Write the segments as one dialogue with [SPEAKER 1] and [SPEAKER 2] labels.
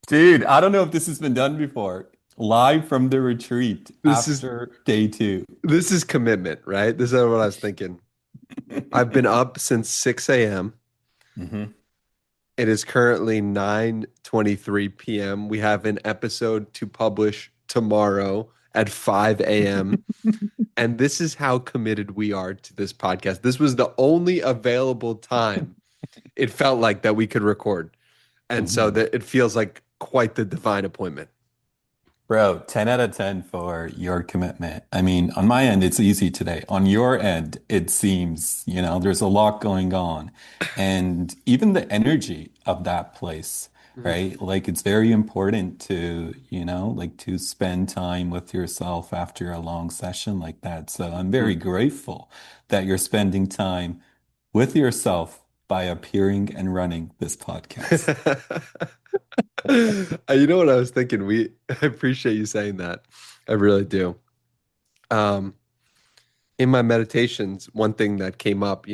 [SPEAKER 1] Dude, I don't know if this has been done before. Live from the retreat
[SPEAKER 2] This is
[SPEAKER 1] after day two.
[SPEAKER 2] this is commitment, right? This is what I was thinking. I've been up since 6 a.m.
[SPEAKER 1] hmm
[SPEAKER 2] It is currently 9:23 p.m. We have an episode to publish tomorrow at 5 a.m. And this is how committed we are to this podcast. This was the only available time it felt like that we could record. And so
[SPEAKER 1] hmm
[SPEAKER 2] that it feels like quite the divine appointment.
[SPEAKER 1] Bro, 10 out of 10 for your commitment. I mean, on my end, it's easy today. On your end, it seems, there's a lot going on. And even the energy of that place,
[SPEAKER 2] Mhm.
[SPEAKER 1] right? Like it's very important to, like to spend time with yourself after a long session like that. So I'm very grateful that you're spending time with yourself by appearing and running this podcast.
[SPEAKER 2] You know what I was thinking? I appreciate you saying that. I really do. Um, in my meditations, one thing that came up,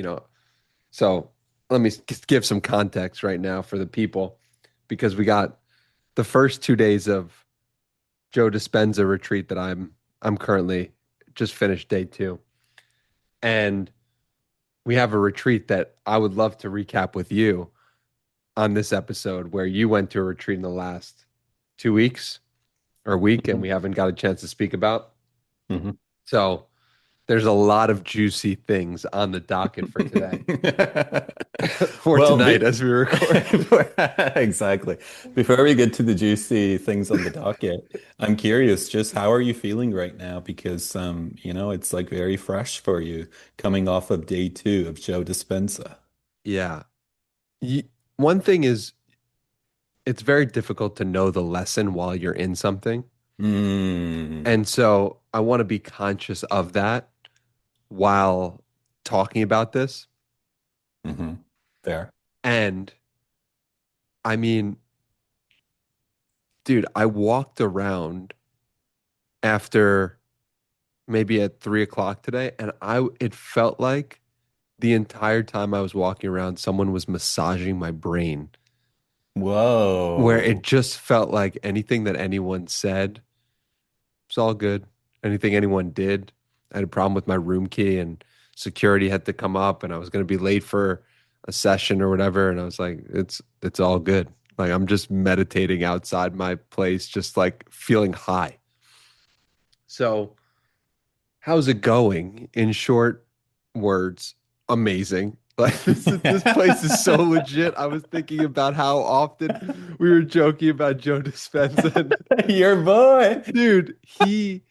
[SPEAKER 2] so let me just give some context right now for the people because we got the first 2 days of Joe Dispenza retreat that I'm currently just finished day two. And we have a retreat that I would love to recap with you on this episode where you went to a retreat in the last 2 weeks or week and we haven't got a chance to speak about.
[SPEAKER 1] Mhm.
[SPEAKER 2] So there's a lot of juicy things on the docket for today, for
[SPEAKER 1] Well,
[SPEAKER 2] tonight as we record.
[SPEAKER 1] exactly. Before we get to the juicy things on the docket, I'm curious, just how are you feeling right now? Because it's like very fresh for you coming off of day two of Joe Dispenza.
[SPEAKER 2] Yeah. Y- One thing is, it's very difficult to know the lesson while you're in something.
[SPEAKER 1] Mm,
[SPEAKER 2] And so I want to be conscious of that while talking about this.
[SPEAKER 1] hmm Fair.
[SPEAKER 2] And I mean, dude, I walked around after maybe at 3 o'clock today, and it felt like the entire time I was walking around, someone was massaging my brain, where it
[SPEAKER 1] Whoa.
[SPEAKER 2] just felt like anything that anyone said was all good. Anything anyone did, I had a problem with my room key, and security had to come up, and I was going to be late for a session or whatever, and I was like, it's all good. Like I'm just meditating outside my place, just like feeling high. So, how's it going? In short words, amazing. Like this place is so legit. I was thinking about how often we were joking about Joe Dispenza. And,
[SPEAKER 1] Your boy.
[SPEAKER 2] dude, he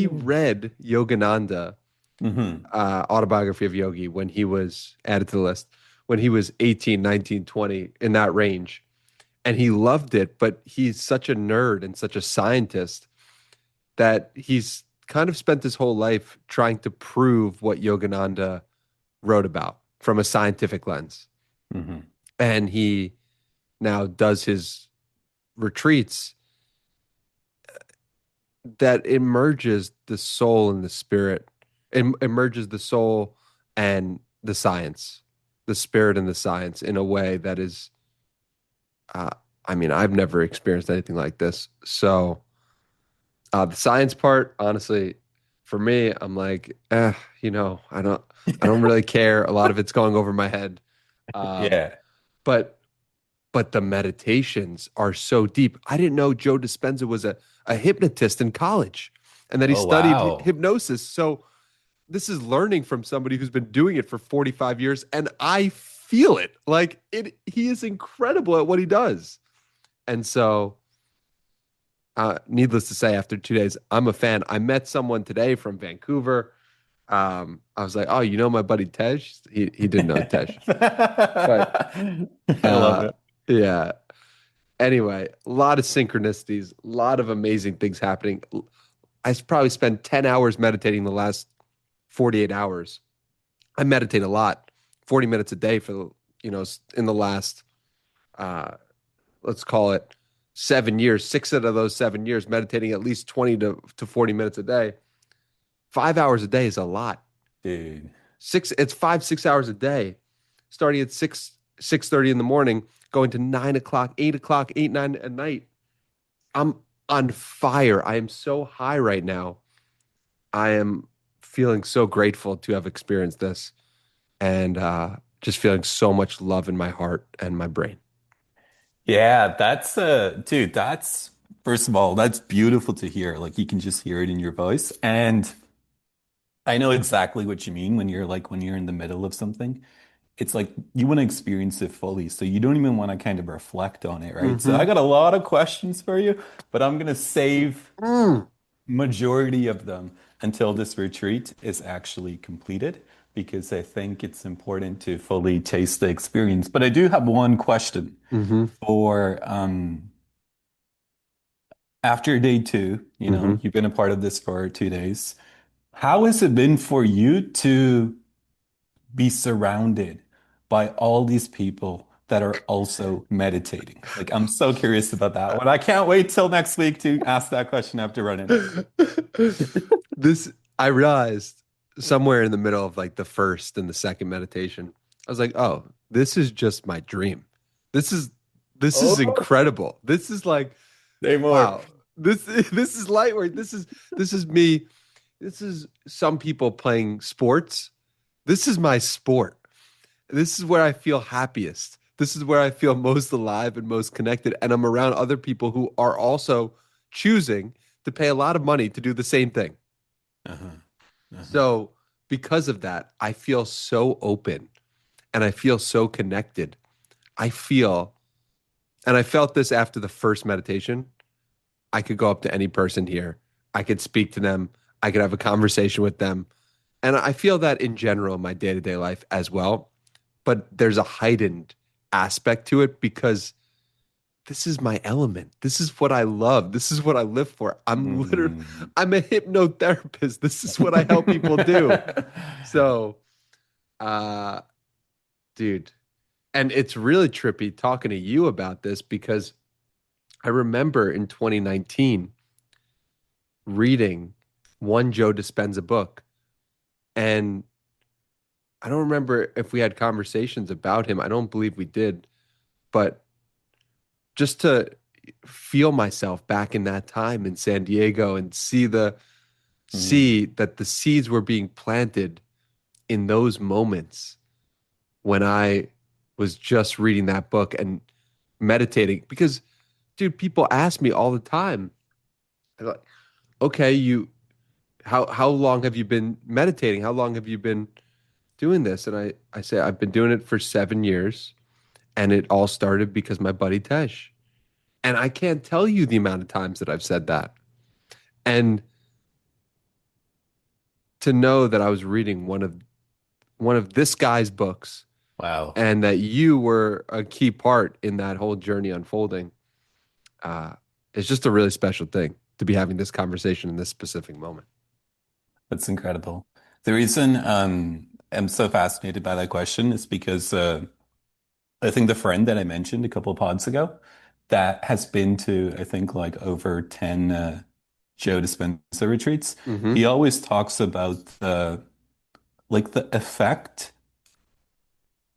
[SPEAKER 2] read Yogananda,
[SPEAKER 1] hmm
[SPEAKER 2] autobiography of Yogi when he was added to the list when he was 18, 19, 20 in that range. And he loved it, but he's such a nerd and such a scientist that he's kind of spent his whole life trying to prove what Yogananda wrote about from a scientific lens.
[SPEAKER 1] hmm
[SPEAKER 2] And he now does his retreats that emerges the soul and the spirit, it emerges the soul and the science, the spirit and the science in a way that is, uh, I mean, I've never experienced anything like this. So, the science part, honestly, for me, I'm like, I don't really care. A lot of it's going over my head. Um,
[SPEAKER 1] Yeah.
[SPEAKER 2] but but the meditations are so deep. I didn't know Joe Dispenza was a hypnotist in college and that he
[SPEAKER 1] Oh,
[SPEAKER 2] studied
[SPEAKER 1] wow.
[SPEAKER 2] hypnosis. So this is learning from somebody who's been doing it for 45 years and I feel it. Like he is incredible at what he does. And so needless to say, after 2 days, I'm a fan. I met someone today from Vancouver. I was like, "Oh, you know my buddy Tej?" He didn't know Tej, but
[SPEAKER 1] I love
[SPEAKER 2] uh,
[SPEAKER 1] it.
[SPEAKER 2] yeah. Anyway, a lot of synchronicities, a lot of amazing things happening. Probably spent 10 hours meditating the last 48 hours. I meditate a lot, 40 minutes a day in the last, uh, let's call it 7 years, 6 out of those 7 years, meditating at least 20 to 40 minutes a day. 5 hours a day is a lot.
[SPEAKER 1] Dude.
[SPEAKER 2] It's 5, 6 hours a day, starting at 6. 6:30 in the morning, going to 9 o'clock, 8 o'clock, 8, 9 at night. I'm on fire. I am so high right now. I am feeling so grateful to have experienced this and just feeling so much love in my heart and my brain.
[SPEAKER 1] Yeah, that's dude, that's first of all, that's beautiful to hear. Like you can just hear it in your voice. And I know exactly what you mean when you're like when you're in the middle of something. It's like you want to experience it fully. So you don't even want to kind of reflect on it, right? So I
[SPEAKER 2] Mm-hmm.
[SPEAKER 1] got a lot of questions for you, but I'm gonna save
[SPEAKER 2] Mm.
[SPEAKER 1] majority of them until this retreat is actually completed because I think it's important to fully taste the experience. But I do have one question
[SPEAKER 2] Mm-hmm.
[SPEAKER 1] for after day two, you
[SPEAKER 2] Mm-hmm.
[SPEAKER 1] know, you've been a part of this for 2 days. How has it been for you to be surrounded by all these people that are also meditating? Like, I'm so curious about that one. I can't wait till next week to ask that question after running it.
[SPEAKER 2] This, I realized somewhere in the middle of like the first and the second meditation, I was like, oh, this is just my dream. This is this is
[SPEAKER 1] Oh,
[SPEAKER 2] incredible. This is like,
[SPEAKER 1] say more.
[SPEAKER 2] wow. This this is light work. This is me. This is some people playing sports. This is my sport. This is where I feel happiest. This is where I feel most alive and most connected. And I'm around other people who are also choosing to pay a lot of money to do the same thing.
[SPEAKER 1] Uh-huh. Uh-huh.
[SPEAKER 2] So, because of that, I feel so open and I feel so connected. I feel, and I felt this after the first meditation. I could go up to any person here. I could speak to them. I could have a conversation with them. And I feel that in general in my day-to-day life as well. But there's a heightened aspect to it because this is my element. This is what I love. This is what I live for.
[SPEAKER 1] Mm.
[SPEAKER 2] I'm a hypnotherapist. This is what I help people do. So, uh, dude, and it's really trippy talking to you about this because I remember in 2019 reading one Joe Dispenza book, and I don't remember if we had conversations about him. I don't believe we did, but just to feel myself back in that time in San Diego and
[SPEAKER 1] Mm.
[SPEAKER 2] see that the seeds were being planted in those moments when I was just reading that book and meditating. Because, dude, people ask me all the time, they're like, okay, how long have you been meditating? How long have you been doing this? And I say, I've been doing it for 7 years. And it all started because my buddy Tesh. And I can't tell you the amount of times that I've said that. And to know that I was reading one of this guy's books
[SPEAKER 1] Wow.
[SPEAKER 2] and that you were a key part in that whole journey unfolding, uh, is just a really special thing to be having this conversation in this specific moment.
[SPEAKER 1] That's incredible. The reason I'm so fascinated by that question is because I think the friend that I mentioned a couple of pods ago that has been to, I think, like over 10 Joe Dispenza retreats,
[SPEAKER 2] Mm-hmm.
[SPEAKER 1] he always talks about the effect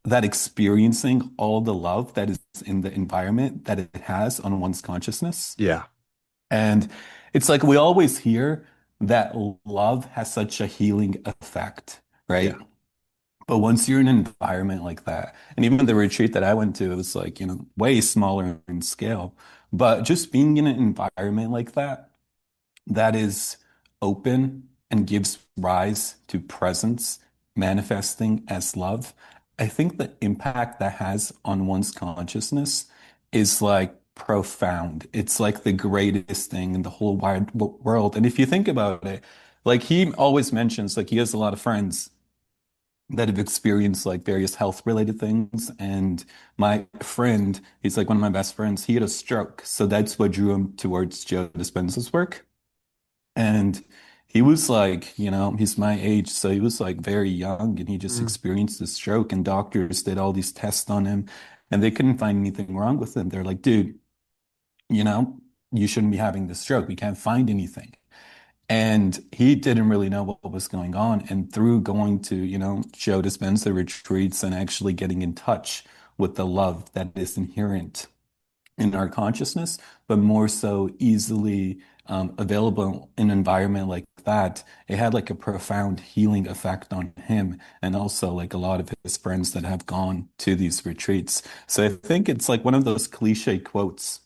[SPEAKER 1] that experiencing all the love that is in the environment that it has on one's consciousness.
[SPEAKER 2] Yeah.
[SPEAKER 1] And it's like we always hear that love has such a healing effect,
[SPEAKER 2] Yeah.
[SPEAKER 1] right? But once you're in an environment like that, and even the retreat that I went to, it was like, way smaller in scale. But just being in an environment like that is open and gives rise to presence manifesting as love, I think the impact that has on one's consciousness is like profound. It's like the greatest thing in the whole wide world. And if you think about it, like he always mentions, like he has a lot of friends that have experienced like various health related things. And my friend, he's like one of my best friends, he had a stroke. So that's what drew him towards Joe Dispenza's work. And he was like, he's my age, so he was like very young and he just
[SPEAKER 2] Mm.
[SPEAKER 1] experienced a stroke and doctors did all these tests on him and they couldn't find anything wrong with him. They're like, dude, you know, you shouldn't be having this stroke. We can't find anything. And he didn't really know what was going on. And through going to, Joe Dispenza retreats and actually getting in touch with the love that is inherent in our consciousness, but more so easily available in an environment like that. It had like a profound healing effect on him and also like a lot of his friends that have gone to these retreats. So I think it's like one of those cliche quotes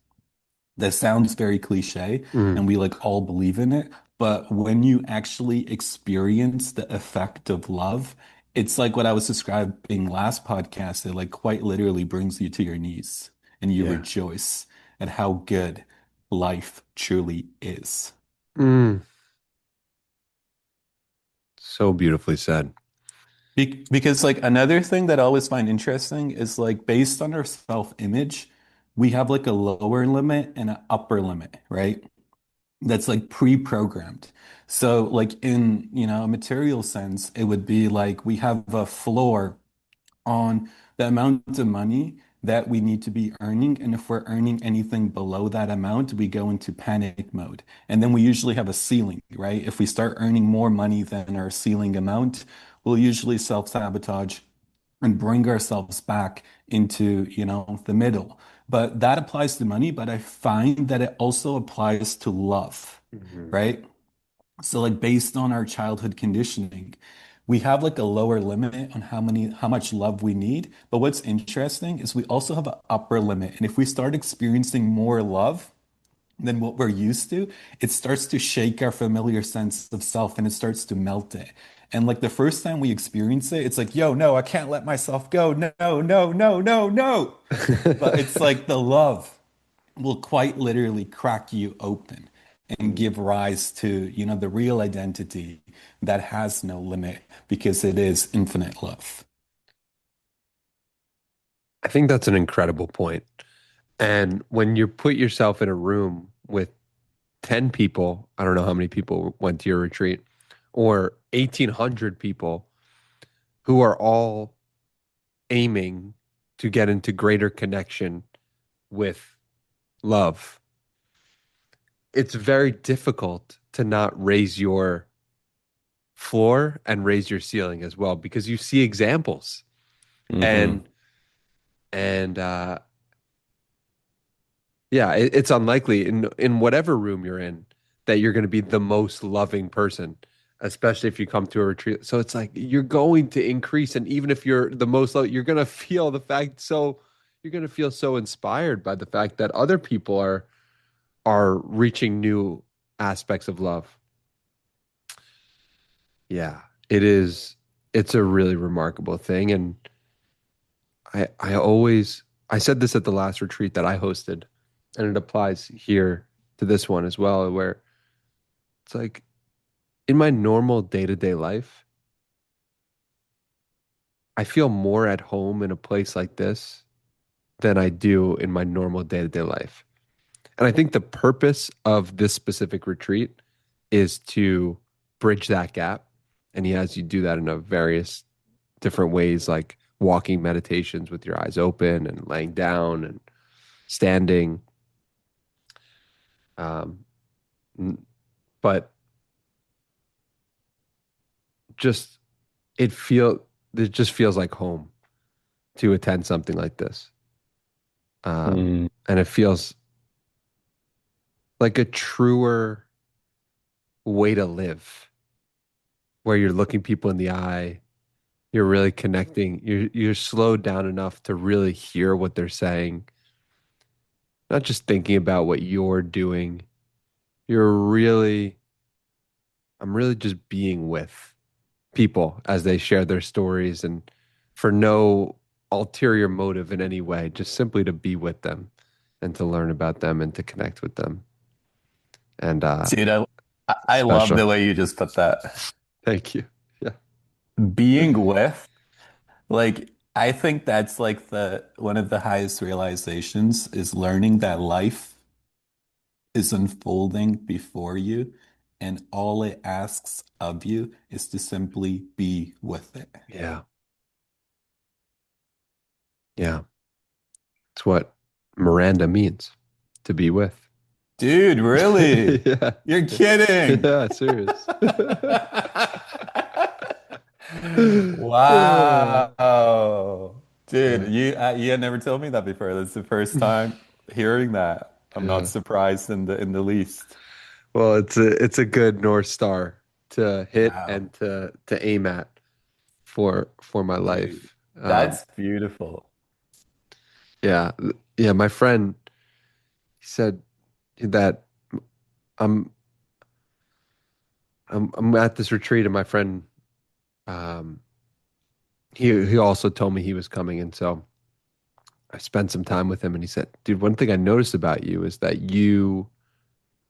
[SPEAKER 1] that sounds very cliche
[SPEAKER 2] Mm,
[SPEAKER 1] and we like all believe in it. But when you actually experience the effect of love, it's like what I was describing last podcast. It like quite literally brings you to your knees and you
[SPEAKER 2] yeah.
[SPEAKER 1] rejoice at how good life truly is.
[SPEAKER 2] Mm, so beautifully said.
[SPEAKER 1] Because like another thing that I always find interesting is like based on our self-image, we have like a lower limit and an upper limit, right? That's like pre-programmed. So like in, a material sense, it would be like we have a floor on the amount of money that we need to be earning. And if we're earning anything below that amount, we go into panic mode. And then we usually have a ceiling, right? If we start earning more money than our ceiling amount, we'll usually self-sabotage and bring ourselves back into, the middle. But that applies to money, but I find that it also applies to love,
[SPEAKER 2] Mhm.
[SPEAKER 1] right? So like based on our childhood conditioning, we have like a lower limit on how much love we need. But what's interesting is we also have an upper limit. And if we start experiencing more love than what we're used to, it starts to shake our familiar sense of self and it starts to melt it. And like the first time we experience it, it's like, yo, no, I can't let myself go. No, no, no, no, no. But it's like the love will quite literally crack you open and
[SPEAKER 2] Mm.
[SPEAKER 1] give rise to, the real identity that has no limit because it is infinite love.
[SPEAKER 2] I think that's an incredible point. And when you put yourself in a room with 10 people, I don't know how many people went to your retreat, or 1,800 people who are all aiming to get into greater connection with love, it's very difficult to not raise your floor and raise your ceiling as well because you see examples
[SPEAKER 1] Hmm.
[SPEAKER 2] and and yeah, it's unlikely in whatever room you're in that you're going to be the most loving person, especially if you come to a retreat. So it's like you're going to increase, and even if you're the most love, you're going to feel the fact. So you're going to feel so inspired by the fact that other people are reaching new aspects of love. Yeah, it is. It's a really remarkable thing, and I said this at the last retreat that I hosted, and it applies here to this one as well, where it's like in my normal day-to-day life, I feel more at home in a place like this than I do in my normal day-to-day life. And I think the purpose of this specific retreat is to bridge that gap. And he has you do that in a various different ways, like walking meditations with your eyes open and laying down and standing. Um, but just it feel it just feels like home to attend something like this.
[SPEAKER 1] Mm.
[SPEAKER 2] And it feels like a truer way to live where you're looking people in the eye, you're really connecting, you're slowed down enough to really hear what they're saying, not just thinking about what you're doing. You're really I'm really just being with people as they share their stories and for no ulterior motive in any way, just simply to be with them and to learn about them and to connect with them. And
[SPEAKER 1] Dude, I love
[SPEAKER 2] special.
[SPEAKER 1] the way you just put that.
[SPEAKER 2] Thank you. Yeah.
[SPEAKER 1] Being with, like, I think that's like the one of the highest realizations is learning that life is unfolding before you, and all it asks of you is to simply be with it.
[SPEAKER 2] Yeah. Yeah. It's what Miranda means to be with.
[SPEAKER 1] Dude, really?
[SPEAKER 2] Yeah.
[SPEAKER 1] You're kidding.
[SPEAKER 2] Yeah, serious. Yeah.
[SPEAKER 1] Wow. Dude,
[SPEAKER 2] Yeah.
[SPEAKER 1] you had never told me that before. That's the first time hearing that. I'm not
[SPEAKER 2] Yeah.
[SPEAKER 1] surprised in the least.
[SPEAKER 2] Well, it's a good North Star to hit
[SPEAKER 1] Wow,
[SPEAKER 2] and to aim at for my
[SPEAKER 1] dude,
[SPEAKER 2] life.
[SPEAKER 1] that's beautiful.
[SPEAKER 2] Yeah. Yeah, my friend he said that I'm I'm at this retreat and my friend um he also told me he was coming and so I spent some time with him and he said, "Dude, one thing I noticed about you is that you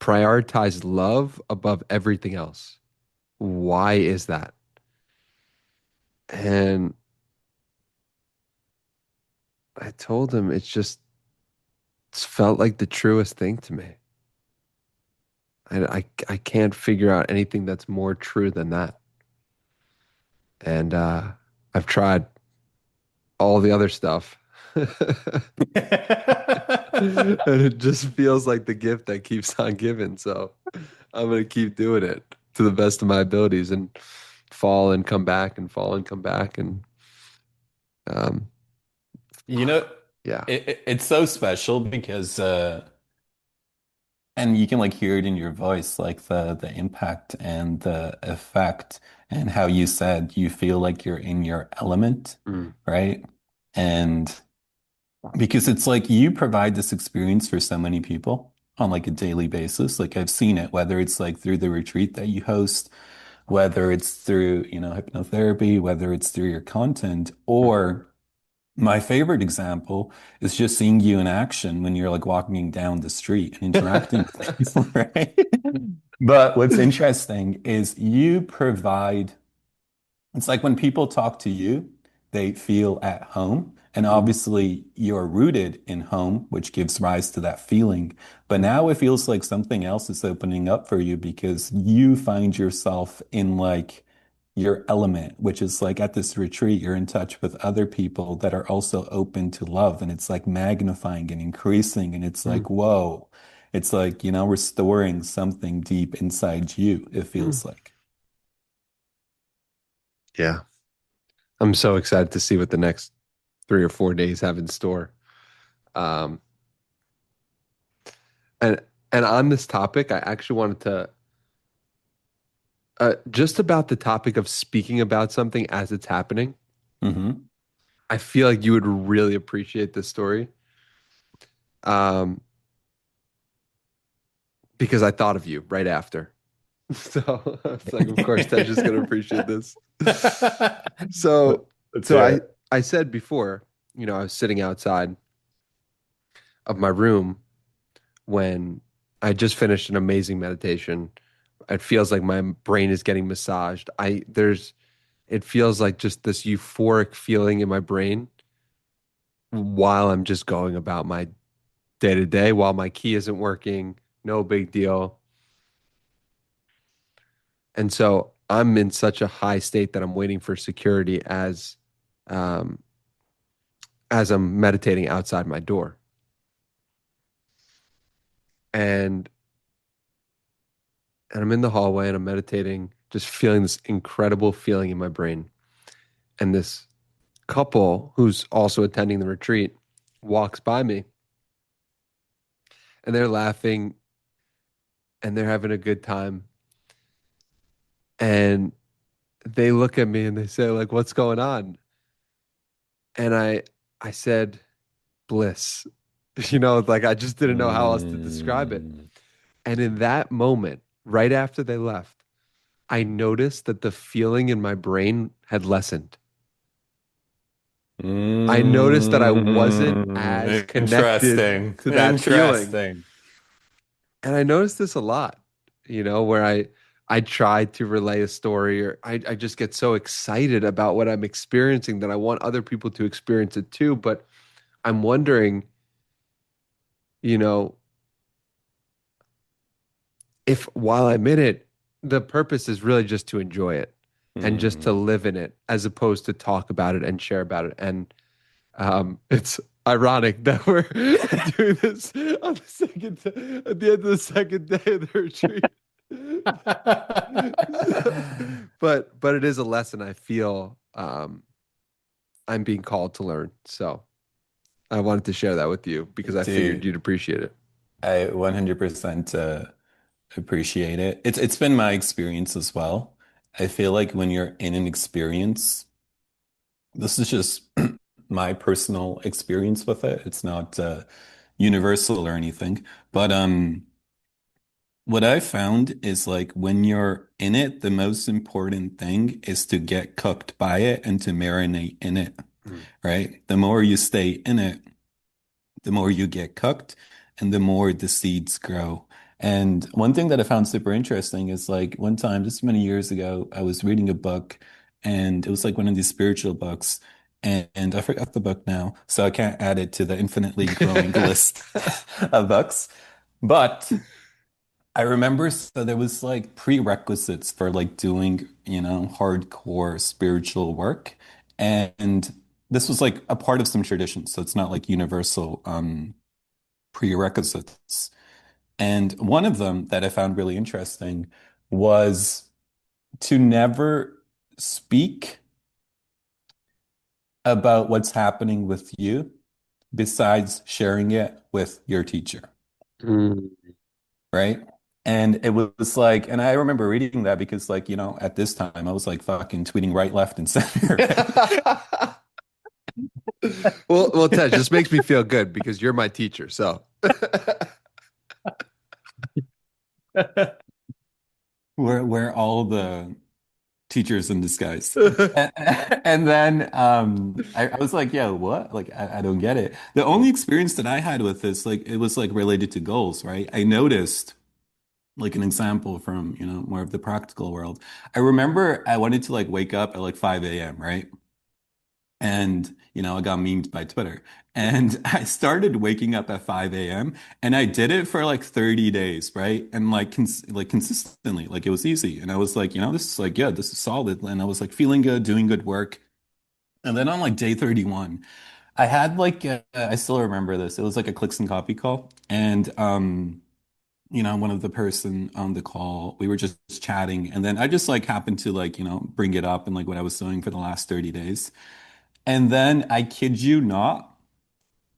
[SPEAKER 2] prioritize love above everything else. Why is that?" And I told him it's felt like the truest thing to me. I can't figure out anything that's more true than that. And I've tried all the other stuff. And it just feels like the gift that keeps on giving. So I'm gonna keep doing it to the best of my abilities and fall and come back and fall and come back and um
[SPEAKER 1] You know,
[SPEAKER 2] yeah.
[SPEAKER 1] it's so special because and you can like hear it in your voice, like the impact and the effect, and how you said you feel like you're in your element,
[SPEAKER 2] Mm,
[SPEAKER 1] right? And because it's like you provide this experience for so many people on like a daily basis. Like I've seen it, whether it's like through the retreat that you host, whether it's through, hypnotherapy, whether it's through your content,
[SPEAKER 2] mm.
[SPEAKER 1] or my favorite example is just seeing you in action when you're like walking down the street and interacting with people, right? But what's interesting is you provide, it's like when people talk to you, they feel at home. And
[SPEAKER 2] Mm,
[SPEAKER 1] obviously, you're rooted in home, which gives rise to that feeling. But
[SPEAKER 2] mm,
[SPEAKER 1] now it feels like something else is opening up for you because you find yourself in like your element, which is like at this retreat, you're in touch with other people that are also open to love. And it's like magnifying and increasing. And it's
[SPEAKER 2] mm,
[SPEAKER 1] like, whoa, it's like, restoring something deep inside you, it
[SPEAKER 2] mm.
[SPEAKER 1] feels like.
[SPEAKER 2] Yeah. I'm so excited to see what the next 3 or 4 days have in store. Um, and and on this topic, I actually wanted to just about the topic of speaking about something as it's happening.
[SPEAKER 1] Hmm.
[SPEAKER 2] I feel like you would really appreciate this story um, because I thought of you right after. So it's like, of course, Tej is going to appreciate this. So,
[SPEAKER 1] Let's
[SPEAKER 2] so
[SPEAKER 1] hear
[SPEAKER 2] I
[SPEAKER 1] it.
[SPEAKER 2] I said before, I was sitting outside of my room when I just finished an amazing meditation. It feels like my brain is getting massaged. It feels like just this euphoric feeling in my brain while I'm just going about my day to day, while my key isn't working, no big deal. And so I'm in such a high state that I'm waiting for security um, as I'm meditating outside my door. And and I'm in the hallway and I'm meditating, just feeling this incredible feeling in my brain. And this couple who's also attending the retreat walks by me and they're laughing and they're having a good time. And they look at me and they say, like, what's going on? And I said, bliss. Like I just didn't know how else to describe it.
[SPEAKER 1] Mm.
[SPEAKER 2] And in that moment, right after they left, I noticed that the feeling in my brain had lessened. I noticed that I wasn't as connected
[SPEAKER 1] Interesting.
[SPEAKER 2] to that feeling.
[SPEAKER 1] Interesting.
[SPEAKER 2] And I noticed this a lot, where I try to relay a story or I just get so excited about what I'm experiencing that I want other people to experience it too. But I'm wondering, you know, if while I'm in it, the purpose is really just to enjoy it and just to
[SPEAKER 1] Mm.
[SPEAKER 2] live in it as opposed to talk about it and share about it. And it's ironic that we're doing this on the at the end of the second day of the retreat. But it is a lesson I feel I'm being called to learn. So I wanted to share that with you because I figured
[SPEAKER 1] Dude,
[SPEAKER 2] you'd appreciate it.
[SPEAKER 1] I 100% appreciate it. It's been my experience as well. I feel like when you're in an experience, this is just my personal experience with it. It's not universal or anything. But what I found is like when you're in it, the most important thing is to get cooked by it and to marinate in it,
[SPEAKER 2] Mm.
[SPEAKER 1] right? The more you stay in it, the more you get cooked and the more the seeds grow. And one thing that I found super interesting is like one time, just many years ago, I was reading a book and it was like one of these spiritual books. And I forgot the book now, so I can't add it to the infinitely growing list of books. But I remember so there was like prerequisites for like doing, hardcore spiritual work. And this was like a part of some traditions, so it's not like universal prerequisites. And one of them that I found really interesting was to never speak about what's happening with you besides sharing it with your teacher,
[SPEAKER 2] Mm.
[SPEAKER 1] right? And it was like, and I remember reading that because, like, at this time I was like fucking tweeting right, left, and center,
[SPEAKER 2] Well, Ted, just makes me feel good because you're my teacher. So,
[SPEAKER 1] right? We're all the teachers in disguise. And, and then I was like, yeah, what? Like, I don't get it. The only experience that I had with this, like, it was like related to goals, right? I noticed, like, an example from, more of the practical world. I remember I wanted to like wake up at like 5 a.m., right? And, I got memed by Twitter. And I started waking up at 5 a.m. and I did it for like 30 days, right? And like consistently, like it was easy. And I was like, this is like good, this is solid. And I was like feeling good, doing good work. And then on like day 31, I had like I still remember this. It was like a clicks and copy call. And one of the person on the call, we were just chatting. And then I just like happened to like, bring it up and like what I was doing for the last 30 days. And then I kid you not,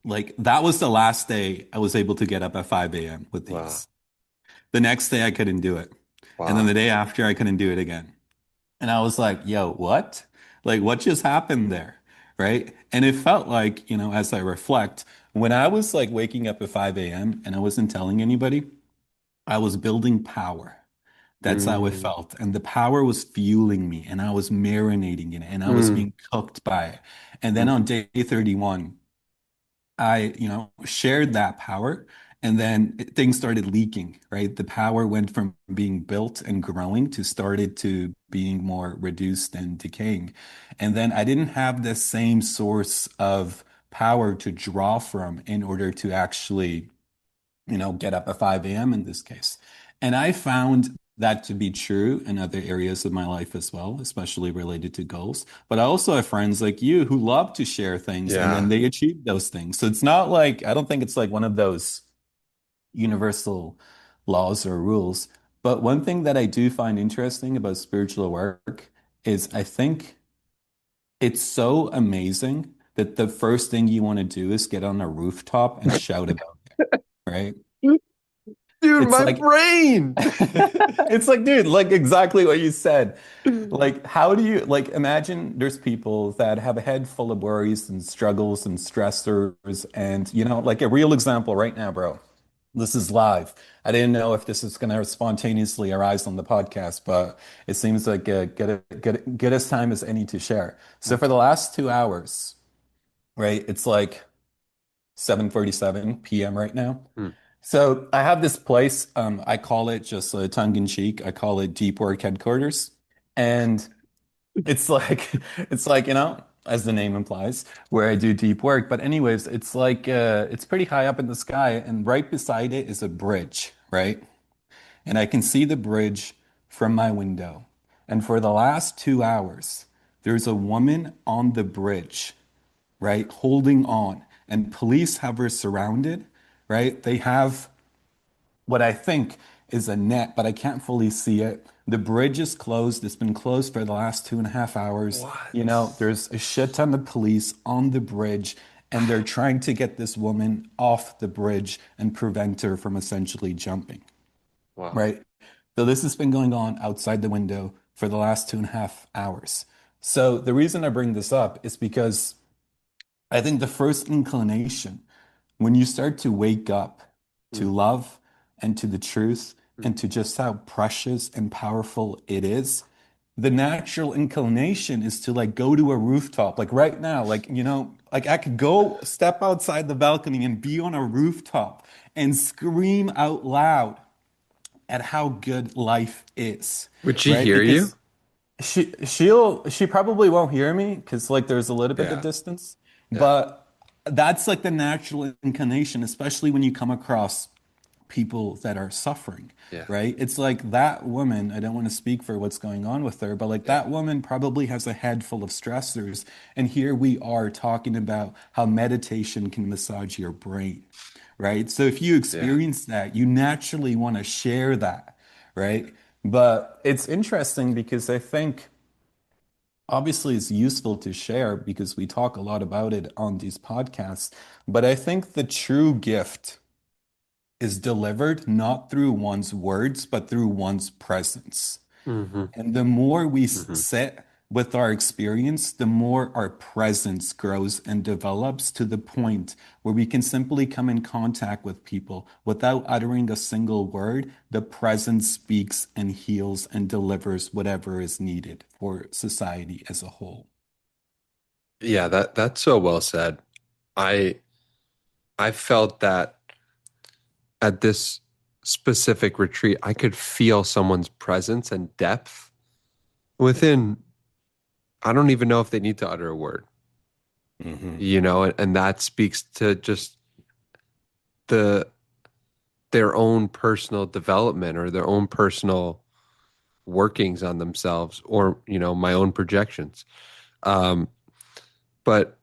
[SPEAKER 1] like that was the last day I was able to get up at 5 a.m. with
[SPEAKER 2] wow.
[SPEAKER 1] these. The next day I couldn't do it. And then
[SPEAKER 2] Wow.
[SPEAKER 1] the day after I couldn't do it again. And I was like, yo, what? Like what just happened there? Right? And it felt like, as I reflect, when I was like waking up at 5 a.m. and I wasn't telling anybody, I was building power. That's how it
[SPEAKER 2] Mm.
[SPEAKER 1] felt. And the power was fueling me and I was marinating in it and I was
[SPEAKER 2] Mm.
[SPEAKER 1] being cooked by it. And then
[SPEAKER 2] Mm.
[SPEAKER 1] on day 31, I, shared that power and then things started leaking, right? The power went from being built and growing to started to being more reduced and decaying. And then I didn't have the same source of power to draw from in order to actually get up at 5 a.m. in this case. And I found that to be true in other areas of my life as well, especially related to goals. But I also have friends like you who love to share things and then
[SPEAKER 2] Yeah.
[SPEAKER 1] they achieve those things. So it's not like, I don't think it's like one of those universal laws or rules. But one thing that I do find interesting about spiritual work is I think it's so amazing that the first thing you want to do is get on a rooftop and shout about it, right?
[SPEAKER 2] Dude,
[SPEAKER 1] It's
[SPEAKER 2] my
[SPEAKER 1] like
[SPEAKER 2] brain.
[SPEAKER 1] it's like, dude, like exactly what you said. Like, how do you like imagine there's people that have a head full of worries and struggles and stressors, and like a real example right now, bro. This is live. I didn't know if this is going to spontaneously arise on the podcast, but it seems like good as time as any to share. So for the last 2 hours, right? It's like 7:47 p.m. right now.
[SPEAKER 2] Mm.
[SPEAKER 1] So I have this place. I call it just tongue in cheek. I call it Deep Work Headquarters, and it's like it's like as the name implies, where I do deep work. But anyways, it's like it's pretty high up in the sky, and right beside it is a bridge, right? And I can see the bridge from my window. And for the last 2 hours, there's a woman on the bridge, right, holding on, and police have her surrounded, right? They have what I think is a net, but I can't fully see it. The bridge is closed. It's been closed for the last 2.5 hours. You
[SPEAKER 2] What?
[SPEAKER 1] know, there's a shit ton of police on the bridge, and they're trying to get this woman off the bridge and prevent her from essentially jumping,
[SPEAKER 2] Wow.
[SPEAKER 1] right? So this has been going on outside the window for the last 2.5 hours. So the reason I bring this up is because I think the first inclination when you start to wake up to
[SPEAKER 2] Mm,
[SPEAKER 1] love and to the truth
[SPEAKER 2] mm.
[SPEAKER 1] and to just how precious and powerful it is, the natural inclination is to like go to a rooftop. Like right now, like, like I could go step outside the balcony and be on a rooftop and scream out loud at how good life is,
[SPEAKER 2] Would she
[SPEAKER 1] right?
[SPEAKER 2] hear you?
[SPEAKER 1] Because she probably won't hear me because like there's a little bit of
[SPEAKER 2] Yeah.
[SPEAKER 1] distance,
[SPEAKER 2] Yeah.
[SPEAKER 1] but that's like the natural inclination, especially when you come across people that are suffering,
[SPEAKER 2] Yeah.
[SPEAKER 1] right? It's like that woman, I don't want to speak for what's going on with her, but like
[SPEAKER 2] Yeah.
[SPEAKER 1] that woman probably has a head full of stressors. And here we are talking about how meditation can massage your brain, right? So if you
[SPEAKER 2] Yeah.
[SPEAKER 1] experience that, you naturally want to share that, right? But it's interesting because I think obviously it's useful to share because we talk a lot about it on these podcasts. But I think the true gift is delivered not through one's words, but through one's presence.
[SPEAKER 2] Hmm.
[SPEAKER 1] And the more we
[SPEAKER 2] Hmm.
[SPEAKER 1] sit with our experience, the more our presence grows and develops to the point where we can simply come in contact with people without uttering a single word. The presence speaks and heals and delivers whatever is needed for society as a whole.
[SPEAKER 2] Yeah, that's so well said. I I felt that at this specific retreat, I could feel someone's presence and depth within, I don't even know if they need to utter a word,
[SPEAKER 1] Hmm.
[SPEAKER 2] and that speaks to just the their own personal development or their own personal workings on themselves or, my own projections. Um, but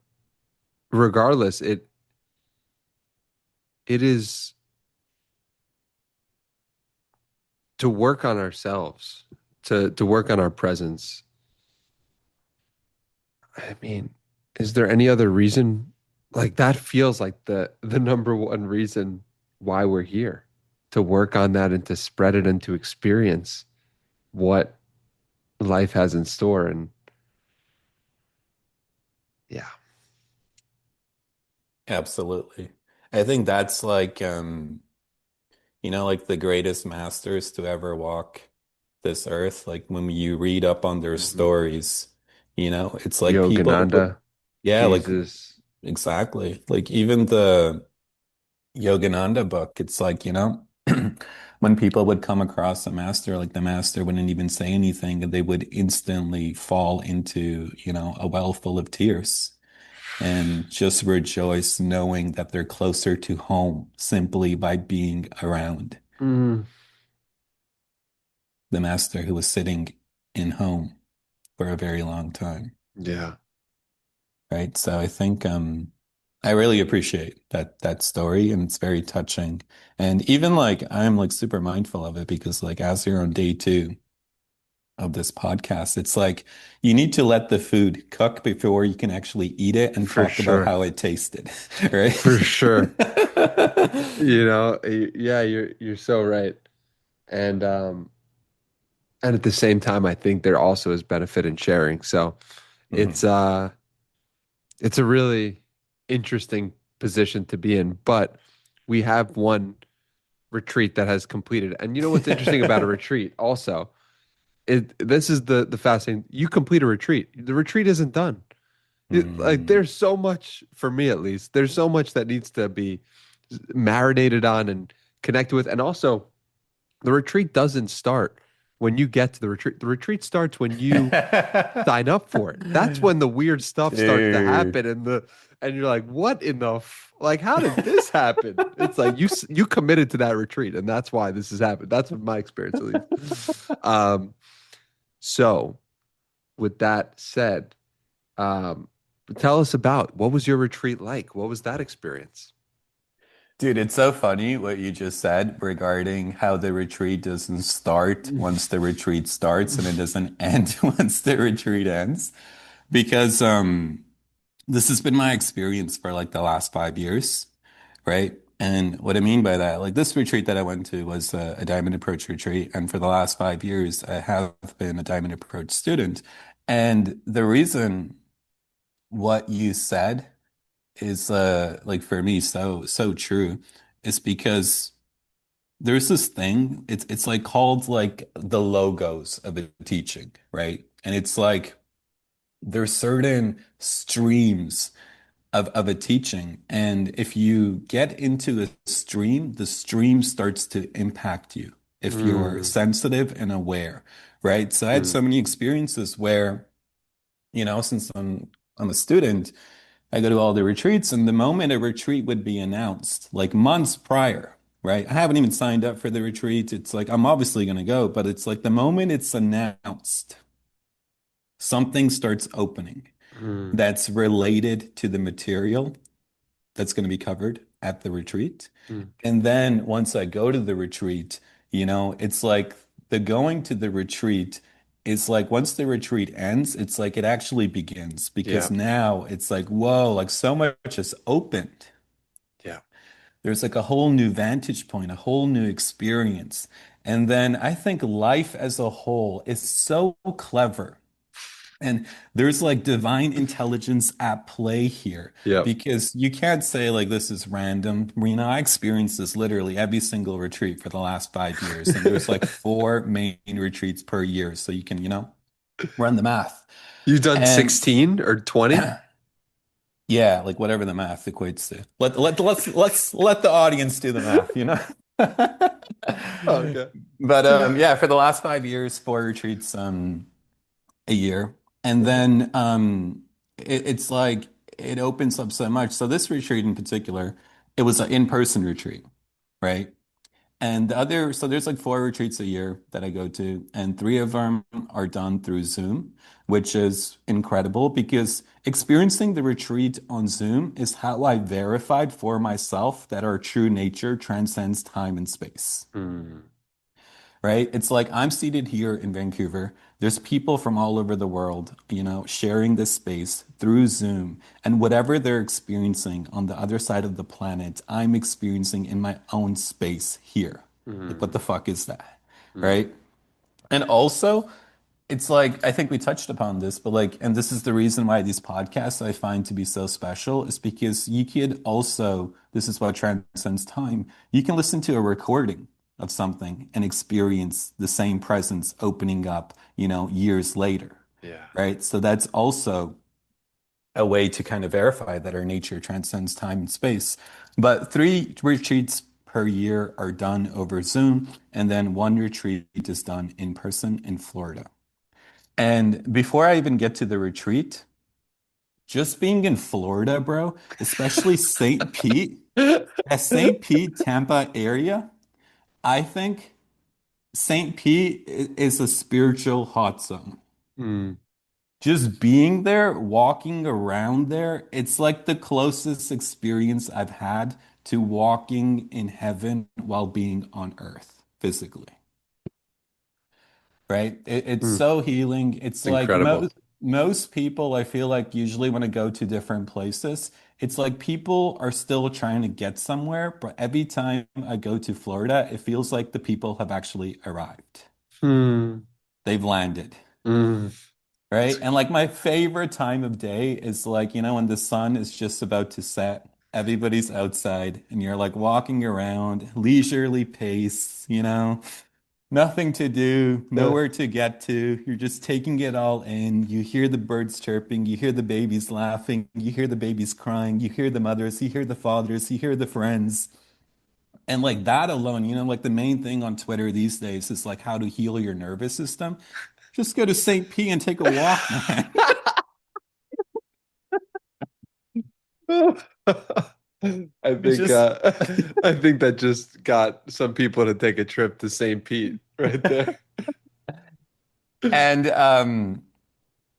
[SPEAKER 2] regardless, it is to work on ourselves, to work on our presence. I mean, is there any other reason? Like that feels like the number one reason why we're here, to work on that and to spread it and to experience what life has in store. And yeah.
[SPEAKER 1] Absolutely. I think that's like like the greatest masters to ever walk this earth. Like when you read up on their
[SPEAKER 2] Hmm.
[SPEAKER 1] stories, it's like people would,
[SPEAKER 2] Yogananda,
[SPEAKER 1] yeah, like
[SPEAKER 2] Jesus.
[SPEAKER 1] exactly. Like even the Yogananda book, it's like, when people would come across a master, like the master wouldn't even say anything and they would instantly fall into, a well full of tears and just rejoice knowing that they're closer to home simply by being around
[SPEAKER 2] Mm,
[SPEAKER 1] the master who was sitting in home for a very long time,
[SPEAKER 2] yeah,
[SPEAKER 1] right? So I think I really appreciate that story and it's very touching. And even like I'm like super mindful of it because like as you're on day two of this podcast, it's like you need to let the food cook before you can actually eat it and
[SPEAKER 2] for
[SPEAKER 1] talk about
[SPEAKER 2] sure.
[SPEAKER 1] how it tasted, right?
[SPEAKER 2] For sure. Yeah, you're so right. And and at the same time, I think there also is benefit in sharing. So it's
[SPEAKER 1] Mhm.
[SPEAKER 2] uh it's a really interesting position to be in. But we have one retreat that has completed. And you know what's interesting about a retreat also? This is the fascinating, you complete a retreat. The retreat isn't done. Like
[SPEAKER 1] Mm.
[SPEAKER 2] there's so much, for me at least, there's so much that needs to be marinated on and connected with. And also, the retreat doesn't start when you get to the retreat. The retreat starts when you sign up for it. That's when the weird stuff starts to
[SPEAKER 1] Dude.
[SPEAKER 2] happen, and you're like, what in the like? How did this happen? It's like you committed to that retreat, and that's why this has happened. That's my experience at least. So with that said, um, tell us about what was your retreat like? What was that experience?
[SPEAKER 1] Dude, it's so funny what you just said regarding how the retreat doesn't start once the retreat starts and it doesn't end once the retreat ends. Because this has been my experience for like the last 5 years, right? And what I mean by that, like this retreat that I went to was a Diamond Approach retreat, and for the last 5 years, I have been a Diamond Approach student. And the reason what you said is like for me so true is because there's this thing, it's like called like the logos of a teaching, right? And it's like there's certain streams of a teaching. And if you get into a stream, the stream starts to impact you if you're
[SPEAKER 2] Mm,
[SPEAKER 1] sensitive and aware, right? So I had
[SPEAKER 2] mm,
[SPEAKER 1] so many experiences where, since I'm a student, I go to all the retreats, and the moment a retreat would be announced, like months prior, right? I haven't even signed up for the retreat. It's like I'm obviously going to go, but it's like the moment it's announced, something starts opening
[SPEAKER 2] mm,
[SPEAKER 1] that's related to the material that's going to be covered at the retreat.
[SPEAKER 2] mm.
[SPEAKER 1] And then once I go to the retreat, it's like the going to the retreat is like once the retreat ends, it's like it actually begins because
[SPEAKER 2] Yeah,
[SPEAKER 1] now it's like, whoa, like so much has opened.
[SPEAKER 2] yeah.
[SPEAKER 1] There's like a whole new vantage point, a whole new experience. And then I think life as a whole is so clever. And there's like divine intelligence at play here
[SPEAKER 2] Yep.
[SPEAKER 1] because you can't say like this is random. I experienced this literally every single retreat for the last 5 years, and there's like four main retreats per year, so you can, run the math.
[SPEAKER 2] You've done
[SPEAKER 1] And
[SPEAKER 2] 16 or 20?
[SPEAKER 1] yeah, like whatever the math equates to. Let's let the audience do the math.
[SPEAKER 2] Oh, okay.
[SPEAKER 1] But yeah, for the last 5 years, four retreats a year. And
[SPEAKER 2] Uh-huh.
[SPEAKER 1] then it's like it opens up so much. So this retreat in particular, it was an in-person retreat, right? And so there's like four retreats a year that I go to, and three of them are done through Zoom, which is incredible because experiencing the retreat on Zoom is how I verified for myself that our true nature transcends time and space,
[SPEAKER 2] Mm,
[SPEAKER 1] right? It's like I'm seated here in Vancouver. There's people from all over the world, sharing this space through Zoom. And whatever they're experiencing on the other side of the planet, I'm experiencing in my own space here. Like, what
[SPEAKER 2] mm,
[SPEAKER 1] the fuck is that?
[SPEAKER 2] mm.
[SPEAKER 1] Right? And also, it's like, I think we touched upon this, but like, and this is the reason why these podcasts I find to be so special is because you could also, this is what transcends time. You can listen to a recording of something and experience the same presence opening up, years later,
[SPEAKER 2] Yeah.
[SPEAKER 1] right? So that's also a way to kind of verify that our nature transcends time and space. But three retreats per year are done over Zoom, and then one retreat is done in person in Florida. And before I even get to the retreat, just being in Florida, bro, especially St. Pete, that St. Pete, Tampa area, I think St. Pete is a spiritual hot zone.
[SPEAKER 2] Mm.
[SPEAKER 1] Just being there, walking around there, it's like the closest experience I've had to walking in heaven while being on earth physically. Right? It's
[SPEAKER 2] Mm.
[SPEAKER 1] so healing. It's
[SPEAKER 2] It's
[SPEAKER 1] like
[SPEAKER 2] incredible.
[SPEAKER 1] most people, I feel like usually when I go to different places, it's like people are still trying to get somewhere, but every time I go to Florida, it feels like the people have actually arrived.
[SPEAKER 2] Mm.
[SPEAKER 1] They've landed.
[SPEAKER 2] Mm.
[SPEAKER 1] Right? And like my favorite time of day is like, when the sun is just about to set, everybody's outside and you're like walking around, leisurely pace, nothing to do,
[SPEAKER 2] Uh,
[SPEAKER 1] nowhere to get to. You're just taking it all in. You hear the birds chirping, you hear the babies laughing, you hear the babies crying, you hear the mothers, you hear the fathers, you hear the friends. And like that alone, like the main thing on Twitter these days is like how to heal your nervous system. Just go to St. P and take a walk, man.
[SPEAKER 2] I
[SPEAKER 1] It's
[SPEAKER 2] think
[SPEAKER 1] just
[SPEAKER 2] I think that just got some people to take a trip to St. Pete right there.
[SPEAKER 1] and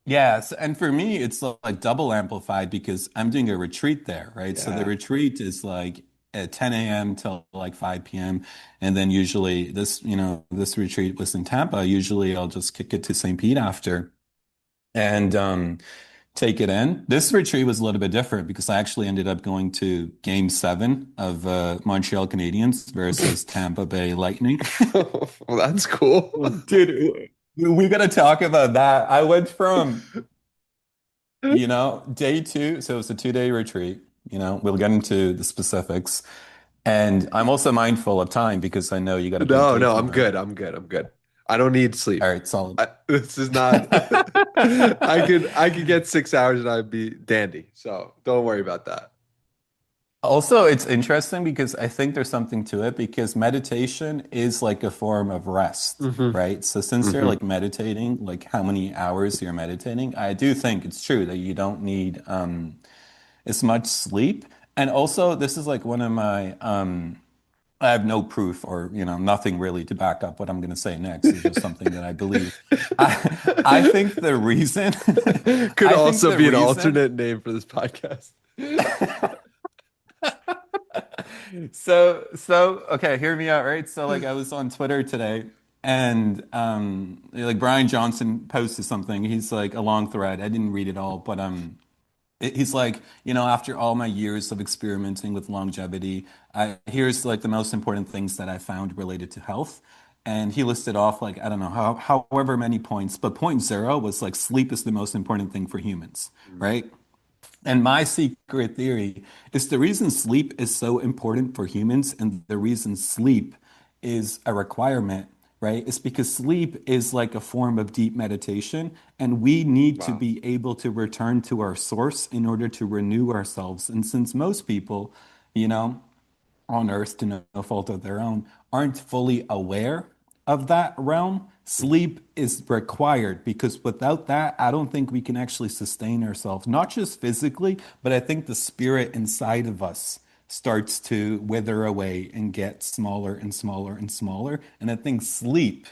[SPEAKER 1] yes, and for me it's like double amplified because I'm doing a retreat there, right? So the
[SPEAKER 2] Yeah.
[SPEAKER 1] retreat is like at 10 a.m. till like 5 p.m. And then usually this retreat was in Tampa. Usually I'll just kick it to St. Pete after and take it in. This retreat was a little bit different because I actually ended up going to game seven of Montreal Canadiens versus Tampa Bay Lightning.
[SPEAKER 2] Well, that's cool.
[SPEAKER 1] Dude, we got to talk about that. I went from, day two, so it was a 2-day retreat. We'll get into the specifics. And I'm also mindful of time because I know you got to play
[SPEAKER 2] No, no,
[SPEAKER 1] Katie,
[SPEAKER 2] I'm
[SPEAKER 1] right?
[SPEAKER 2] good. I'm good. I'm good. I don't need
[SPEAKER 1] All
[SPEAKER 2] sleep.
[SPEAKER 1] right, solid.
[SPEAKER 2] This is not. I could get 6 hours and I'd be dandy. So don't worry about that.
[SPEAKER 1] Also, it's interesting because I think there's something to it because meditation is like a form of rest,
[SPEAKER 2] Hmm.
[SPEAKER 1] right? So since you're
[SPEAKER 2] Hmm.
[SPEAKER 1] like meditating, like how many hours you're meditating, I do think it's true that you don't need as much sleep. And also, this is like one of my I have no proof or nothing really to back up what I'm going to say next. It's just something that I believe. I think the reason
[SPEAKER 2] Could
[SPEAKER 1] I think
[SPEAKER 2] also
[SPEAKER 1] the
[SPEAKER 2] be an
[SPEAKER 1] reason
[SPEAKER 2] alternate name for this podcast.
[SPEAKER 1] so okay, hear me out, right? So like I was on Twitter today and like Brian Johnson posted something. He's like a long thread. I didn't read it all, but he's like, after all my years of experimenting with longevity, here's like the most important things that I found related to health. And he listed off like, I don't know, however many points, but point zero was like sleep is the most important thing for humans, right? And my secret theory is the reason sleep is so important for humans and the reason sleep is a requirement, right? Is because sleep is like a form of deep meditation and we need to
[SPEAKER 2] Wow.
[SPEAKER 1] be able to return to our source in order to renew ourselves. And since most people, you know, on Earth to no fault of their own aren't fully aware of that realm, sleep is required because without that, I don't think we can actually sustain ourselves, not just physically, but I think the spirit inside of us starts to wither away and get smaller and smaller and smaller. And I think sleep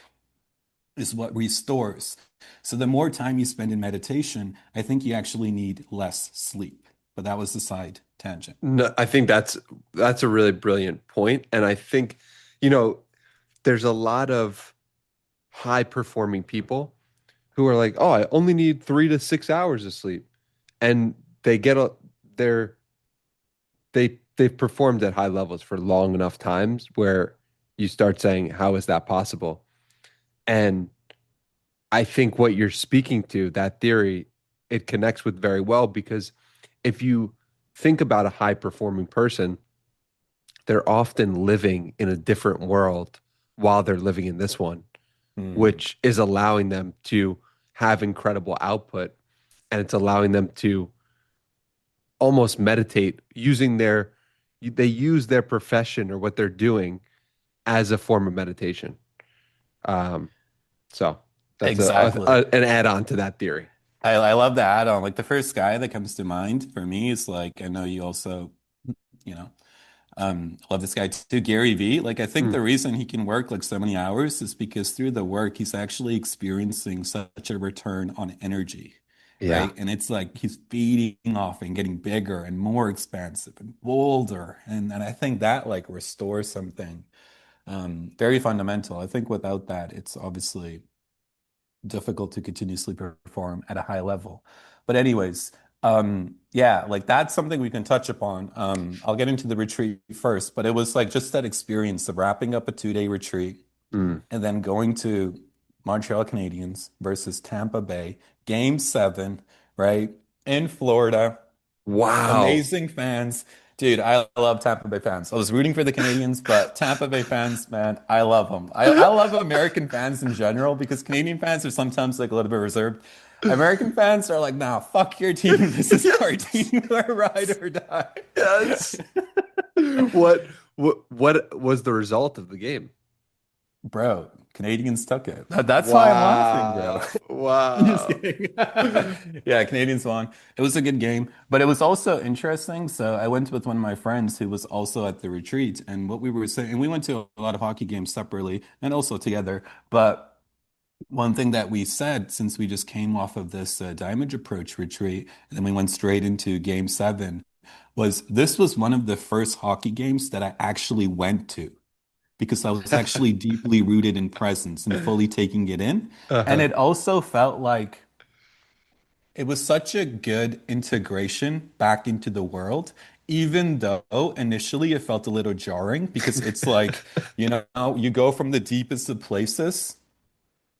[SPEAKER 1] is what restores. So the more time you spend in meditation, I think you actually need less sleep. But that was the side tangent.
[SPEAKER 2] No, I think that's a really brilliant point. And I think, you know, there's a lot of high performing people who are like, oh, I only need 3 to 6 hours of sleep. And they get a they're they've performed at high levels for long enough times where you start saying, how is that possible? And I think what you're speaking to, that theory, it connects with very well because if you think about a high performing person, they're often living in a different world while they're living in this one,
[SPEAKER 1] Hmm.
[SPEAKER 2] which is allowing them to have incredible output and it's allowing them to almost meditate using they use their profession or what they're doing as a form of meditation. Um, so that's
[SPEAKER 1] Exactly.
[SPEAKER 2] an add-on to that theory.
[SPEAKER 1] I love the add-on. Like the first guy that comes to mind for me is like I know you also, you know, love this guy too, Gary V. Like I think
[SPEAKER 2] Mm,
[SPEAKER 1] the reason he can work like so many hours is because through the work he's actually experiencing such a return on energy,
[SPEAKER 2] yeah.
[SPEAKER 1] right? And it's like he's feeding off and getting bigger and more expansive and bolder. And I think that like restores something very fundamental. I think without that, it's obviously difficult to continuously perform at a high level. But anyways, yeah, like that's something we can touch upon. I'll get into the retreat first, but it was like just that experience of wrapping up a 2-day retreat
[SPEAKER 2] Mm.
[SPEAKER 1] and then going to Montreal Canadiens versus Tampa Bay, game seven, right? In Florida.
[SPEAKER 2] Wow.
[SPEAKER 1] Amazing fans. Dude, I love Tampa Bay fans. I was rooting for the Canadians, but Tampa Bay fans, man, I love them. I love American fans in general because Canadian fans are sometimes like a little bit reserved. American fans are like, nah, fuck your team. This is our
[SPEAKER 2] Yes.
[SPEAKER 1] team. We're ride or die.
[SPEAKER 2] Yes. What was the result of the game?
[SPEAKER 1] Bro, Canadians took it. That's why I'm laughing, bro.
[SPEAKER 2] Wow.
[SPEAKER 1] I'm just
[SPEAKER 2] Wow.
[SPEAKER 1] kidding. Yeah, Canadians won. It was a good game, but it was also interesting. So I went with one of my friends who was also at the retreat, and what we were saying, and we went to a lot of hockey games separately and also together. But one thing that we said since we just came off of this damage approach retreat, and then we went straight into game seven. was this was one of the first hockey games that I actually went to because I was actually deeply rooted in presence and fully taking it in. And
[SPEAKER 2] Uh-huh.
[SPEAKER 1] it also felt like it was such a good integration back into the world, even though initially it felt a little jarring because it's like, you go from the deepest of places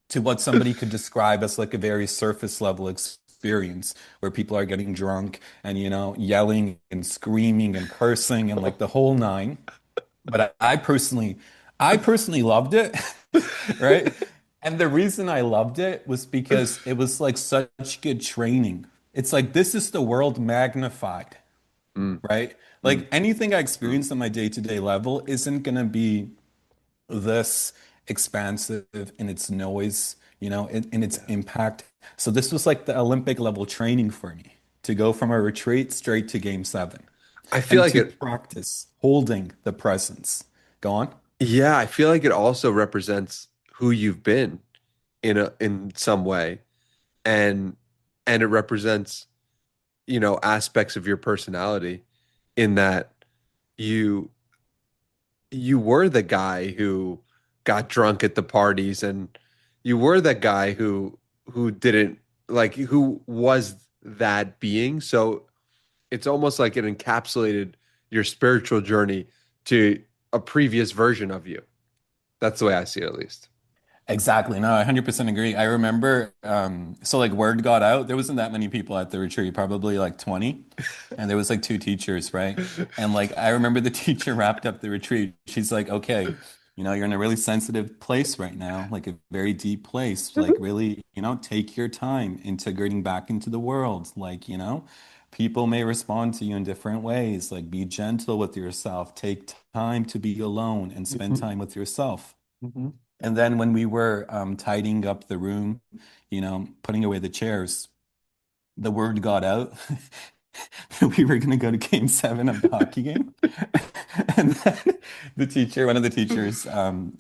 [SPEAKER 1] to what somebody could describe as like a very surface level experience where people are getting drunk and, yelling and screaming and cursing and like the whole nine. But I personally loved it, right? And the reason I loved it was because it was like such good training. It's like this is the world magnified,
[SPEAKER 2] Mm,
[SPEAKER 1] right?
[SPEAKER 2] mm,
[SPEAKER 1] Like anything I
[SPEAKER 2] mm.
[SPEAKER 1] experience on my day-to-day level isn't going to be this expansive in its noise, in its
[SPEAKER 2] Yeah.
[SPEAKER 1] impact. So this was like the Olympic level training for me to go from a retreat straight to game seven
[SPEAKER 2] I feel
[SPEAKER 1] and
[SPEAKER 2] like
[SPEAKER 1] to
[SPEAKER 2] it,
[SPEAKER 1] practice holding the presence. Go on.
[SPEAKER 2] yeah, I feel like it also represents who you've been in some way. And and it represents, aspects of your personality in that you you were the guy who got drunk at the parties, and you were that guy who didn't like who was that being. So it's almost like it encapsulated your spiritual journey to a previous version of you. That's the way I see it, at least.
[SPEAKER 1] Exactly. No, I 100% agree. I remember, so like word got out. There wasn't that many people at the retreat, probably like 20. And there was like two teachers, right? And like I remember the teacher wrapped up the retreat. She's like, okay, you're in a really sensitive place right now, like a very deep place. Like really, take your time integrating back into the world. Like, people may respond to you in different ways. Like be gentle with yourself. Take time to be alone and spend
[SPEAKER 2] Mhm,
[SPEAKER 1] time with yourself.
[SPEAKER 2] mhm.
[SPEAKER 1] And then when we were tidying up the room, putting away the chairs, the word got out that we were going to go to game seven of the hockey game. And then one of the teachers,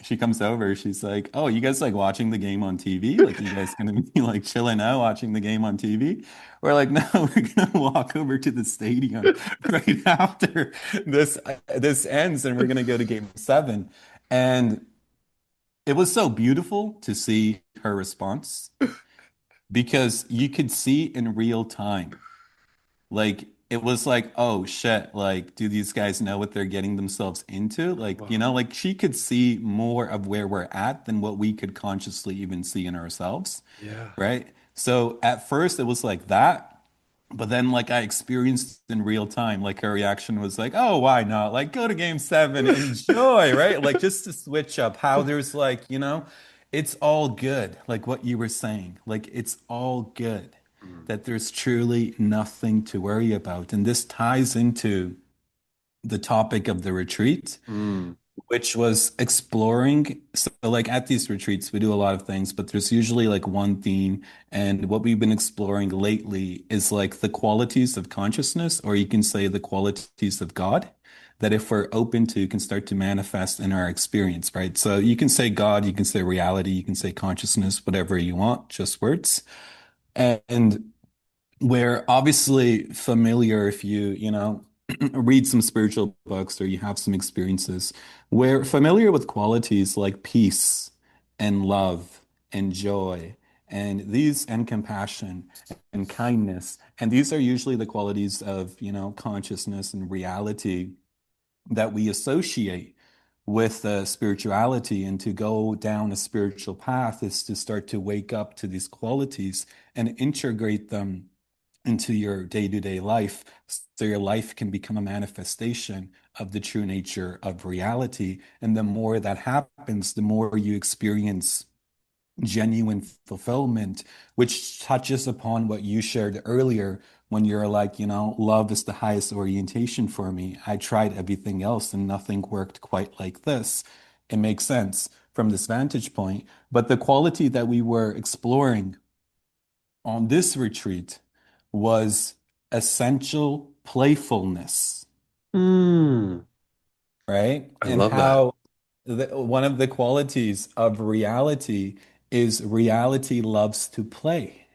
[SPEAKER 1] she comes over. She's like, "Oh, you guys like watching the game on TV? Like, you guys going to be like chilling out watching the game on TV?" We're like, "No, we're going to walk over to the stadium right after this ends, and we're going to go to game seven." And it was so beautiful to see her response because you could see in real time. Like it was like, oh shit, like do these guys know what they're getting themselves into? Like,
[SPEAKER 2] Wow.
[SPEAKER 1] like she could see more of where we're at than what we could consciously even see in ourselves,
[SPEAKER 2] Yeah.
[SPEAKER 1] right? So at first it was like that. But then, like, I experienced in real time, like, her reaction was like, oh, why not? Like, go to game seven, enjoy, right? Like, just to switch up how there's like, it's all good. Like what you were saying, like, it's all good
[SPEAKER 2] Mm,
[SPEAKER 1] that there's truly nothing to worry about. And this ties into the topic of the retreat,
[SPEAKER 2] mm,
[SPEAKER 1] which was exploring. So, like at these retreats, we do a lot of things, but there's usually like one theme. And what we've been exploring lately is like the qualities of consciousness, or you can say the qualities of God, that if we're open to, can start to manifest in our experience, right? So you can say God, you can say reality, you can say consciousness, whatever you want, just words. And we're obviously familiar if you read some spiritual books or you have some experiences. We're familiar with qualities like peace and love and joy and compassion and kindness. And these are usually the qualities of, consciousness and reality that we associate with spirituality. And to go down a spiritual path is to start to wake up to these qualities and integrate them into your day-to-day life so your life can become a manifestation of the true nature of reality. And the more that happens, the more you experience genuine fulfillment, which touches upon what you shared earlier when you're like, love is the highest orientation for me. I tried everything else and nothing worked quite like this. It makes sense from this vantage point. But the quality that we were exploring on this retreat was essential playfulness,
[SPEAKER 2] mm.
[SPEAKER 1] right?
[SPEAKER 2] I
[SPEAKER 1] And
[SPEAKER 2] love that.
[SPEAKER 1] how one of the qualities of reality is reality loves to play.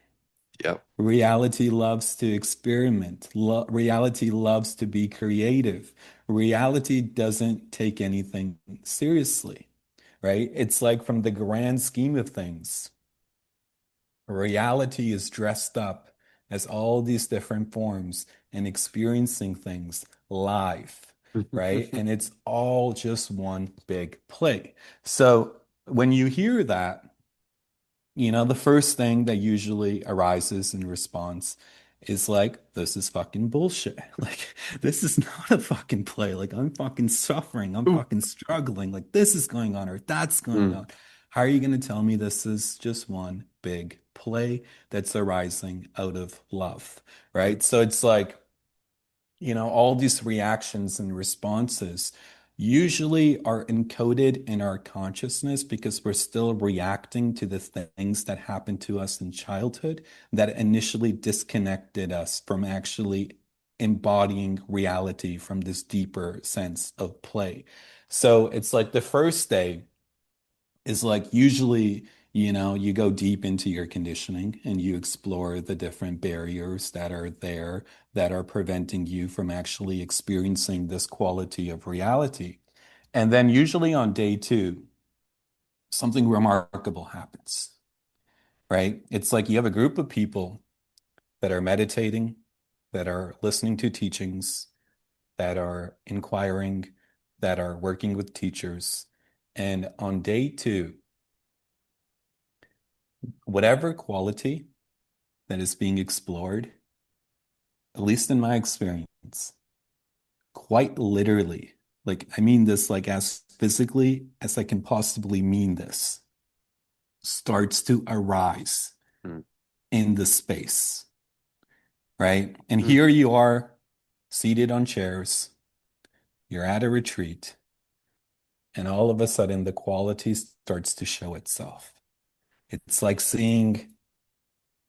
[SPEAKER 2] Yep.
[SPEAKER 1] Reality loves to experiment. Reality loves to be creative. Reality doesn't take anything seriously, right? It's like from the grand scheme of things, reality is dressed up as all these different forms and experiencing things live, right? And it's all just one big play. So when you hear that, the first thing that usually arises in response is like, this is fucking bullshit. Like, this is not a fucking play. Like, I'm fucking suffering. I'm
[SPEAKER 2] Ooh.
[SPEAKER 1] fucking struggling. Like, this is going on or that's going
[SPEAKER 2] Mm.
[SPEAKER 1] on. How are you going to tell me this is just one big play that's arising out of love, right? So it's like, all these reactions and responses usually are encoded in our consciousness because we're still reacting to the things that happened to us in childhood that initially disconnected us from actually embodying reality from this deeper sense of play. So it's like the first day is like usually, you go deep into your conditioning and you explore the different barriers that are there that are preventing you from actually experiencing this quality of reality. And then usually on day two, something remarkable happens, right? It's like you have a group of people that are meditating, that are listening to teachings, that are inquiring, that are working with teachers. And on day two, whatever quality that is being explored, at least in my experience, quite literally, like I mean this like as physically as I can possibly mean this, starts to arise
[SPEAKER 2] Mm.
[SPEAKER 1] in the space, right? And
[SPEAKER 2] Mm.
[SPEAKER 1] here you are seated on chairs, you're at a retreat, and all of a sudden the quality starts to show itself. It's like seeing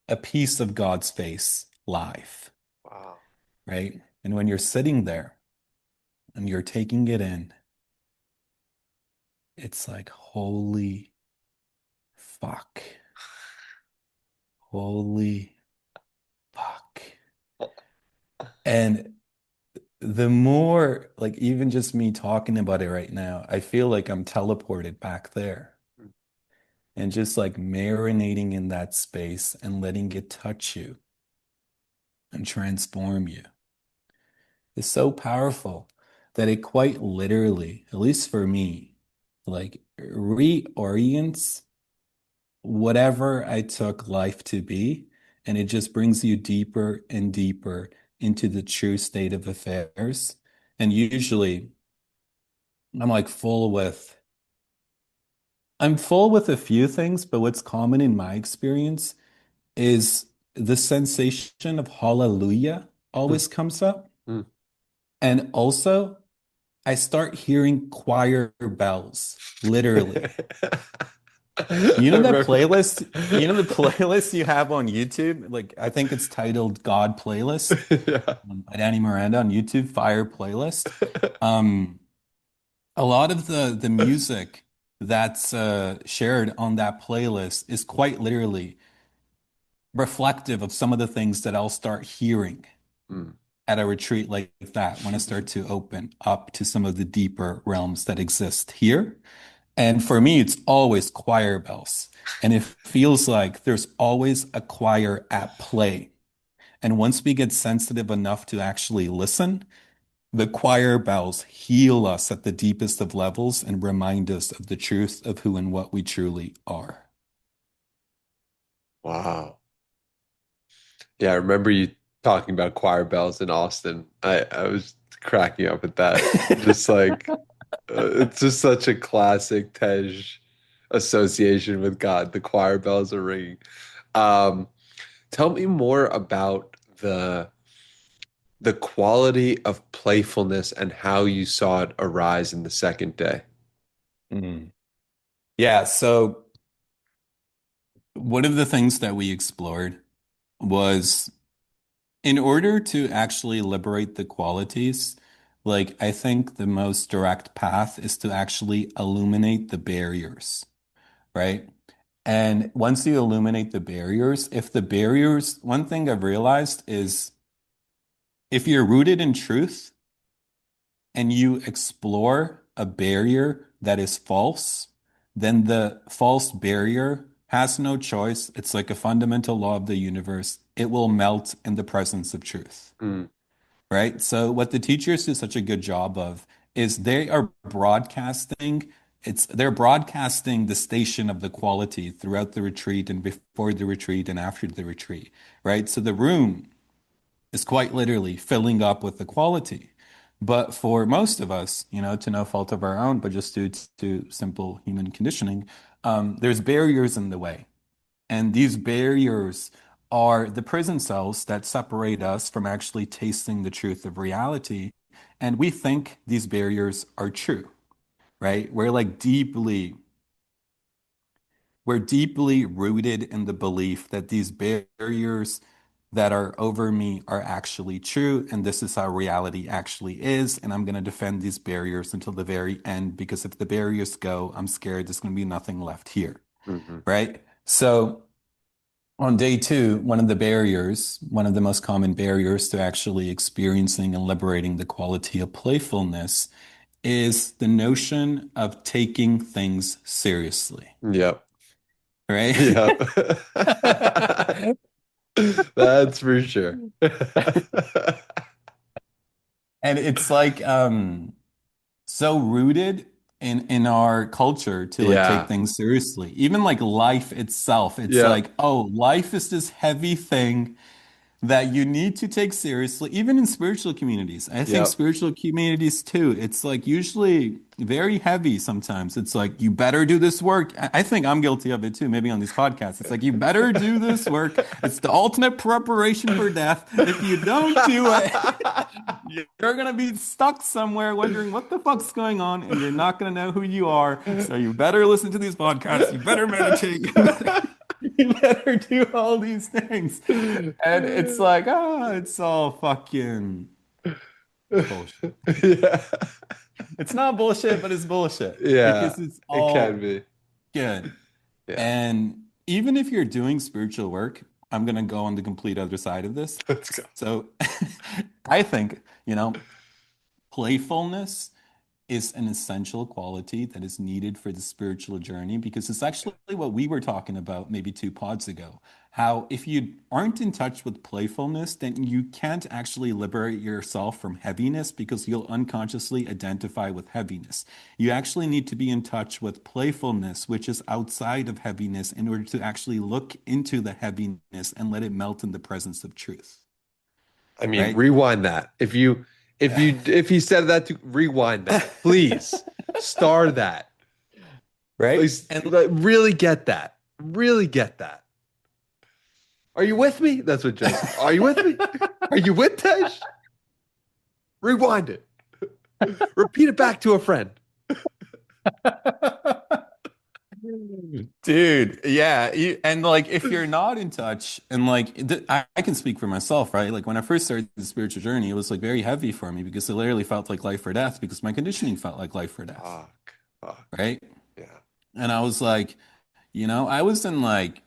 [SPEAKER 1] a piece of God's face live,
[SPEAKER 2] Wow.
[SPEAKER 1] right? And when you're sitting there and you're taking it in, it's like, holy fuck. Holy fuck. And the more, like, even just me talking about it right now, I feel like I'm teleported back there
[SPEAKER 2] Mm.
[SPEAKER 1] and just like marinating in that space and letting it touch you and transform you is so powerful that it quite literally, at least for me, like reorients whatever I took life to be, and it just brings you deeper and deeper into the true state of affairs. And usually I'm like I'm full with a few things, but what's common in my experience is the sensation of hallelujah
[SPEAKER 2] Mm.
[SPEAKER 1] always comes up.
[SPEAKER 2] Mm.
[SPEAKER 1] And also, I start hearing choir bells, literally. You
[SPEAKER 2] I
[SPEAKER 1] know that
[SPEAKER 2] remember.
[SPEAKER 1] playlist? You know the playlist you have on YouTube? Like I think it's titled God Playlist
[SPEAKER 2] Yeah.
[SPEAKER 1] by Danny Miranda on YouTube, Fire Playlist. Um, a lot of the music that's shared on that playlist is quite literally reflective of some of the things that I'll start hearing
[SPEAKER 2] Mm.
[SPEAKER 1] at a retreat like that when I start to open up to some of the deeper realms that exist here. And for me, it's always choir bells. And it feels like there's always a choir at play. And once we get sensitive enough to actually listen, the choir bells heal us at the deepest of levels and remind us of the truth of who and what we truly are.
[SPEAKER 2] Wow. Yeah, I remember you talking about choir bells in Austin. I was cracking up at that. Just like it's just such a classic Tej association with God. The choir bells are ringing. Um, Tell me more about the quality of playfulness and how you saw it arise in the second day.
[SPEAKER 1] Mm. Yeah, so one of the things that we explored was in order to actually liberate the qualities, like I think the most direct path is to actually illuminate the barriers, right? And once you illuminate the barriers, if the barriers, one thing I've realized is if you're rooted in truth and you explore a barrier that is false, then the false barrier has no choice. It's like a fundamental law of the universe. It will melt in the presence of truth,
[SPEAKER 2] Mm,
[SPEAKER 1] right? So what the teachers do such a good job of is they are broadcasting they're broadcasting the station of the quality throughout the retreat and before the retreat and after the retreat, right? So the room is quite literally filling up with the quality. But for most of us, to no fault of our own, but just due to simple human conditioning, there's barriers in the way. And these barriers are the prison cells that separate us from actually tasting the truth of reality. And we think these barriers are true, right? We're deeply rooted in the belief that these barriers that are over me are actually true, and this is how reality actually is. And I'm going to defend these barriers until the very end because if the barriers go, I'm scared there's going to be nothing left here,
[SPEAKER 2] mhm.
[SPEAKER 1] right? So on day two, one of the most common barriers to actually experiencing and liberating the quality of playfulness is the notion of taking things seriously,
[SPEAKER 2] Yep.
[SPEAKER 1] right?
[SPEAKER 2] Yep. That's for sure.
[SPEAKER 1] And it's like so rooted in our culture to like take
[SPEAKER 2] Yeah.
[SPEAKER 1] things seriously. Even like life itself, it's
[SPEAKER 2] Yep.
[SPEAKER 1] like, oh, life is this heavy thing that you need to take seriously, even in spiritual communities. I think
[SPEAKER 2] Yep.
[SPEAKER 1] spiritual communities too, it's like usually very heavy sometimes. It's like, you better do this work. I think I'm guilty of it too, maybe on these podcasts. It's like, you better do this work. It's the ultimate preparation for death. If you don't do it, you're going to be stuck somewhere wondering what the fuck's going on, and you're not going to know who you are. So you better listen to these podcasts. You better meditate. You better do all these things. And it's like, it's all fucking bullshit.
[SPEAKER 2] Yeah.
[SPEAKER 1] It's not bullshit, but it's bullshit
[SPEAKER 2] Yeah.
[SPEAKER 1] because it's
[SPEAKER 2] It can
[SPEAKER 1] all
[SPEAKER 2] be.
[SPEAKER 1] good.
[SPEAKER 2] Yeah.
[SPEAKER 1] And even if you're doing spiritual work, I'm going to go on the complete other side of this.
[SPEAKER 2] Let's go.
[SPEAKER 1] So I think, playfulness is an essential quality that is needed for the spiritual journey because it's actually what we were talking about maybe two pods ago. How if you aren't in touch with playfulness, then you can't actually liberate yourself from heaviness because you'll unconsciously identify with heaviness. You actually need to be in touch with playfulness, which is outside of heaviness, in order to actually look into the heaviness and let it melt in the presence of truth,
[SPEAKER 2] I mean,
[SPEAKER 1] right?
[SPEAKER 2] rewind that. If he said that to rewind that, please star that.
[SPEAKER 1] Right?
[SPEAKER 2] Please
[SPEAKER 1] And
[SPEAKER 2] really get that. Really get that. Are you with me? That's what Joe said. Are you with me? Are you with Tej? Rewind it. Repeat it back to a friend.
[SPEAKER 1] dude, yeah, and like if you're not in touch, and like I can speak for myself, right? Like when I first started the spiritual journey, it was like very heavy for me because it literally felt like life or death because my conditioning felt like life or death,
[SPEAKER 2] Fuck. Fuck.
[SPEAKER 1] right?
[SPEAKER 2] Yeah.
[SPEAKER 1] And I was like, I was in like,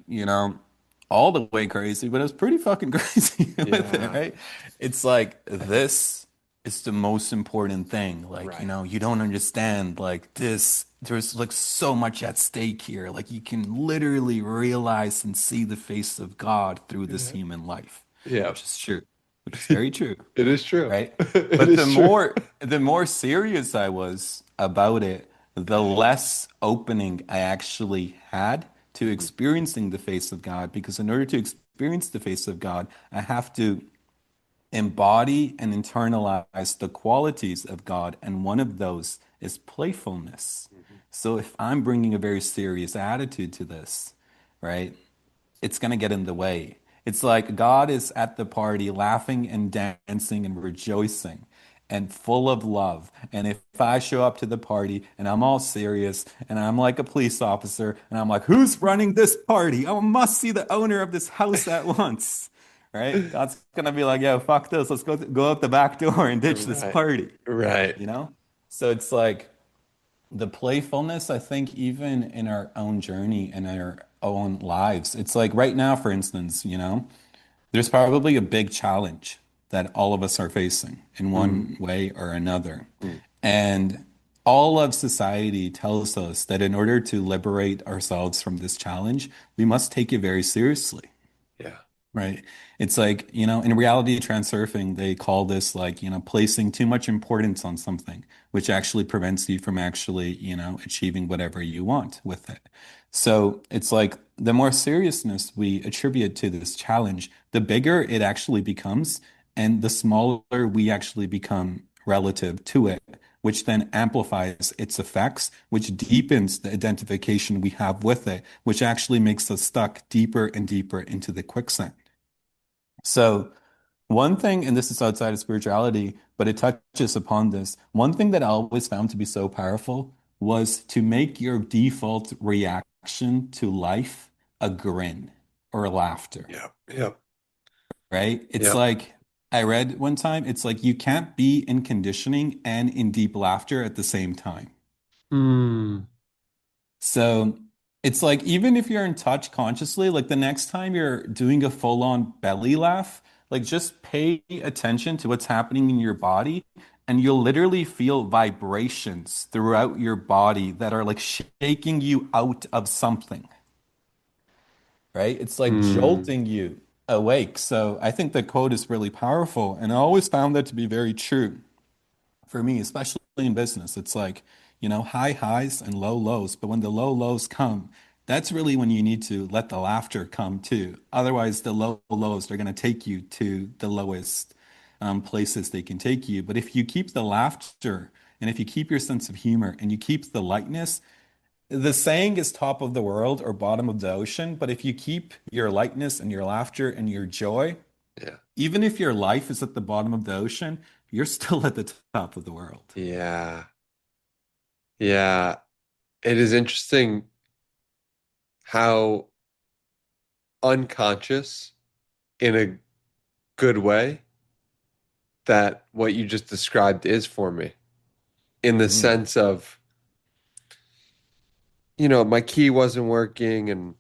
[SPEAKER 1] all the way crazy, but I was pretty fucking crazy with it,
[SPEAKER 2] Yeah.
[SPEAKER 1] right? It's like this is the most important thing. Like,
[SPEAKER 2] Right.
[SPEAKER 1] you don't understand like this. There's like so much at stake here. Like you can literally realize and see the face of God through this
[SPEAKER 2] Yeah.
[SPEAKER 1] human life,
[SPEAKER 2] Yeah.
[SPEAKER 1] which is true, which is very true,
[SPEAKER 2] It is true.
[SPEAKER 1] right?
[SPEAKER 2] It
[SPEAKER 1] But
[SPEAKER 2] is true.
[SPEAKER 1] the more serious I was about it, the less opening I actually had to
[SPEAKER 2] Mhm.
[SPEAKER 1] experiencing the face of God. Because in order to experience the face of God, I have to embody and internalize the qualities of God, and one of those is playfulness.
[SPEAKER 2] Mhm.
[SPEAKER 1] So if I'm bringing a very serious attitude to this, right? It's going to get in the way. It's like God is at the party laughing and dancing and rejoicing and full of love. And if I show up to the party and I'm all serious and I'm like a police officer and I'm like, who's running this party? I must see the owner of this house at once. Right? God's gonna be like, yo, fuck this. Let's go out the back door and ditch this
[SPEAKER 2] Right.
[SPEAKER 1] party.
[SPEAKER 2] Right.
[SPEAKER 1] You know? So it's like the playfulness, I think, even in our own journey and our own lives. It's like right now, for instance, there's probably a big challenge that all of us are facing in one
[SPEAKER 2] Mm,
[SPEAKER 1] way or another.
[SPEAKER 2] mm,
[SPEAKER 1] And all of society tells us that in order to liberate ourselves from this challenge, we must take it very seriously.
[SPEAKER 2] yeah.
[SPEAKER 1] Right. It's like, in reality transurfing, they call this like, placing too much importance on something, which actually prevents you from actually, achieving whatever you want with it. So it's like the more seriousness we attribute to this challenge, the bigger it actually becomes, and the smaller we actually become relative to it, which then amplifies its effects, which deepens the identification we have with it, which actually makes us stuck deeper and deeper into the quicksand. So, one thing, and this is outside of spirituality, but it touches upon this. One thing that I always found to be so powerful was to make your default reaction to life a grin or laughter,
[SPEAKER 2] Yep. Yep.
[SPEAKER 1] right? It's
[SPEAKER 2] Yep.
[SPEAKER 1] like I read one time, it's like you can't be in conditioning and in deep laughter at the same time.
[SPEAKER 2] Mm,
[SPEAKER 1] So it's like even if you're in touch consciously, like the next time you're doing a full-on belly laugh, like just pay attention to what's happening in your body, and you'll literally feel vibrations throughout your body that are like shaking you out of something, right? It's like
[SPEAKER 2] mm,
[SPEAKER 1] jolting you awake. So I think the code is really powerful, and I always found that to be very true for me, especially in business. It's like, high highs and low lows. But when the low lows come, that's really when you need to let the laughter come too. Otherwise, the low lows are going to take you to the lowest places they can take you. But if you keep the laughter and if you keep your sense of humor and you keep the lightness, the saying is top of the world or bottom of the ocean. But if you keep your lightness and your laughter and your joy,
[SPEAKER 2] yeah.
[SPEAKER 1] even if your life is at the bottom of the ocean, you're still at the top of the world.
[SPEAKER 2] Yeah. Yeah. It is interesting how unconscious in a good way that what you just described is for me, in the
[SPEAKER 1] Mm.
[SPEAKER 2] sense of, my key wasn't working and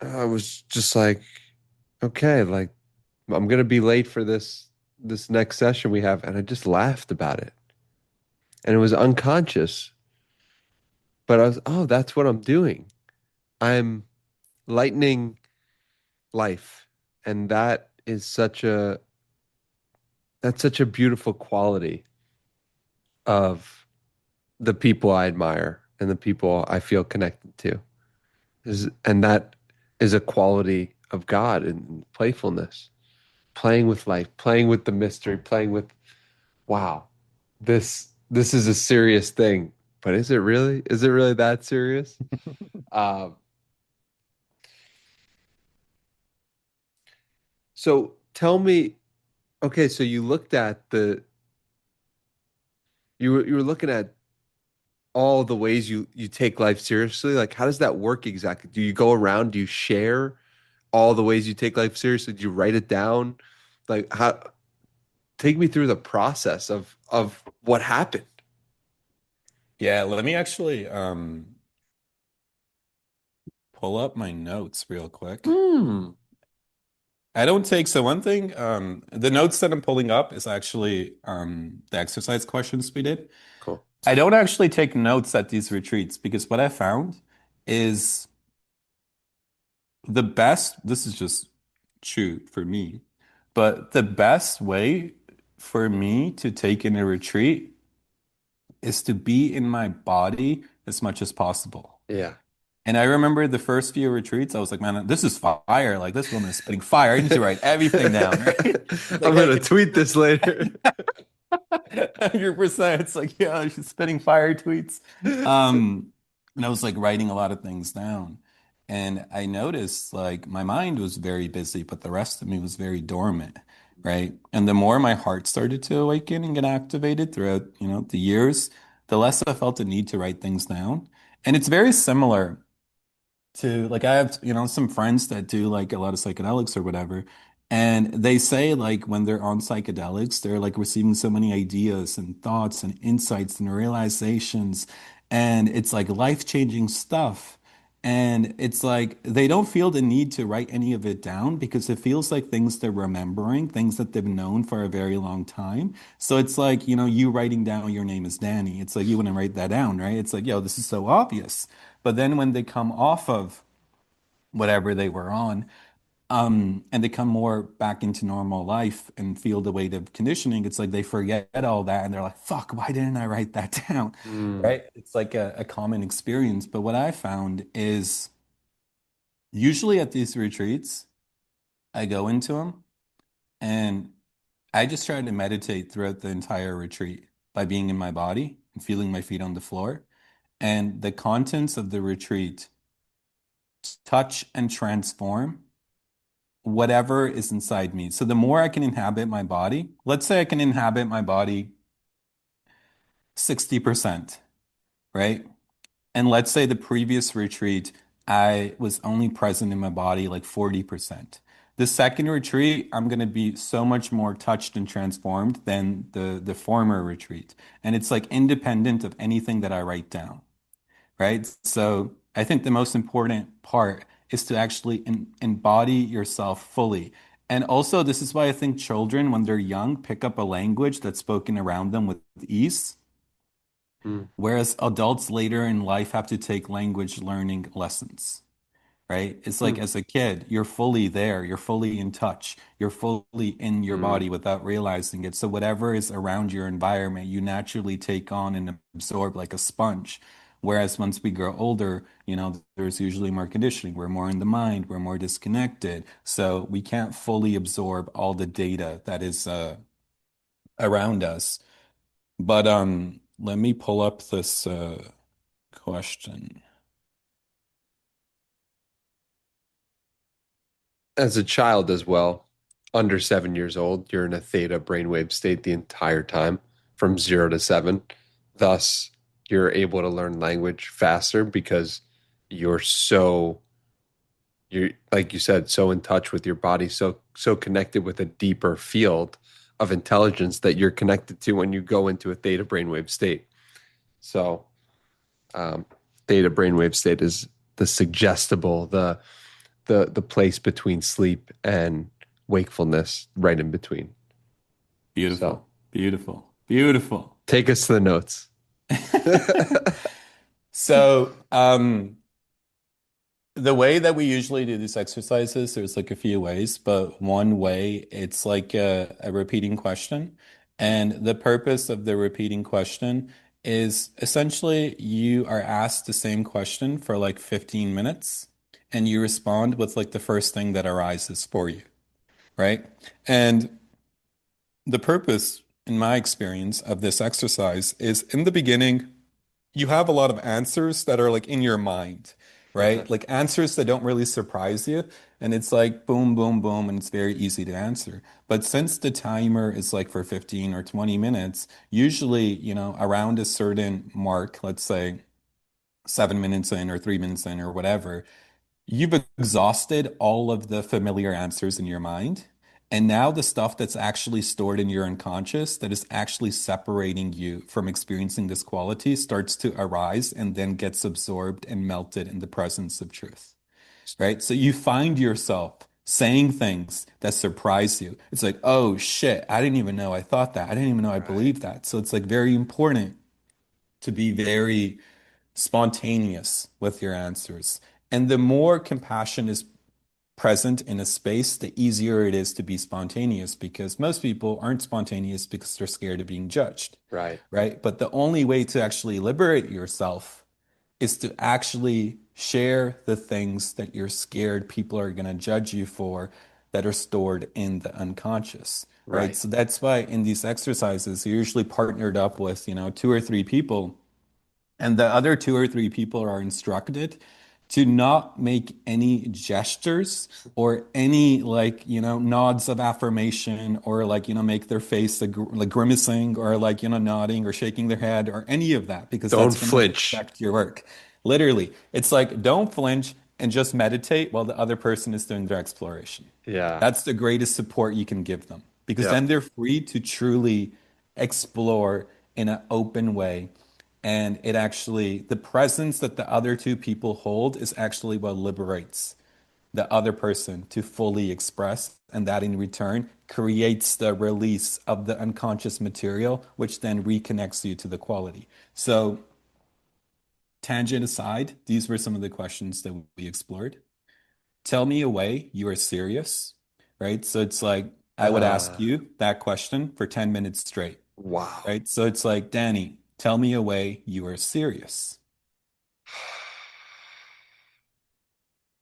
[SPEAKER 2] I was just like, okay, like I'm gonna be late for this next session we have, and I just laughed about it. And it was unconscious, but I was, oh, that's what I'm doing. I'm lightening life. And that's such a beautiful quality of the people I admire and the people I feel connected to. And that is a quality of God and playfulness, playing with life, playing with the mystery, playing with, wow, this is a serious thing. But is it really? Is it really that serious? Um, so tell me, okay, so you were looking at all the ways you take life seriously. Like, how does that work exactly? Do you go around? Do you share all the ways you take life seriously? Do you write it down? Like, how? Take me through the process of what happened.
[SPEAKER 1] Yeah, let me actually pull up my notes real quick.
[SPEAKER 2] Hmm.
[SPEAKER 1] I don't take so one thing, the notes that I'm pulling up is actually the exercise questions we did.
[SPEAKER 2] Cool.
[SPEAKER 1] I don't actually take notes at these retreats because what I found is this is just true for me, but the best way for me to take in a retreat is to be in my body as much as possible.
[SPEAKER 2] Yeah.
[SPEAKER 1] And I remember the first few retreats, I was like, man, this is fire. Like this woman is spitting fire. I need to write everything down, right?
[SPEAKER 2] I'm
[SPEAKER 1] Like I
[SPEAKER 2] gonna
[SPEAKER 1] can
[SPEAKER 2] tweet this later.
[SPEAKER 1] 100%. It's like, yeah, she's spitting fire tweets. And I was like writing a lot of things down. And I noticed like my mind was very busy, but the rest of me was very dormant, right? And the more my heart started to awaken and get activated throughout, the years, the less I felt the need to write things down. And it's very similar to like I have, some friends that do like a lot of psychedelics or whatever. And they say like when they're on psychedelics, they're like receiving so many ideas and thoughts and insights and realizations. And it's like life-changing stuff. And it's like they don't feel the need to write any of it down because it feels like things they're remembering, things that they've known for a very long time. So it's like, you writing down your name is Danny. It's like you wouldn't write that down, right? It's like, yo, this is so obvious. But then when they come off of whatever they were on, and they come more back into normal life and feel the weight of conditioning, it's like they forget all that and they're like, fuck, why didn't I write that down?
[SPEAKER 2] Mm,
[SPEAKER 1] Right? It's like a common experience. But what I found is usually at these retreats, I go into them and I just try to meditate throughout the entire retreat by being in my body and feeling my feet on the floor. And the contents of the retreat touch and transform whatever is inside me. So the more I can inhabit my body, let's say I can inhabit my body 60%, right? And let's say the previous retreat, I was only present in my body like 40%. The second retreat, I'm going to be so much more touched and transformed than the former retreat. And it's like independent of anything that I write down, right? So I think the most important part is to actually embody yourself fully. And also, this is why I think children, when they're young, pick up a language that's spoken around them with ease.
[SPEAKER 2] mm,
[SPEAKER 1] Whereas adults later in life have to take language learning lessons, right? It's like
[SPEAKER 2] mm,
[SPEAKER 1] as a kid, you're fully there, you're fully in touch, you're fully in your
[SPEAKER 2] mm.
[SPEAKER 1] body without realizing it. So whatever is around your environment, you naturally take on and absorb like a sponge. Whereas once we grow older, there's usually more conditioning. We're more in the mind, we're more disconnected. So we can't fully absorb all the data that is around us. But let me pull up this question.
[SPEAKER 2] As a child as well, under 7 years old, you're in a theta brainwave state the entire time from 0 to 7. Thus, you're able to learn language faster because you're so, you're like you said, so in touch with your body, so connected with a deeper field of intelligence that you're connected to when you go into a theta brainwave state. So, um, theta brainwave state is the suggestible, the place between sleep and wakefulness, right in between. So
[SPEAKER 1] Beautiful, beautiful, beautiful.
[SPEAKER 2] take us to the notes.
[SPEAKER 1] So, the way that we usually do these exercises, there's like a few ways, but one way it's like a repeating question. And the purpose of the repeating question is essentially you are asked the same question for like 15 minutes and you respond with like the first thing that arises for you, right? And the purpose, in my experience, of this exercise is in the beginning, you have a lot of answers that are like in your mind, right? Like answers that don't really surprise you. And it's like boom, boom, boom, and it's very easy to answer. But since the timer is like for 15 or 20 minutes, usually, around a certain mark, let's say 7 minutes in or 3 minutes in or whatever, you've exhausted all of the familiar answers in your mind. And now the stuff that's actually stored in your unconscious that is actually separating you from experiencing this quality starts to arise and then gets absorbed and melted in the presence of truth, right? So you find yourself saying things that surprise you. It's like, oh shit, I didn't even know I thought that. I didn't even know I
[SPEAKER 2] Right,
[SPEAKER 1] believed that. So it's like very important to be very spontaneous with your answers. And the more compassion is present in a space, the easier it is to be spontaneous because most people aren't spontaneous because they're scared of being judged,
[SPEAKER 2] right,
[SPEAKER 1] right? But the only way to actually liberate yourself is to actually share the things that you're scared people are going to judge you for that are stored in the unconscious, right?
[SPEAKER 2] right,
[SPEAKER 1] So that's why in these exercises, you're usually partnered up with, two or three people and the other two or three people are instructed to not make any gestures or any like, nods of affirmation or like, make their face like grimacing or like, nodding or shaking their head or any of that because
[SPEAKER 2] Don't
[SPEAKER 1] that's going to
[SPEAKER 2] flinch.
[SPEAKER 1] affect your work. Literally, it's like don't flinch and just meditate while the other person is doing their exploration.
[SPEAKER 2] Yeah.
[SPEAKER 1] That's the greatest support you can give them because then
[SPEAKER 2] Yep.
[SPEAKER 1] they're free to truly explore in an open way And it actually, the presence that the other two people hold is actually what liberates the other person to fully express. And that in return creates the release of the unconscious material, which then reconnects you to the quality. So, tangent aside, these were some of the questions that we explored. Tell me a way you are serious, right? So it's like I would ask
[SPEAKER 2] Uh,
[SPEAKER 1] you that question for 10 minutes straight,
[SPEAKER 2] wow.
[SPEAKER 1] right? So it's like, Danny, tell me a way you are serious.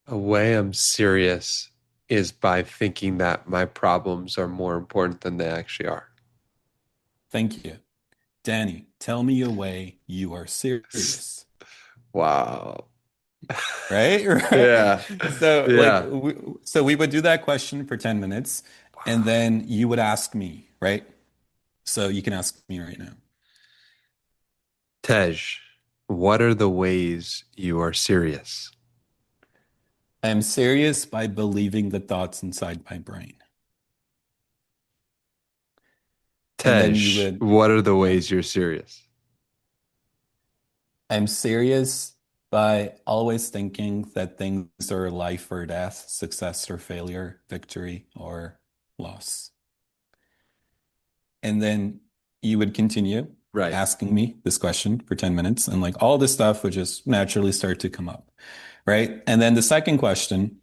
[SPEAKER 2] A way I'm serious is by thinking that my problems are more important than they actually are.
[SPEAKER 1] Thank you. Danny, tell me a way you are serious.
[SPEAKER 2] Wow.
[SPEAKER 1] Right? Right.
[SPEAKER 2] Yeah.
[SPEAKER 1] So
[SPEAKER 2] Yeah.
[SPEAKER 1] so we would do that question for 10 minutes and
[SPEAKER 2] Wow.
[SPEAKER 1] then you would ask me, right? So you can ask me right now.
[SPEAKER 2] Tej, what are the ways you are serious?
[SPEAKER 1] I am serious by believing the thoughts inside my brain. And then you
[SPEAKER 2] Tej,
[SPEAKER 1] would,
[SPEAKER 2] what are the
[SPEAKER 1] yeah.
[SPEAKER 2] ways you're serious?
[SPEAKER 1] I'm serious by always thinking that things are life or death, success or failure, victory or loss. And then you would continue
[SPEAKER 2] Right.
[SPEAKER 1] asking me this question for 10 minutes, and like all this stuff would just naturally start to come up. Right. And then the second question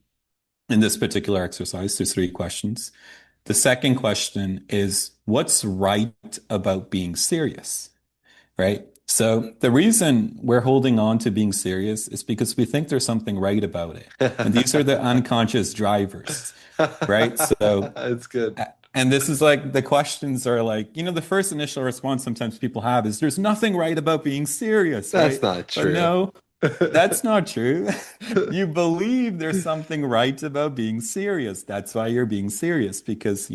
[SPEAKER 1] in this particular exercise, there's three questions. The second question is, what's right about being serious? Right? So the reason we're holding on to being serious is because we think there's something right about it. And these are the unconscious drivers, right? So,
[SPEAKER 2] It's good.
[SPEAKER 1] and this is like the questions are like, the first initial response sometimes people have is there's nothing right about being serious,
[SPEAKER 2] That's
[SPEAKER 1] right?
[SPEAKER 2] not
[SPEAKER 1] But
[SPEAKER 2] true.
[SPEAKER 1] no, that's not true. You believe there's something right about being serious. That's why you're being serious because,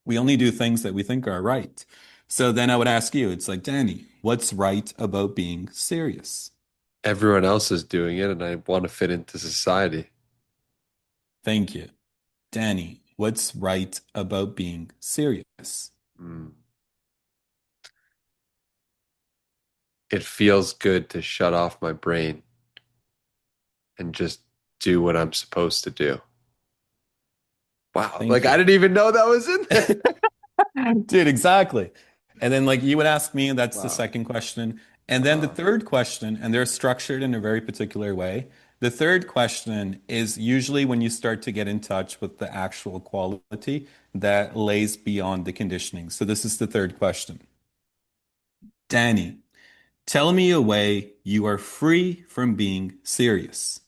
[SPEAKER 1] we only do things that we think are right. So then I would ask you, it's like, Danny, what's right about being serious?
[SPEAKER 2] Everyone else is doing it, and I want to fit into society.
[SPEAKER 1] Thank you. Danny, what's right about being serious?
[SPEAKER 2] Mm. It feels good to shut off my brain and just do what I'm supposed to do. Wow.
[SPEAKER 1] Thank
[SPEAKER 2] Like I
[SPEAKER 1] you.
[SPEAKER 2] didn't even know that was in there.
[SPEAKER 1] Dude, exactly. And then like you would ask me, and that's the
[SPEAKER 2] Wow.
[SPEAKER 1] second question. And then the
[SPEAKER 2] Wow.
[SPEAKER 1] third question, and they're structured in a very particular way. The third question is usually when you start to get in touch with the actual quality that lays beyond the conditioning. So this is the third question. Danny, tell me a way you are free from being serious.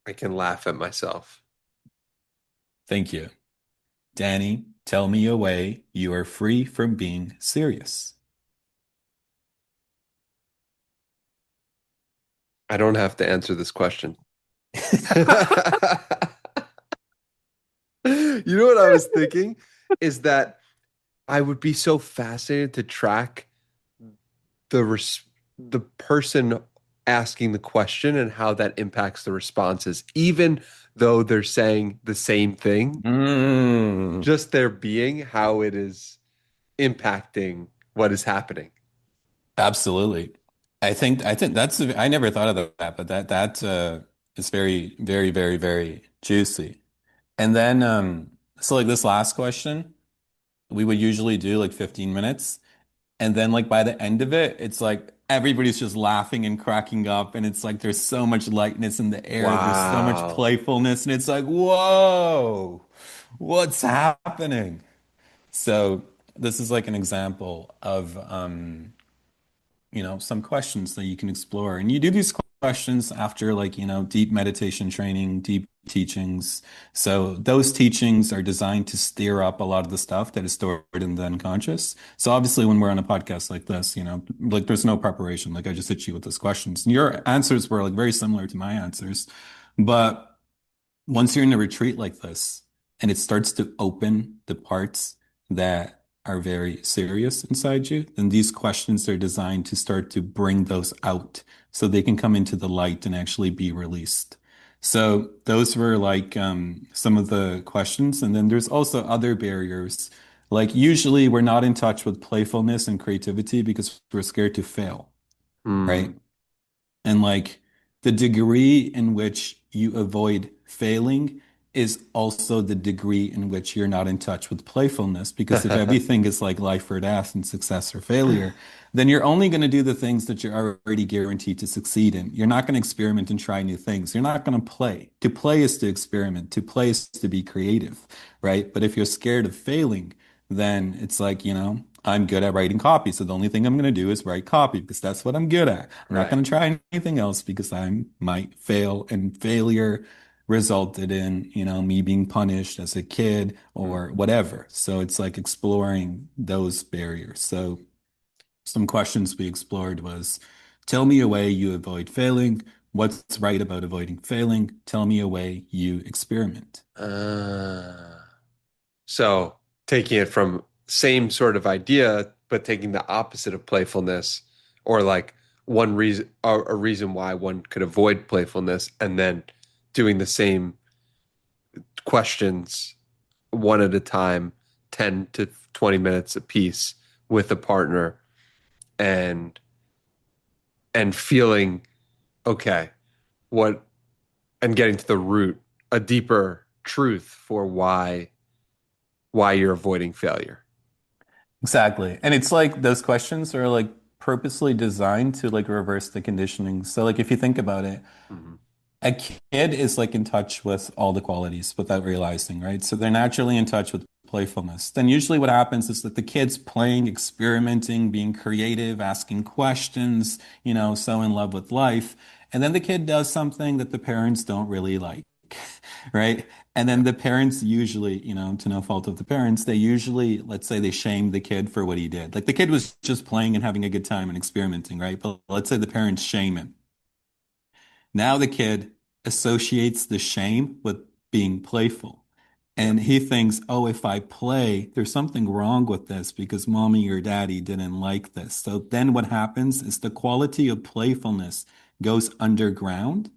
[SPEAKER 2] I can laugh at myself.
[SPEAKER 1] Thank you. Danny, tell me a way you are free from being serious.
[SPEAKER 2] I don't have to answer this question. You know what I was thinking is that I would be so fascinated to track the person asking the question and how that impacts the responses, even though they're saying the same thing,
[SPEAKER 1] Mm,
[SPEAKER 2] just their being, how it is impacting what is happening.
[SPEAKER 1] absolutely. I think that's I never thought of that, but that is very, very, very, very juicy. And then so like this last question, we would usually do like 15 minutes. And then like by the end of it, it's like everybody's just laughing and cracking up. And it's like there's so much lightness in the air. There's so much
[SPEAKER 2] Wow.
[SPEAKER 1] playfulness. And it's like, whoa, what's happening? So this is like an example of some questions that you can explore. And you do these questions after like, deep meditation training, deep teachings. So those teachings are designed to stir up a lot of the stuff that is stored in the unconscious. So obviously when we're on a podcast like this, like there's no preparation. Like I just hit you with those questions. And your answers were like very similar to my answers. But once you're in a retreat like this and it starts to open the parts that are very serious inside you, then these questions are designed to start to bring those out so they can come into the light and actually be released. So those were like some of the questions. And then there's also other barriers Like usually we're not in touch with playfulness and creativity because we're scared to fail,
[SPEAKER 2] Mm.
[SPEAKER 1] right? And like the degree in which you avoid failing is also the degree in which you're not in touch with playfulness. Because if everything is like life or death and success or failure, then you're only going to do the things that you're already guaranteed to succeed in. You're not going to experiment and try new things. You're not going to play. To play is to experiment. To play is to be creative, right? But if you're scared of failing, then it's like, I'm good at writing copy. So the only thing I'm going to do is write copy because that's what I'm good at. I'm not
[SPEAKER 2] Right.
[SPEAKER 1] going to try anything else because I might fail, and failure resulted in, me being punished as a kid or
[SPEAKER 2] Mm.
[SPEAKER 1] whatever. So it's like exploring those barriers. So some questions we explored was, tell me a way you avoid failing. What's right about avoiding failing? Tell me a way you experiment.
[SPEAKER 2] Uh, so taking it from same sort of idea, but taking the opposite of playfulness, or like one reason, or a reason why one could avoid playfulness, and then doing the same questions one at a time, 10 to 20 minutes a piece with a partner, and feeling okay, what, and getting to the root, a deeper truth for why you're avoiding failure.
[SPEAKER 1] Exactly. And it's like those questions are like purposely designed to like reverse the conditioning. So like if you think about it,
[SPEAKER 2] Mhm.
[SPEAKER 1] a kid is like in touch with all the qualities without realizing, right? So they're naturally in touch with playfulness. Then usually what happens is that the kid's playing, experimenting, being creative, asking questions, so in love with life. And then the kid does something that the parents don't really like, right? And
[SPEAKER 2] Yeah.
[SPEAKER 1] then the parents usually, to no fault of the parents, they usually, let's say they shame the kid for what he did. Like the kid was just playing and having a good time and experimenting, right? But let's say the parents shame him. Now the kid associates the shame with being playful.
[SPEAKER 2] Yeah.
[SPEAKER 1] And he thinks, oh, if I play, there's something wrong with this because mommy or daddy didn't like this. So then what happens is the quality of playfulness goes underground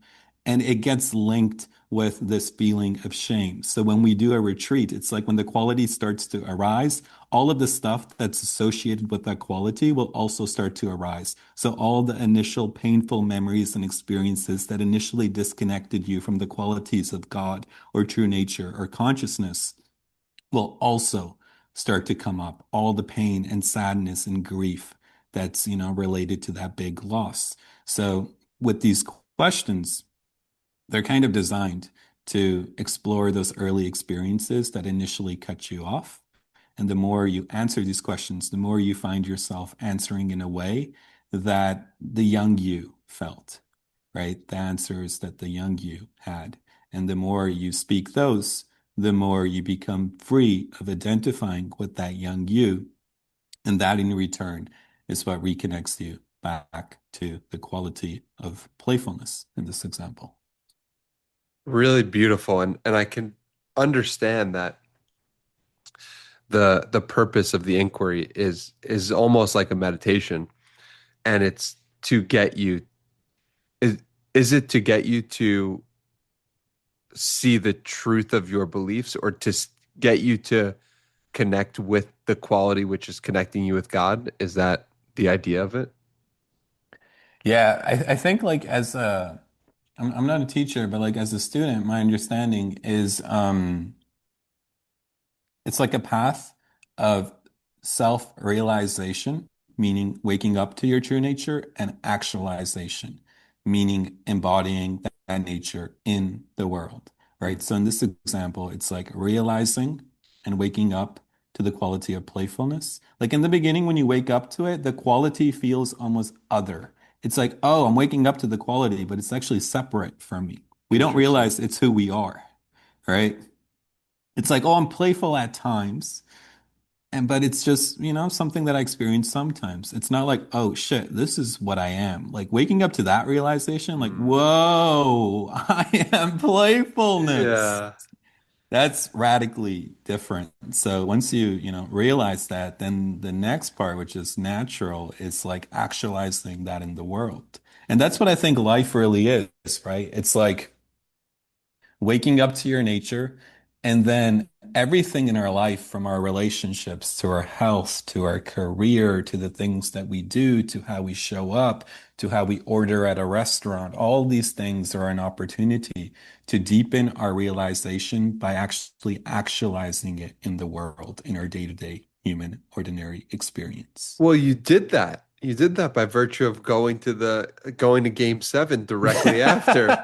[SPEAKER 1] and it gets linked with this feeling of shame. So when we do a retreat, it's like when the quality starts to arise, all of the stuff that's associated with that quality will also start to arise. So all the initial painful memories and experiences that initially disconnected you from the qualities of God or true nature or consciousness will also start to come up. All the pain and sadness and grief that's, related to that big loss. So with these questions, they're kind of designed to explore those early experiences that initially cut you off. And the more you answer these questions, the more you find yourself answering in a way that the young you felt, right? The answers that the young you had. And the more you speak those, the more you become free of identifying with that young you. And that in return is what reconnects you back to the quality of playfulness in this example.
[SPEAKER 2] Really beautiful, and I can understand that the purpose of the inquiry is almost like a meditation, and it's to get you, is is it to get you to see the truth of your beliefs, or to get you to connect with the quality which is connecting you with God? Is that the idea of it?
[SPEAKER 1] Yeah, I think like I'm not a teacher, but like as a student, my understanding is it's like a path of self-realization, meaning waking up to your true nature, and actualization, meaning embodying that nature in the world, right? So in this example, it's like realizing and waking up to the quality of playfulness. Like in the beginning, when you wake up to it, the quality feels almost other. It's like, oh, I'm waking up to the quality, but it's actually separate from me. We don't
[SPEAKER 2] Interesting.
[SPEAKER 1] realize it's who we are, right? It's like, oh, I'm playful at times. And but it's just, something that I experience sometimes. It's not like, oh shit, this is what I am. Like waking up to that realization, like,
[SPEAKER 2] Mm.
[SPEAKER 1] whoa, I am playfulness.
[SPEAKER 2] Yeah.
[SPEAKER 1] That's radically different. So once you, realize that, then the next part, which is natural, is like actualizing that in the world. And that's what I think life really is, right? It's like waking up to your nature and then everything in our life, from our relationships to our health to our career to the things that we do to how we show up to how we order at a restaurant, all these things are an opportunity to deepen our realization by actually actualizing it in the world, in our day-to-day human ordinary experience.
[SPEAKER 2] Well, you did that. You did that by virtue of going to game seven directly after.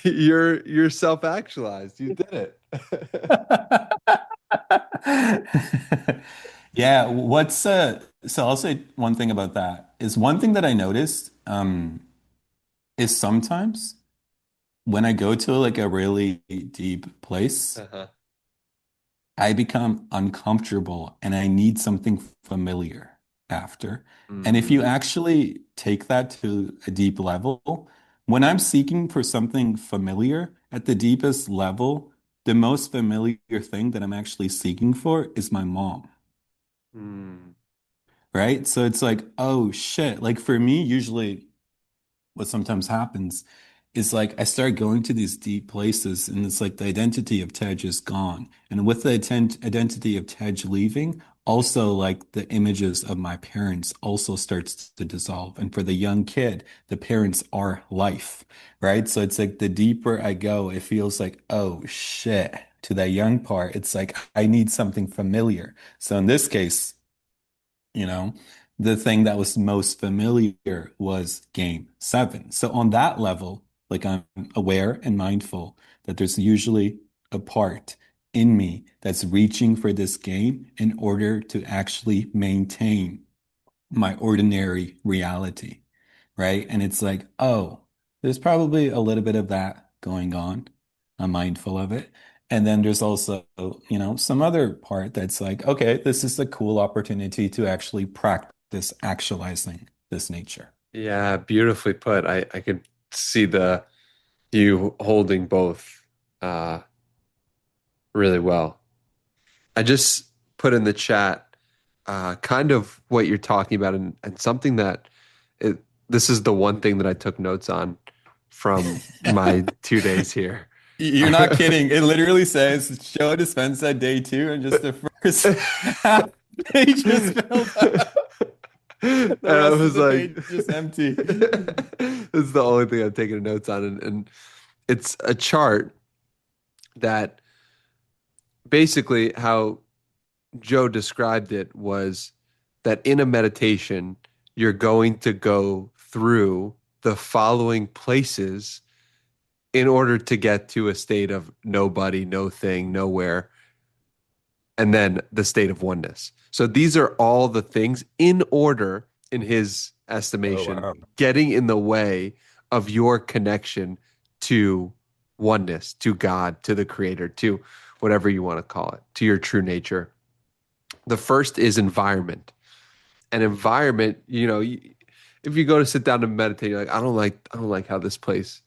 [SPEAKER 2] You're self-actualized. You did it.
[SPEAKER 1] Yeah, so I'll say one thing about that is one thing that I noticed is sometimes when I go to like a really deep place,
[SPEAKER 2] Uh-huh.
[SPEAKER 1] I become uncomfortable and I need something familiar after. And if you
[SPEAKER 2] Mm,
[SPEAKER 1] actually take that to a deep level, when I'm seeking for something familiar at the deepest level, the most familiar thing that I'm actually seeking for is my mom.
[SPEAKER 2] mm.
[SPEAKER 1] Right? So it's like, oh shit. Like for me, usually what sometimes happens is like I start going to these deep places and it's like the identity of Tej is gone. And with the identity of Tej leaving, also like the images of my parents also starts to dissolve. And for the young kid, the parents are life, right? So it's like the deeper I go, it feels like, oh shit. To that young part, it's like I need something familiar. So in this case, you know, the thing that was most familiar was game seven. So on that level, like I'm aware and mindful that there's usually a part in me that's reaching for this game in order to actually maintain my ordinary reality, right? And it's like, oh, there's probably a little bit of that going on. I'm mindful of it. And then there's also, some other part that's like, okay, this is a cool opportunity to actually practice actualizing this nature.
[SPEAKER 2] Yeah, beautifully put. I could see the you holding both really well. I just put in the chat kind of what you're talking about and something that this is the one thing that I took notes on from my 2 days here.
[SPEAKER 1] You're not kidding. It literally says Joe Dispenza day two, and just the first half page is filled up.
[SPEAKER 2] And
[SPEAKER 1] The
[SPEAKER 2] I
[SPEAKER 1] rest of
[SPEAKER 2] was
[SPEAKER 1] the
[SPEAKER 2] like,
[SPEAKER 1] page is just empty.
[SPEAKER 2] this is the only thing I've taken notes on. And it's a chart that basically how Joe described it was that in a meditation, you're going to go through the following places in order to get to a state of nobody, no thing, nowhere, and then the state of oneness. So these are all the things in order, in his
[SPEAKER 1] Oh,
[SPEAKER 2] estimation,
[SPEAKER 1] wow.
[SPEAKER 2] getting in the way of your connection to oneness, to God, to the creator, to whatever you want to call it, to your true nature. The first is environment. And environment, if you go to sit down and meditate, you're like, I don't like how this place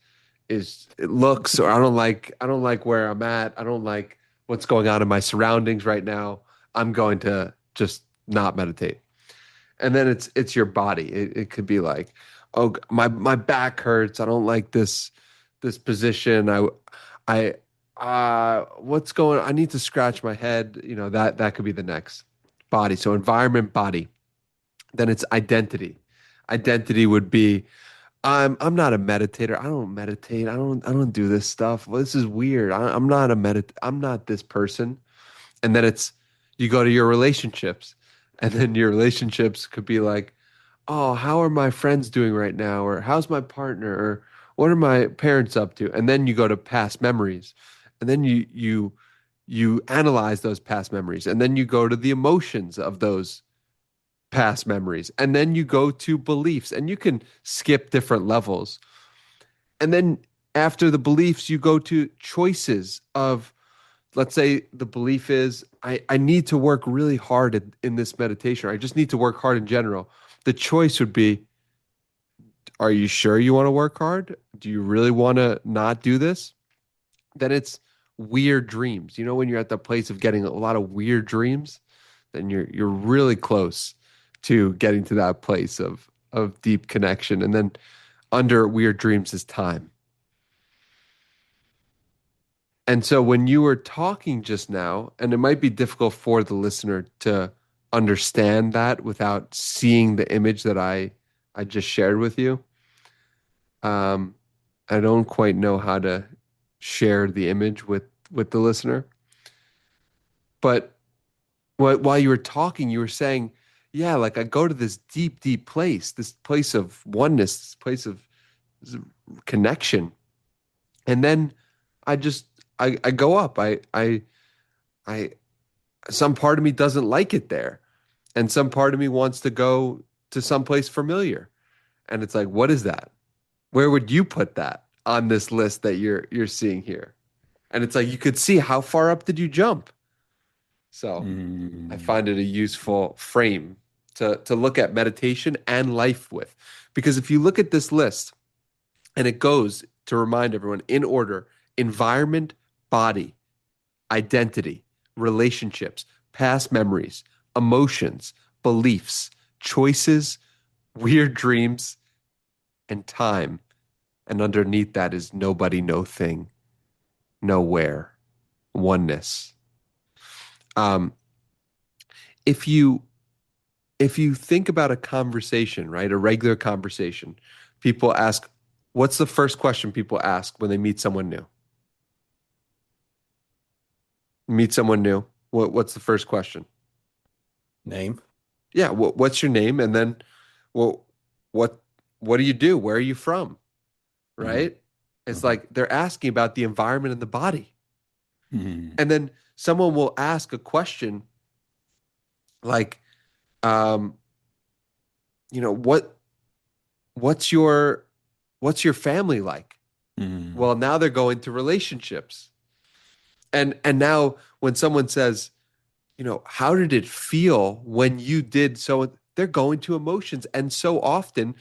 [SPEAKER 2] it looks, or I don't like where I'm at. I don't like what's going on in my surroundings right now. I'm going to just not meditate. And then it's your body. It could be like, oh, my back hurts. I don't like this position. I what's going on? I need to scratch my head. That could be the next body. So environment, body. Then it's identity. Identity would be I'm not a meditator. I don't meditate. I don't do this stuff. Well, this is weird. I'm not this person. And then it's you go to your relationships, and then your relationships could be like, oh, how are my friends doing right now? Or how's my partner? Or what are my parents up to? And then you go to past memories. And then you analyze those past memories. And then you go to the emotions of those past memories. And then you go to beliefs. And you can skip different levels. And then after the beliefs, you go to choices of, let's say the belief is, I need to work really hard in this meditation. Or I just need to work hard in general. The choice would be, are you sure you want to work hard? Do you really want to not do this? Then it's weird dreams. When you're at the place of getting a lot of weird dreams, then you're really close to getting to that place of deep connection. And then under weird dreams is time. And so when you were talking just now, and it might be difficult for the listener to understand that without seeing the image that I just shared with you. Um, I don't quite know how to share the image with the listener. But while you were talking, you were saying, yeah, like I go to this deep, deep place, this place of oneness, this place of connection. And then I just I go up. I some part of me doesn't like it there. And some part of me wants to go to someplace familiar. And it's like, what is that? Where would you put that on this list that you're seeing here? And it's like you could see how far up did you jump? So I
[SPEAKER 1] Mm.
[SPEAKER 2] find it a useful frame to look at meditation and life with. Because if you look at this list and it goes to remind everyone in order, environment, body, identity, relationships, past memories, emotions, beliefs, choices, weird dreams, and time. And underneath that is nobody, no thing, nowhere, oneness. Um, if you if you think about a conversation, right, a regular conversation, people ask, what's the first question people ask when they meet someone new? Meet someone new. What's the first question?
[SPEAKER 1] Name?
[SPEAKER 2] Yeah, what's your name? And then, well, what what do you do? Where are you from?
[SPEAKER 1] Mm.
[SPEAKER 2] Right? It's
[SPEAKER 1] Mhm.
[SPEAKER 2] like they're asking about the environment and the body.
[SPEAKER 1] Mm.
[SPEAKER 2] And then someone will ask a question like, um, you know, what's your what's your family like?
[SPEAKER 1] Mm.
[SPEAKER 2] Well, now they're going to relationships. And now when someone says, you know, how did it feel when you did so? They're going to emotions. And so often,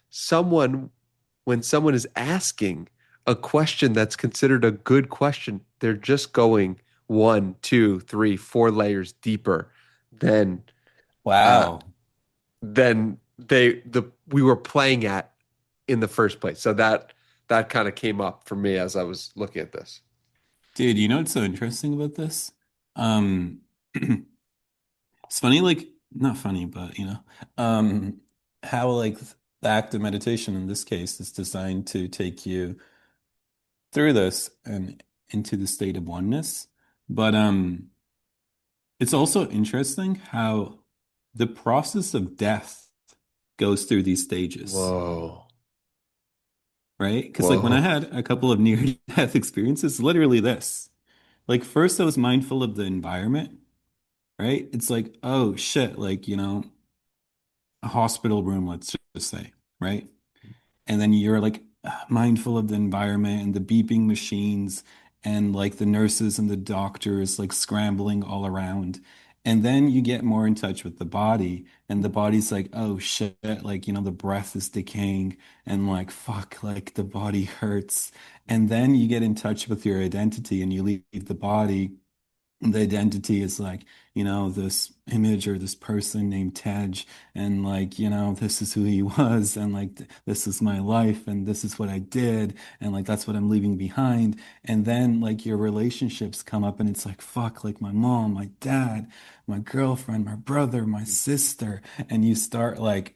[SPEAKER 2] someone, when someone is asking a question that's considered a good question, they're just going one, two, three, four layers deeper than uh,
[SPEAKER 1] Wow.
[SPEAKER 2] than we were playing at in the first place. So that kind of came up for me as I was looking at this.
[SPEAKER 1] Dude, you know what's so interesting about this? Um, it's funny, like, not funny, but um, how like the act of meditation in this case is designed to take you through this and into the state of oneness. But it's also interesting how the process of death goes through these stages,
[SPEAKER 2] Whoa.
[SPEAKER 1] right? Because like when I
[SPEAKER 2] Whoa.
[SPEAKER 1] had a couple of near-death experiences, literally this. Like first I was mindful of the environment, right? It's like, oh shit, like, a hospital room, let's just say, right? And then you're like mindful of the environment and the beeping machines and like the nurses and the doctors like scrambling all around. And then you get more in touch with the body, and the body's like, oh shit, like, the breath is decaying, and like, fuck, like the body hurts. And then you get in touch with your identity and you leave the body. The identity is like, this image or this person named Tej, and like, this is who he was, and like, this is my life, and this is what I did, and like, that's what I'm leaving behind. And then like your relationships come up, and it's like, fuck, like my mom, my dad, my girlfriend, my brother, my sister, and you start like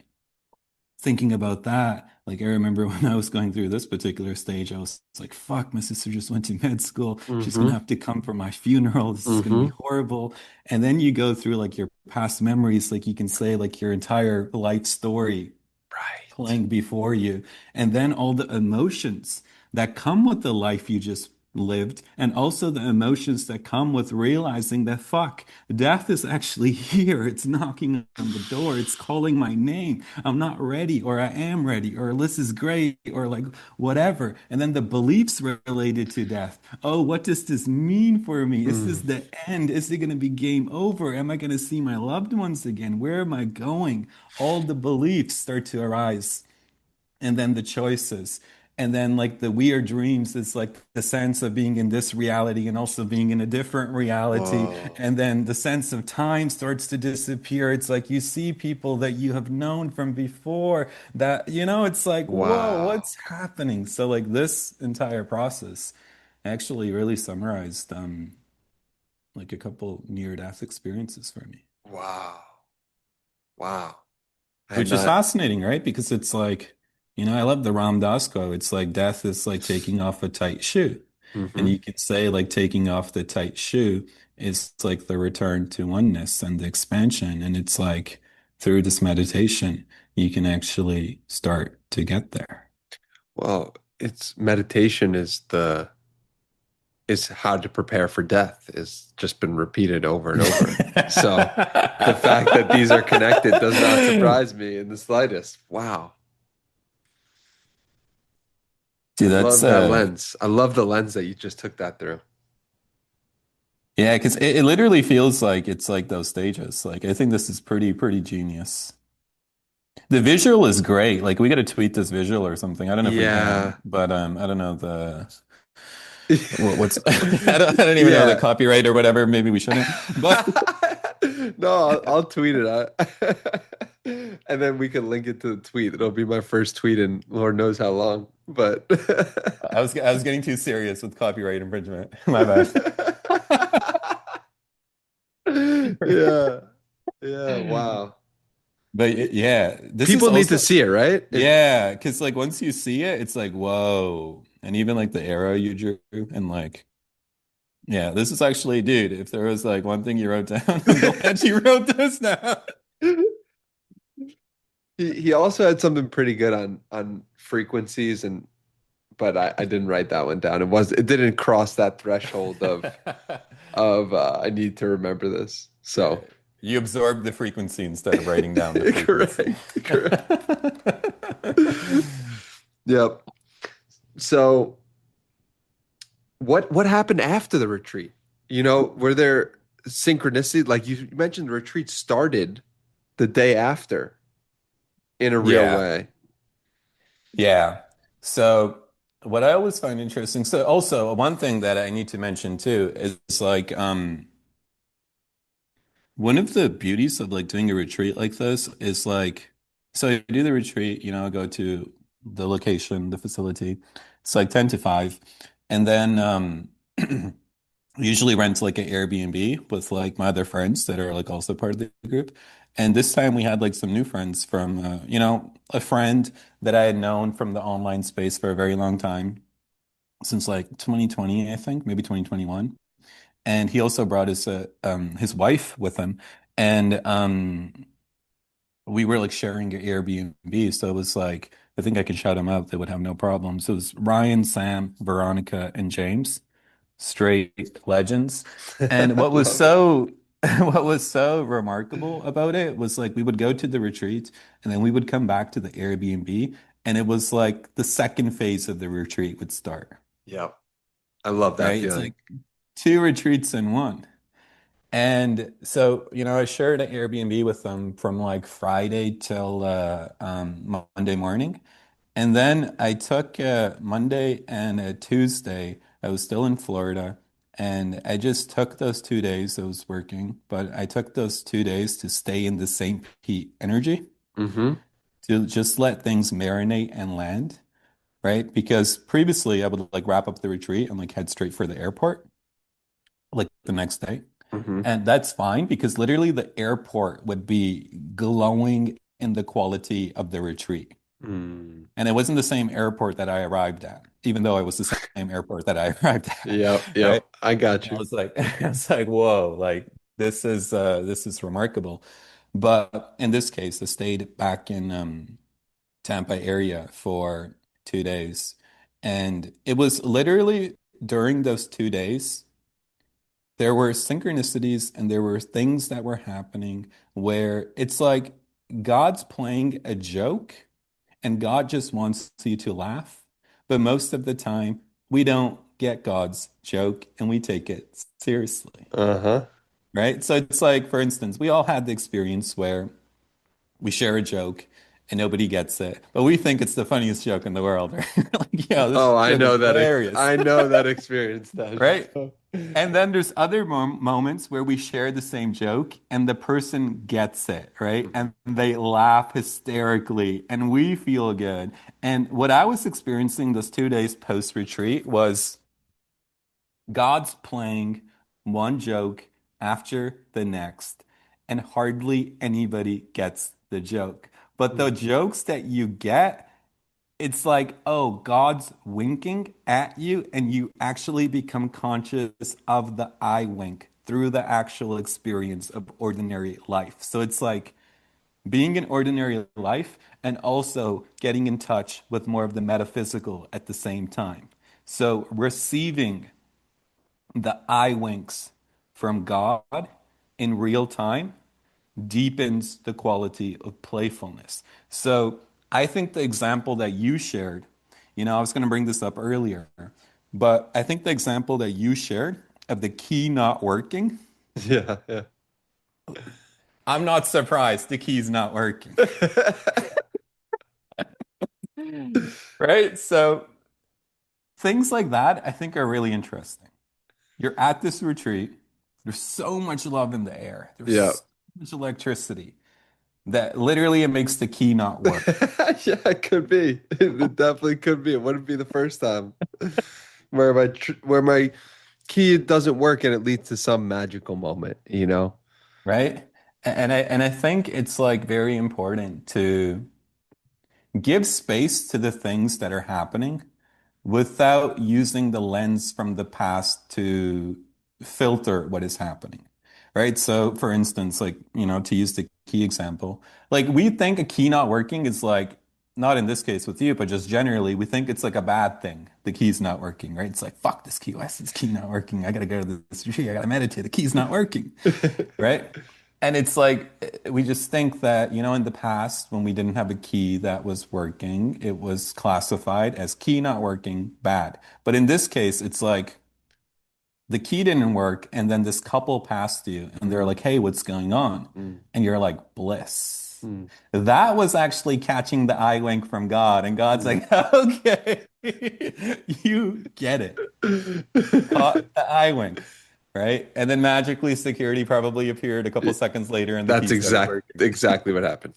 [SPEAKER 1] thinking about that, like I remember when I was going through this particular stage, I was like, fuck, my sister just went to med school. She's gonna
[SPEAKER 2] Mm-hmm.
[SPEAKER 1] have to come for my funeral. This is gonna be
[SPEAKER 2] Mm-hmm.
[SPEAKER 1] horrible. And then you go through like your past memories, like you can say like your entire life story
[SPEAKER 2] Right.
[SPEAKER 1] playing before you, and then all the emotions that come with the life you just lived, and also the emotions that come with realizing that fuck, death is actually here. It's knocking on the door. It's calling my name. I'm not ready, or I am ready, or this is great, or like whatever. And then the beliefs related to death. Oh, what does this mean for me? Is this
[SPEAKER 2] Mm.
[SPEAKER 1] the end? Is it going to be game over? Am I going to see my loved ones again? Where am I going? All the beliefs start to arise, and then the choices, and then like the weird dreams is like the sense of being in this reality and also being in a different reality,
[SPEAKER 2] Whoa.
[SPEAKER 1] and then the sense of time starts to disappear. It's like you see people that you have known from before, that it's like, whoa,
[SPEAKER 2] Wow.
[SPEAKER 1] what's happening? So like this entire process, actually really summarized like a couple near-death experiences for me.
[SPEAKER 2] Wow. Wow. I had
[SPEAKER 1] Which is
[SPEAKER 2] not.
[SPEAKER 1] fascinating, right? Because it's like, I love the Ram Dass quote. It's like death is like taking off a tight shoe. And
[SPEAKER 2] Hmm.
[SPEAKER 1] you could say like taking off the tight shoe is like the return to oneness and the expansion. And it's like through this meditation, you can actually start to get there.
[SPEAKER 2] Well, it's meditation is how to prepare for death is just been repeated over and over. So the fact that these are connected does not surprise me in the slightest. Wow. I
[SPEAKER 1] Dude, that's
[SPEAKER 2] love that lens. I love the lens that you just took that through.
[SPEAKER 1] yeah, because it literally feels like it's like those stages. Like I think this is pretty genius. The visual is great. Like we got to tweet this visual or something. I don't know if we can,
[SPEAKER 2] Yeah.
[SPEAKER 1] but I don't know the what's I don't even know the
[SPEAKER 2] Yeah.
[SPEAKER 1] copyright or whatever. Maybe we shouldn't. But
[SPEAKER 2] No, I'll tweet it out. And then we can link it to the tweet. It'll be my first tweet in Lord knows how long. But
[SPEAKER 1] I was getting too serious with copyright infringement. My bad.
[SPEAKER 2] yeah. Yeah, wow.
[SPEAKER 1] But yeah, this is
[SPEAKER 2] People need to
[SPEAKER 1] also
[SPEAKER 2] see it, right?
[SPEAKER 1] yeah, because like once you see it, it's like whoa, and even like the arrow you drew, and like yeah, this is actually, dude. If there was like one thing you wrote down, I'm glad you wrote this down.
[SPEAKER 2] He also had something pretty good on frequencies and but I didn't write that one down. It didn't cross that threshold of I need to remember this. So
[SPEAKER 1] Right. You absorb the frequency instead of writing down the frequency.
[SPEAKER 2] correct, correct. Yep. So what happened after the retreat? Were there synchronicity? Like you mentioned, the retreat started the day after in a real
[SPEAKER 1] Yeah.
[SPEAKER 2] way.
[SPEAKER 1] Yeah. So what I always find interesting, so also one thing that I need to mention too is like one of the beauties of like doing a retreat like this is like so I do the retreat, I go to the location, the facility. It's like 10 to 5. And then usually rent like an Airbnb with like my other friends that are like also part of the group. And this time we had like some new friends from, a friend that I had known from the online space for a very long time, since like 2020, I think, maybe 2021. And he also brought his wife with him. And we were like sharing an Airbnb. So it was like, I think I could shout them out. They would have no problems. So it was Ryan, Sam, Veronica, and James, straight legends. And
[SPEAKER 2] I love it.
[SPEAKER 1] what was so remarkable about it was like we would go to the retreat and then we would come back to the Airbnb and it was like the second phase of the retreat would start,
[SPEAKER 2] Yep. I love that
[SPEAKER 1] right? It's
[SPEAKER 2] feeling.
[SPEAKER 1] like two retreats in one. And so, I shared an Airbnb with them from like Friday till Monday morning. And then I took Monday and Tuesday. I was still in Florida, and I just took those 2 days. I was working, but I took those 2 days to stay in the St. Pete energy,
[SPEAKER 2] Hmm.
[SPEAKER 1] to just let things marinate and land, right? Because previously I would like wrap up the retreat and like head straight for the airport, like the next day.
[SPEAKER 2] Hmm.
[SPEAKER 1] And that's fine because literally the airport would be glowing in the quality of the retreat.
[SPEAKER 2] Mm.
[SPEAKER 1] And it wasn't the same airport that I arrived at, even though it was the same airport that I arrived at,
[SPEAKER 2] Yep,
[SPEAKER 1] right?
[SPEAKER 2] yep. I got
[SPEAKER 1] And I
[SPEAKER 2] you.
[SPEAKER 1] was like, I was like, whoa, like this is remarkable. But in this case, I stayed back in Tampa area for 2 days. And it was literally during those 2 days, there were synchronicities and there were things that were happening where it's like God's playing a joke and God just wants you to laugh. But most of the time, we don't get God's joke and we take it seriously,
[SPEAKER 2] Uh-huh.
[SPEAKER 1] right? So it's like, for instance, we all had the experience where we share a joke and nobody gets it, but we think it's the funniest joke in the world. Right? Like, yeah, this
[SPEAKER 2] Oh, I
[SPEAKER 1] joke is
[SPEAKER 2] know
[SPEAKER 1] hilarious,
[SPEAKER 2] I know that experience, Taj.
[SPEAKER 1] right? And then there's other moments where we share the same joke and the person gets it, right? And they laugh hysterically and we feel good. And what I was experiencing those 2 days post retreat was God's playing one joke after the next, and hardly anybody gets the joke. But the
[SPEAKER 2] Mm.
[SPEAKER 1] jokes that you get, it's like, oh, God's winking at you, and you actually become conscious of the eye wink through the actual experience of ordinary life. So it's like being in ordinary life and also getting in touch with more of the metaphysical at the same time. So receiving the eye winks from God in real time deepens the quality of playfulness. So I think the example that you shared, I was going to bring this up earlier, but I think the example that you shared of the key not working,
[SPEAKER 2] Yeah, yeah.
[SPEAKER 1] I'm not surprised the key's not working, right? So things like that I think are really interesting. You're at this retreat, there's so much love in the air, there's
[SPEAKER 2] Yeah.
[SPEAKER 1] so much electricity that literally it makes the key not work,
[SPEAKER 2] Yeah, it could be. It definitely could be. It wouldn't be the first time where my key doesn't work and it leads to some magical moment, you know?
[SPEAKER 1] right? And I think it's like very important to give space to the things that are happening without using the lens from the past to filter what is happening. Right. So for instance, like, to use the key example, like we think a key not working is like, not in this case with you, but just generally, we think it's like a bad thing. The key's not working, right? It's like, fuck this key. Why is this key not working? I gotta go to this retreat. I gotta meditate. The key's not working. Right? And it's like we just think that, in the past, when we didn't have a key that was working, it was classified as key not working, bad. But in this case, it's like the key didn't work, and then this couple passed you, and they're
[SPEAKER 2] Mm,
[SPEAKER 1] like, hey, what's going on?
[SPEAKER 2] mm,
[SPEAKER 1] And you're like, bliss.
[SPEAKER 2] mm,
[SPEAKER 1] That was actually catching the eye wink from God. And God's
[SPEAKER 2] mm.
[SPEAKER 1] like, okay, you get it. You caught the eye wink, right? And then magically security probably appeared a couple seconds later and the
[SPEAKER 2] That's
[SPEAKER 1] key started working.
[SPEAKER 2] exactly what happened.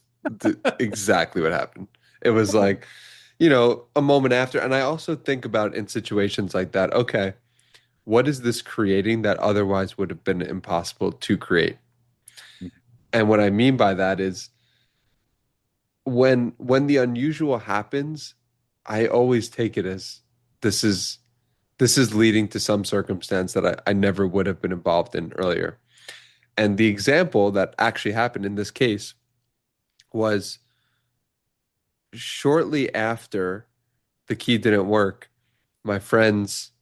[SPEAKER 2] Exactly what happened. It was like, a moment after. And I also think about in situations like that, okay, what is this creating that otherwise would have been impossible to create? And what I mean by that is when the unusual happens, I always take it as this is this is leading to some circumstance that I never would have been involved in earlier. And the example that actually happened in this case was shortly after the key didn't work, my friends,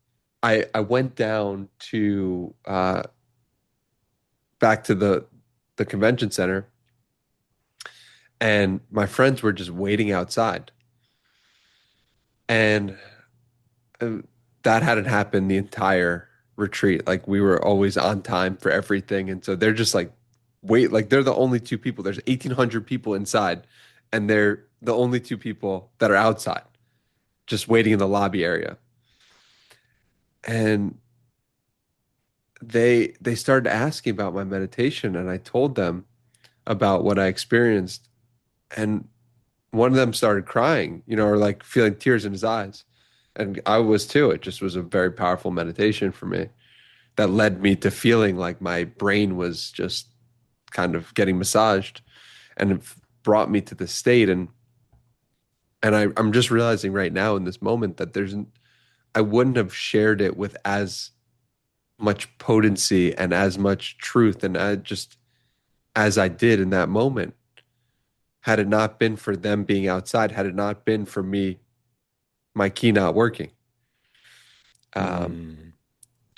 [SPEAKER 2] I went down to back to the convention center, and my friends were just waiting outside. And uh, that hadn't happened the entire retreat. Like we were always on time for everything. And so they're just like, wait, like they're the only two people. There's 1,800 people inside, and they're the only two people that are outside, just waiting in the lobby area. And they started asking about my meditation, and I told them about what I experienced. And one of them started crying, or like feeling tears in his eyes. And I was too. It just was a very powerful meditation for me that led me to feeling like my brain was just kind of getting massaged, and it brought me to the state. And I'm just realizing right now in this moment that I wouldn't have shared it with as much potency and as much truth and just as I did in that moment, had it not been for them being outside, had it not been for me, my key not working. Um,
[SPEAKER 1] Mm,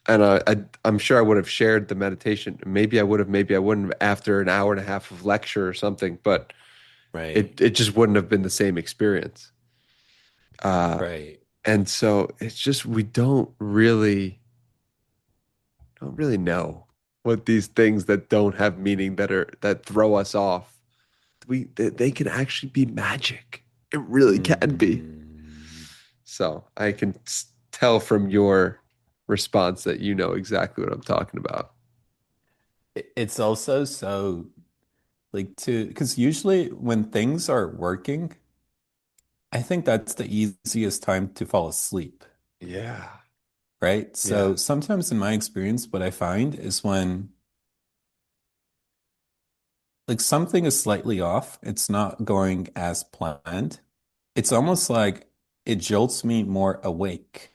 [SPEAKER 2] and I'm sure I would have shared the meditation. Maybe I would have, maybe I wouldn't have after an hour and a half of lecture or something, but
[SPEAKER 1] right,
[SPEAKER 2] it just wouldn't have been the same experience. Uh,
[SPEAKER 1] right.
[SPEAKER 2] and so it's just we don't really know what these things that don't have meaning that throw us off. They can actually be magic. It really can be.
[SPEAKER 1] Mm.
[SPEAKER 2] So I can tell from your response that you know exactly what I'm talking about.
[SPEAKER 1] It's also so like because usually when things are working, I think that's the easiest time to fall asleep.
[SPEAKER 2] Yeah.
[SPEAKER 1] right?
[SPEAKER 2] Yeah.
[SPEAKER 1] So sometimes in my experience, what I find is when like something is slightly off, it's not going as planned. It's almost like it jolts me more awake.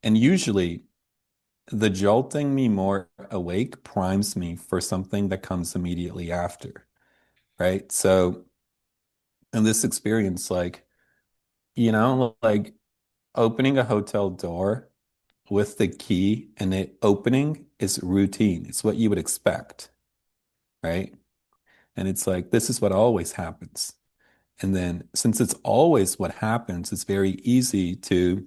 [SPEAKER 1] And usually the jolting me more awake primes me for something that comes immediately after, right? So in this experience, like, like opening a hotel door with the key and it opening is routine. It's what you would expect, right? And it's like, this is what always happens. And then since it's always what happens, it's very easy to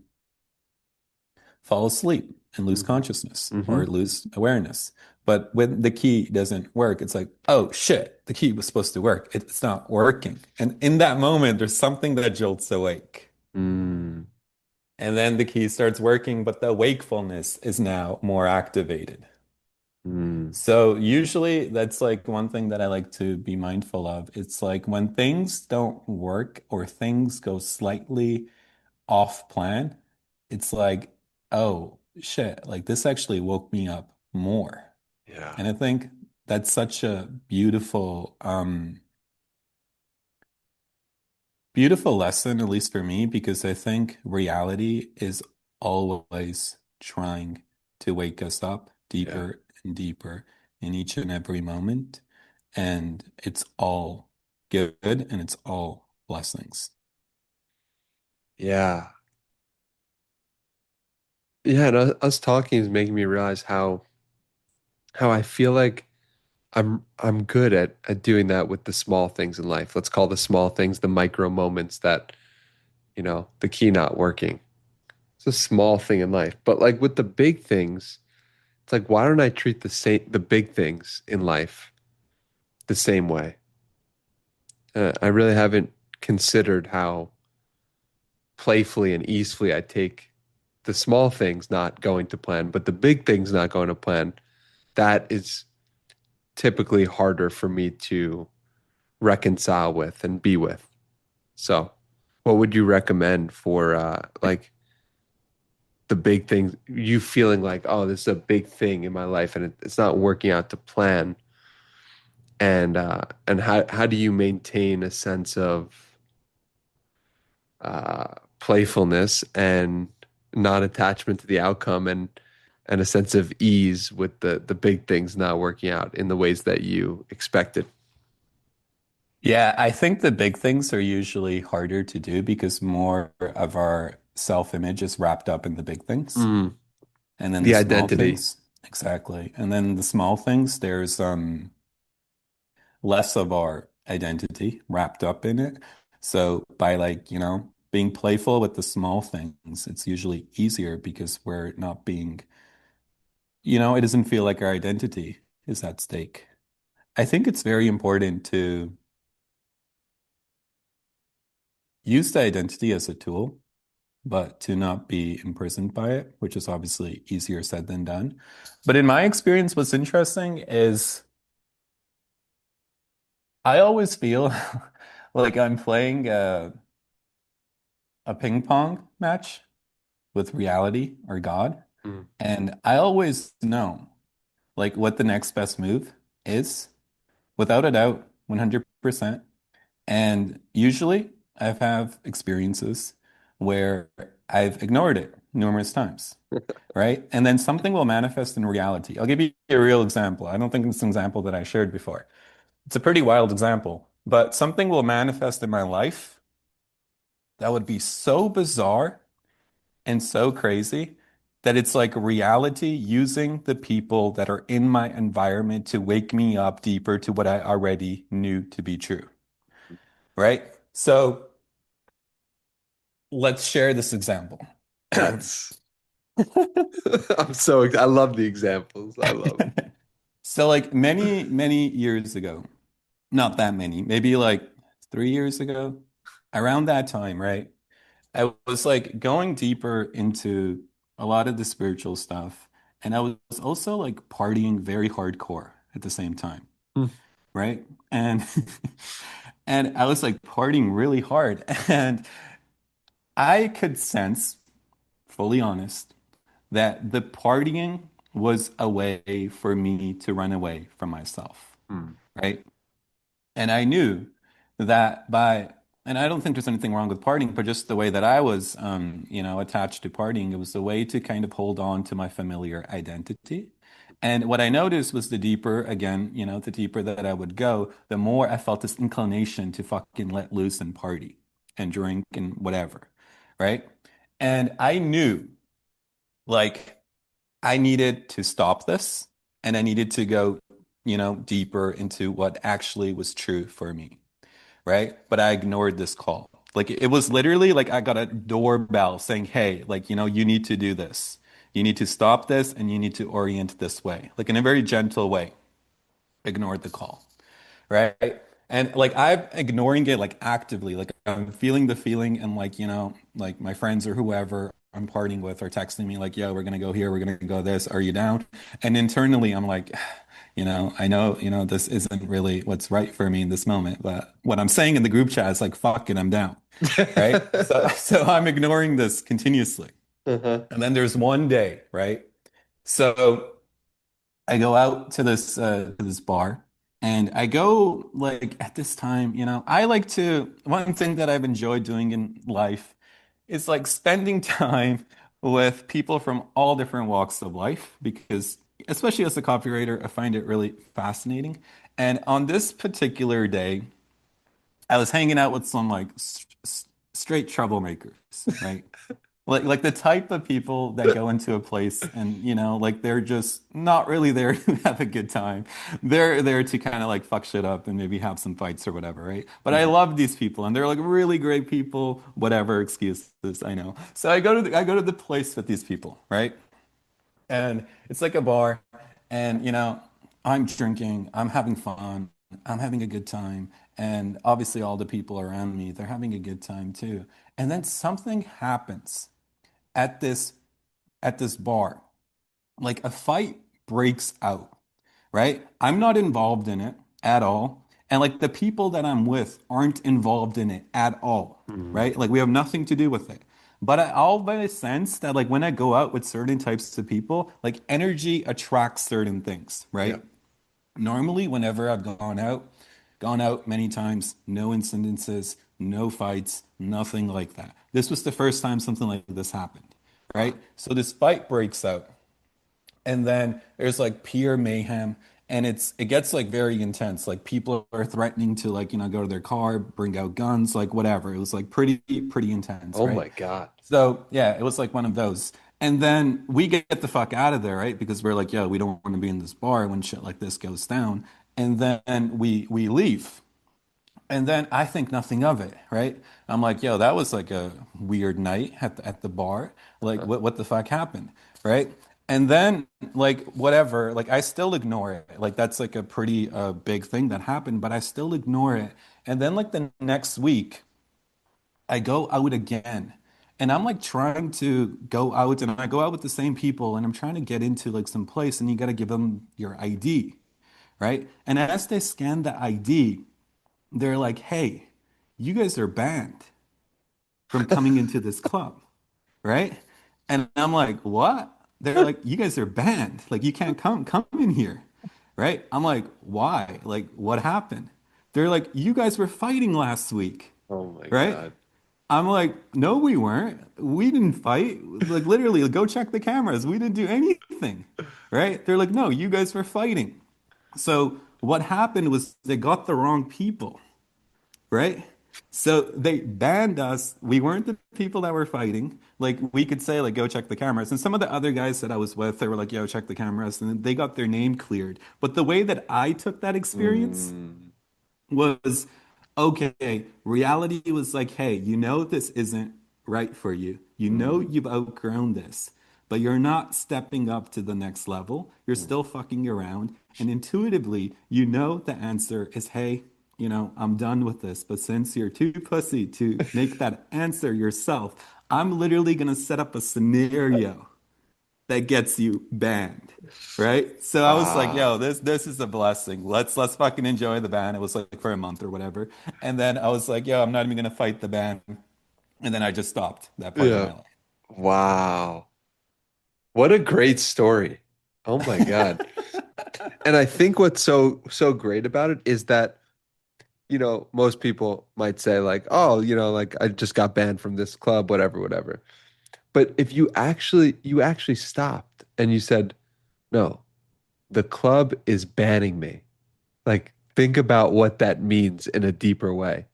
[SPEAKER 1] fall asleep and lose
[SPEAKER 2] Hmm.
[SPEAKER 1] consciousness
[SPEAKER 2] Hmm.
[SPEAKER 1] or lose awareness. But when the key doesn't work, it's like, oh shit, the key was supposed to work. It's not working. And in that moment, there's something that jolts awake.
[SPEAKER 2] Mm.
[SPEAKER 1] And then the key starts working, but the wakefulness is now more activated.
[SPEAKER 2] Mm.
[SPEAKER 1] So usually that's like one thing that I like to be mindful of. It's like when things don't work or things go slightly off plan, it's like, oh shit, like this actually woke me up more.
[SPEAKER 2] Yeah.
[SPEAKER 1] And I think that's such a beautiful lesson, at least for me, because I think reality is always trying to wake us up
[SPEAKER 2] Yeah.
[SPEAKER 1] deeper and deeper in each and every moment. And it's all good and it's all blessings.
[SPEAKER 2] Yeah. Yeah. And us talking is making me realize how I feel like I'm good at doing that with the small things in life. Let's call the small things the micro moments that, the key not working. It's a small thing in life. But like with the big things, it's like why don't I treat the big things in life the same way? I really haven't considered how playfully and easily I take the small things not going to plan, but the big things not going to plan. That is typically harder for me to reconcile with and be with. So, what would you recommend for like the big things? You feeling like, oh, this is a big thing in my life, and it's not working out to plan. And how do you maintain a sense of playfulness and non-attachment to the outcome and a sense of ease with the big things not working out in the ways that you expected?
[SPEAKER 1] Yeah, I think the big things are usually harder to do because more of our self-image is wrapped up in the big things.
[SPEAKER 2] Mm,
[SPEAKER 1] And then the
[SPEAKER 2] the
[SPEAKER 1] small
[SPEAKER 2] identity.
[SPEAKER 1] things, exactly. And then the small things, there's less of our identity wrapped up in it. So by like, being playful with the small things, it's usually easier because we're not being, it doesn't feel like our identity is at stake. I think it's very important to use the identity as a tool, but to not be imprisoned by it, which is obviously easier said than done. But in my experience, what's interesting is I always feel like I'm playing a ping pong match with reality or God.
[SPEAKER 2] Mm.
[SPEAKER 1] And I always know like what the next best move is, without a doubt, 100%. And usually I've have experiences where I've ignored it numerous times, right? And then something will manifest in reality. I'll give you a real example. I don't think it's an example that I shared before. It's a pretty wild example, but something will manifest in my life that would be so bizarre and so crazy that it's like reality using the people that are in my environment to wake me up deeper to what I already knew to be true, right? So let's share this example.
[SPEAKER 2] That's I love the examples. I love it.
[SPEAKER 1] So like many years ago, not that many, maybe like 3 years ago, around that time, right? I was like going deeper into a lot of the spiritual stuff, and I was also like partying very hardcore at the same time,
[SPEAKER 2] Mm.
[SPEAKER 1] right? And and I was like partying really hard, and I could sense fully honest, that the partying was a way for me to run away from myself,
[SPEAKER 2] Mm.
[SPEAKER 1] right? And I knew that and I don't think there's anything wrong with partying, but just the way that I was, attached to partying, it was a way to kind of hold on to my familiar identity. And what I noticed was the deeper, again, the deeper that I would go, the more I felt this inclination to fucking let loose and party and drink and whatever, right? And I knew, like, I needed to stop this and I needed to go, deeper into what actually was true for me, right? But I ignored this call. Like it was literally like I got a doorbell saying, "Hey, like, you need to do this. You need to stop this and you need to orient this way." Like in a very gentle way. Ignored the call, right? And like I'm ignoring it like actively, like I'm feeling the feeling and like, like my friends or whoever I'm partying with are texting me like, "Yo, we're gonna go here, we're gonna go this. Are you down?" And internally I'm like, I know, this isn't really what's right for me in this moment, but what I'm saying in the group chat is like, "Fuck it, I'm down." Right? So so I'm ignoring this continuously.
[SPEAKER 2] Uh-huh.
[SPEAKER 1] And then there's one day, right? So I go out to this bar and I go like at this time, I like to one thing that I've enjoyed doing in life is like spending time with people from all different walks of life because especially as a copywriter, I find it really fascinating. And on this particular day, I was hanging out with some like straight troublemakers, right? Like the type of people that go into a place and like they're just not really there to have a good time. They're there to kind of like fuck shit up and maybe have some fights or whatever, right? But I
[SPEAKER 2] Mhm.
[SPEAKER 1] love these people and they're like really great people, whatever excuses I know. So I go to the place with these people, right? And it's like a bar and I'm drinking, I'm having fun, I'm having a good time, and obviously all the people around me, they're having a good time too. And then something happens at this bar. Like a fight breaks out, right? I'm not involved in it at all. And like the people that I'm with aren't involved in it at all,
[SPEAKER 2] Mhm.
[SPEAKER 1] right? Like we have nothing to do with it. But I always sense that like when I go out with certain types of people, like energy attracts certain things,
[SPEAKER 2] Yeah.
[SPEAKER 1] right? Normally, whenever I've gone out many times, no incidences, no fights, nothing like that. This was the first time something like this happened, right? So this fight breaks out, and then there's like pure mayhem, and it gets like very intense. Like people are threatening to like, go to their car, bring out guns, like whatever. It was like pretty intense,
[SPEAKER 2] Oh
[SPEAKER 1] right?
[SPEAKER 2] my God.
[SPEAKER 1] So yeah, it was like one of those. And then we get the fuck out of there, right? Because we're like, yo, we don't want to be in this bar when shit like this goes down. And then we leave. And then I think nothing of it, right? I'm like, yo, that was like a weird night at the bar. Like,
[SPEAKER 2] Uh-huh.
[SPEAKER 1] what the fuck happened, right? And then like whatever, like I still ignore it. Like that's like a pretty big thing that happened, but I still ignore it. And then like the next week, I go out again. And I'm like trying to go out and I go out with the same people and I'm trying to get into like some place and you got to give them your ID, right? And as they scan the ID, they're like, "Hey, you guys are banned from coming into this club," right? And I'm like, "What?" They're like, "You guys are banned. Like you can't come in here." Right? I'm like, "Why? Like what happened?" They're like, "You guys were fighting last week."
[SPEAKER 2] Oh my
[SPEAKER 1] Right?
[SPEAKER 2] God.
[SPEAKER 1] I'm like, "No, we weren't. We didn't fight. Like literally, go check the cameras. We didn't do anything." Right? They're like, "No, you guys were fighting." So what happened was they got the wrong people, right? So they banned us. We weren't the people that were fighting. Like we could say, like, go check the cameras. And some of the other guys that I was with, they were like, yo, check the cameras. And they got their name cleared. But the way that I took that experience
[SPEAKER 2] Mm.
[SPEAKER 1] was okay. Reality was like, hey, this isn't right for you. You know
[SPEAKER 2] Mm.
[SPEAKER 1] you've outgrown this, but you're not stepping up to the next level. You're
[SPEAKER 2] Mm.
[SPEAKER 1] still fucking around. And intuitively, the answer is, hey, I'm done with this. But since you're too pussy to make that answer yourself, I'm literally gonna set up a scenario that gets you banned. Right? So I was like,
[SPEAKER 2] Ah.
[SPEAKER 1] yo, this is a blessing. Let's fucking enjoy the ban. It was like for a month or whatever. And then I was like, yo, I'm not even gonna fight the ban. And then I just stopped that part of
[SPEAKER 2] Yeah.
[SPEAKER 1] my life.
[SPEAKER 2] Wow. What a great story. Oh my God. And I think what's so great about it is that, most people might say like, oh, like I just got banned from this club, whatever, whatever. But if you actually stopped and you said, no, the club is banning me. Like, think about what that means in a deeper way.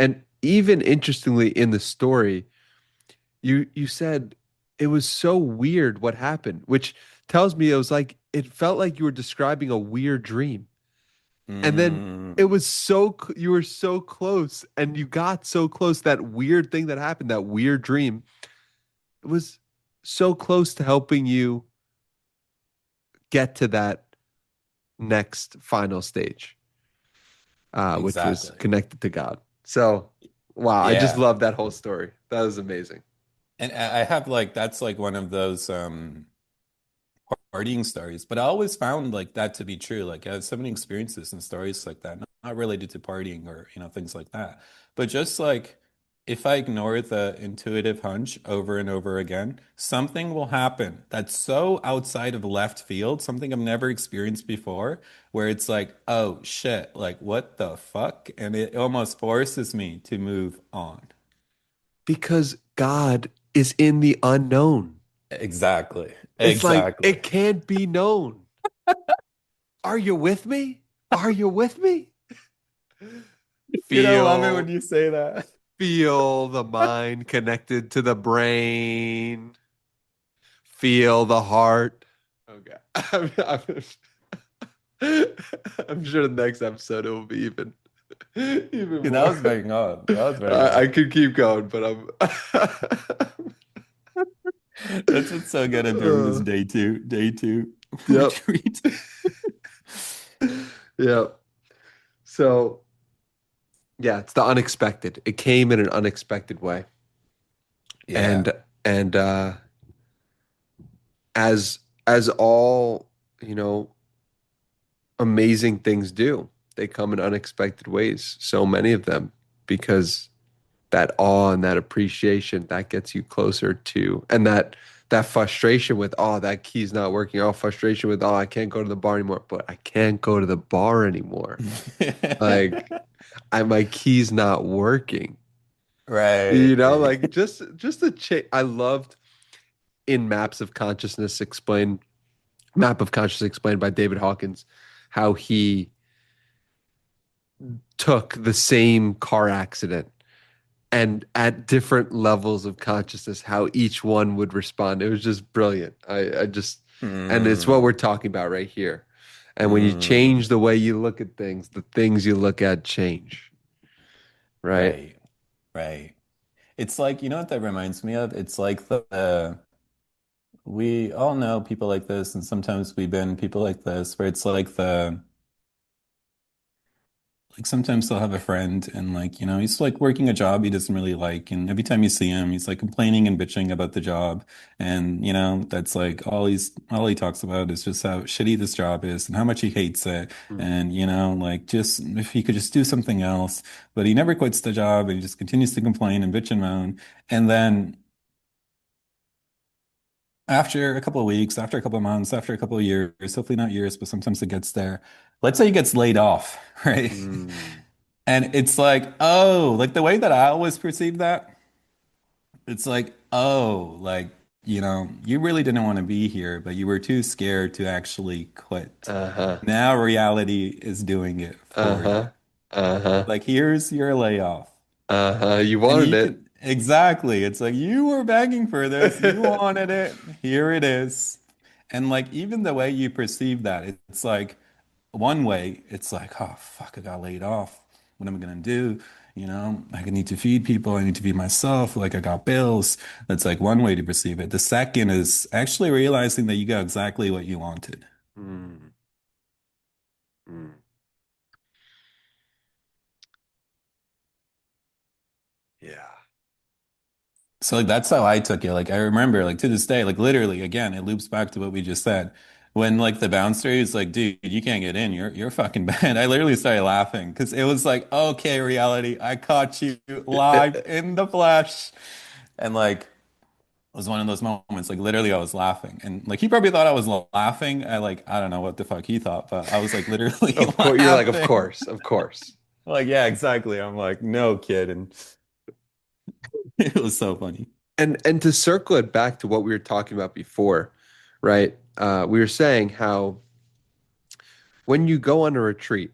[SPEAKER 2] And even interestingly in the story, you said it was so weird what happened, which tells me it felt like you were describing a weird dream. And then it
[SPEAKER 1] Mm,
[SPEAKER 2] was you were so close and you got so close. That weird thing that happened, that weird dream, it was so close to helping you get to that next final stage, which was
[SPEAKER 1] exactly.
[SPEAKER 2] connected to God. So, wow, I just
[SPEAKER 1] Yeah.
[SPEAKER 2] love that whole story. That was amazing.
[SPEAKER 1] And I have like that's like one of those partying stories, but I always found like that to be true. Like I have so many experiences and stories like that, not related to partying or things like that, but just like if I ignore the intuitive hunch over and over again, something will happen that's so outside of left field, something I've never experienced before, where it's like, oh shit, like what the fuck? And it almost forces me to move on.
[SPEAKER 2] Because God is in the unknown.
[SPEAKER 1] Exactly.
[SPEAKER 2] It's like
[SPEAKER 1] Exactly.
[SPEAKER 2] it can't be known. Are you with me? Are you with me?
[SPEAKER 1] I love it when
[SPEAKER 2] Feel,
[SPEAKER 1] you say that.
[SPEAKER 2] feel the mind connected to the brain. Feel the heart. Okay. I'm sure the next episode it will be even
[SPEAKER 1] Dude, that
[SPEAKER 2] more.
[SPEAKER 1] was bang on. That was bang
[SPEAKER 2] I
[SPEAKER 1] on.
[SPEAKER 2] could keep going, but
[SPEAKER 1] That's what's so good at during this
[SPEAKER 2] uh,
[SPEAKER 1] day two
[SPEAKER 2] yep.
[SPEAKER 1] retreat.
[SPEAKER 2] Yep. So yeah, it's the unexpected. It came in an unexpected way.
[SPEAKER 1] Yeah.
[SPEAKER 2] And as all, you know, amazing things do, they come in unexpected ways. So many of them, because that awe and that appreciation that gets you closer to, and that frustration with, oh, that key's not working, oh, frustration with, oh, I can't go to the bar anymore, but I can't go to the bar anymore. Like, my key's not working.
[SPEAKER 1] Right.
[SPEAKER 2] Like just the change. I loved in Map of Consciousness Explained by David Hawkins, how he took the same car accident and at different levels of consciousness, how each one would respond. It was just brilliant. And it's what
[SPEAKER 1] Hmm.
[SPEAKER 2] we're talking about right here. And when you
[SPEAKER 1] Hmm.
[SPEAKER 2] change the way you look at things, the things you look at change, right?
[SPEAKER 1] Right. Right. It's like, you know what that reminds me of? It's like the we all know people like this, and sometimes we've been people like this, where it's like sometimes they'll have a friend and like, he's like working a job he doesn't really like. And every time you see him, he's like complaining and bitching about the job. And, that's like all he talks about is just how shitty this job is and how much he hates it.
[SPEAKER 2] Mm.
[SPEAKER 1] And, like just if he could just do something else, but he never quits the job and he just continues to complain and bitch and moan. And then after a couple of weeks, after a couple of months, after a couple of years, hopefully not years, but sometimes it gets there. Let's say he gets laid off, right?
[SPEAKER 2] Mm.
[SPEAKER 1] And it's like, oh, like the way that I always perceive that, it's like, oh, like, you really didn't want to be here, but you were too scared to actually quit.
[SPEAKER 2] Uh-huh.
[SPEAKER 1] Now reality is doing it for you.
[SPEAKER 2] Uh-huh. Uh-huh.
[SPEAKER 1] Like, here's your layoff.
[SPEAKER 2] Uh-huh. You
[SPEAKER 1] And
[SPEAKER 2] wanted
[SPEAKER 1] you
[SPEAKER 2] it.
[SPEAKER 1] can, exactly. It's like you were begging for this. You wanted it. Here it is. And like, even the way you perceive that, it's like, one way, it's like, oh, fuck, I got laid off. What am I gonna do? I need to feed people. I need to feed myself. Like, I got bills. That's like one way to perceive it. The second is actually realizing that you got exactly what you wanted.
[SPEAKER 2] Mm. Mm. Yeah.
[SPEAKER 1] So like that's how I took it. Like I remember, like to this day, like literally, again, it loops back to what we just said. When like the bouncer is like, dude, you can't get in. You're fucking bad. I literally started laughing because it was like, okay, reality, I caught you live in the flesh. And like was one of those moments. Like literally, I was laughing, and like he probably thought I was laughing. I don't know what the fuck he thought, but I was like literally
[SPEAKER 2] Of course, you're like, of
[SPEAKER 1] laughing.
[SPEAKER 2] course, of course.
[SPEAKER 1] Like, yeah, exactly. I'm like, no kid, and it was so funny.
[SPEAKER 2] And to circle it back to what we were talking about before, right? We were saying how when you go on a retreat,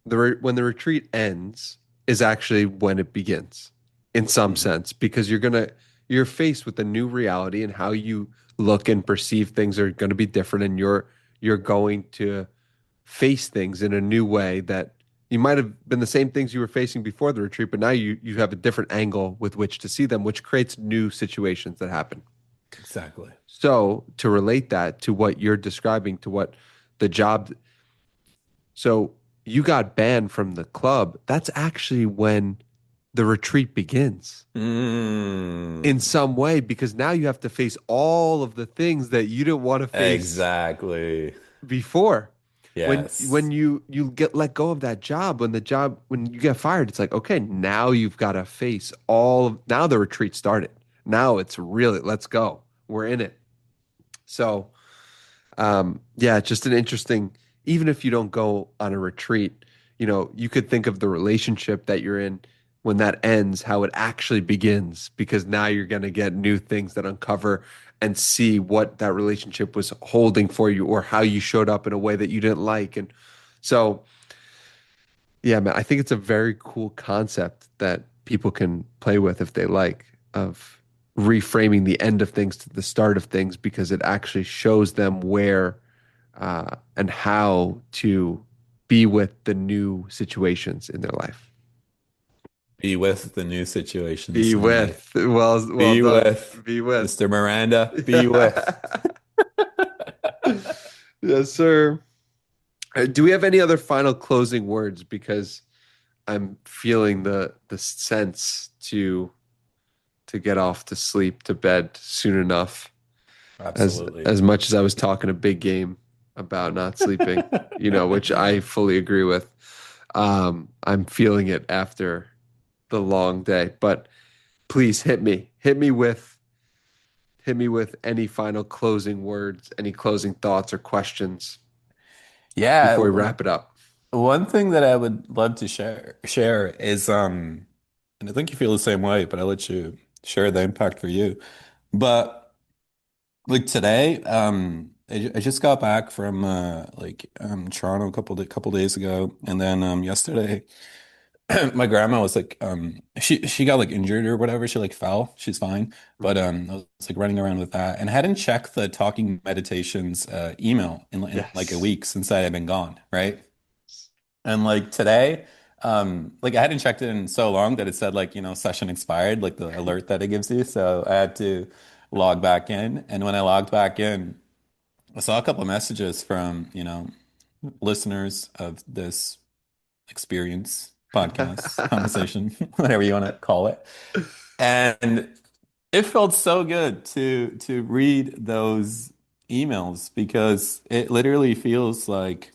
[SPEAKER 2] when the retreat ends is actually when it begins, in some
[SPEAKER 1] Mhm.
[SPEAKER 2] sense, because you're faced with a new reality, and how you look and perceive things are going to be different, and you're going to face things in a new way that you might have been the same things you were facing before the retreat, but now you have a different angle with which to see them, which creates new situations that happen.
[SPEAKER 1] Exactly.
[SPEAKER 2] So to relate that to what you're describing, to what the job, so you got banned from the club. That's actually when the retreat begins in
[SPEAKER 1] Mm,
[SPEAKER 2] some way, because now you have to face all of the things that you didn't want to face
[SPEAKER 1] exactly.
[SPEAKER 2] before. When
[SPEAKER 1] Yes.
[SPEAKER 2] you get let go of that job, when you get fired, it's like, okay, now you've got to face now the retreat started. Now it's really, let's go. We're in it. So yeah, just an interesting, even if you don't go on a retreat, you could think of the relationship that you're in when that ends, how it actually begins, because now you're going to get new things that uncover and see what that relationship was holding for you, or how you showed up in a way that you didn't like. And so, yeah, man, I think it's a very cool concept that people can play with if they like, of reframing the end of things to the start of things, because it actually shows them where and how to be with the new situations in their life.
[SPEAKER 1] Be with the new situations
[SPEAKER 2] Be
[SPEAKER 1] in life.
[SPEAKER 2] with. Well
[SPEAKER 1] Be
[SPEAKER 2] done.
[SPEAKER 1] with
[SPEAKER 2] Be with.
[SPEAKER 1] Mr. Miranda. Be with.
[SPEAKER 2] Yes, sir. Do we have any other final closing words? Because I'm feeling the sense to get off to sleep, to bed soon enough.
[SPEAKER 1] Absolutely.
[SPEAKER 2] As much as I was talking a big game about not sleeping, which I fully agree with. I'm feeling it after the long day. But please hit me. Hit me with any final closing words, any closing thoughts or questions
[SPEAKER 1] Yeah,
[SPEAKER 2] before we wrap it up.
[SPEAKER 1] one thing that I would love to share is and I think you feel the same way, but I'll let you share the impact for you. But like today, I just got back from Toronto couple days ago, and then yesterday my grandma was like she got like injured or whatever. She like fell. She's fine. But
[SPEAKER 2] Mhm.
[SPEAKER 1] I was like running around with that and hadn't checked the Talking Meditations email in like a
[SPEAKER 2] Yes.
[SPEAKER 1] week since I had been gone, right? And like today, like I hadn't checked it in so long that it said like, session expired, like the alert that it gives you. So I had to log back in. And when I logged back in, I saw a couple of messages from, listeners of this experience, podcast, conversation, whatever you want to call it. And it felt so good to read those emails because it literally feels like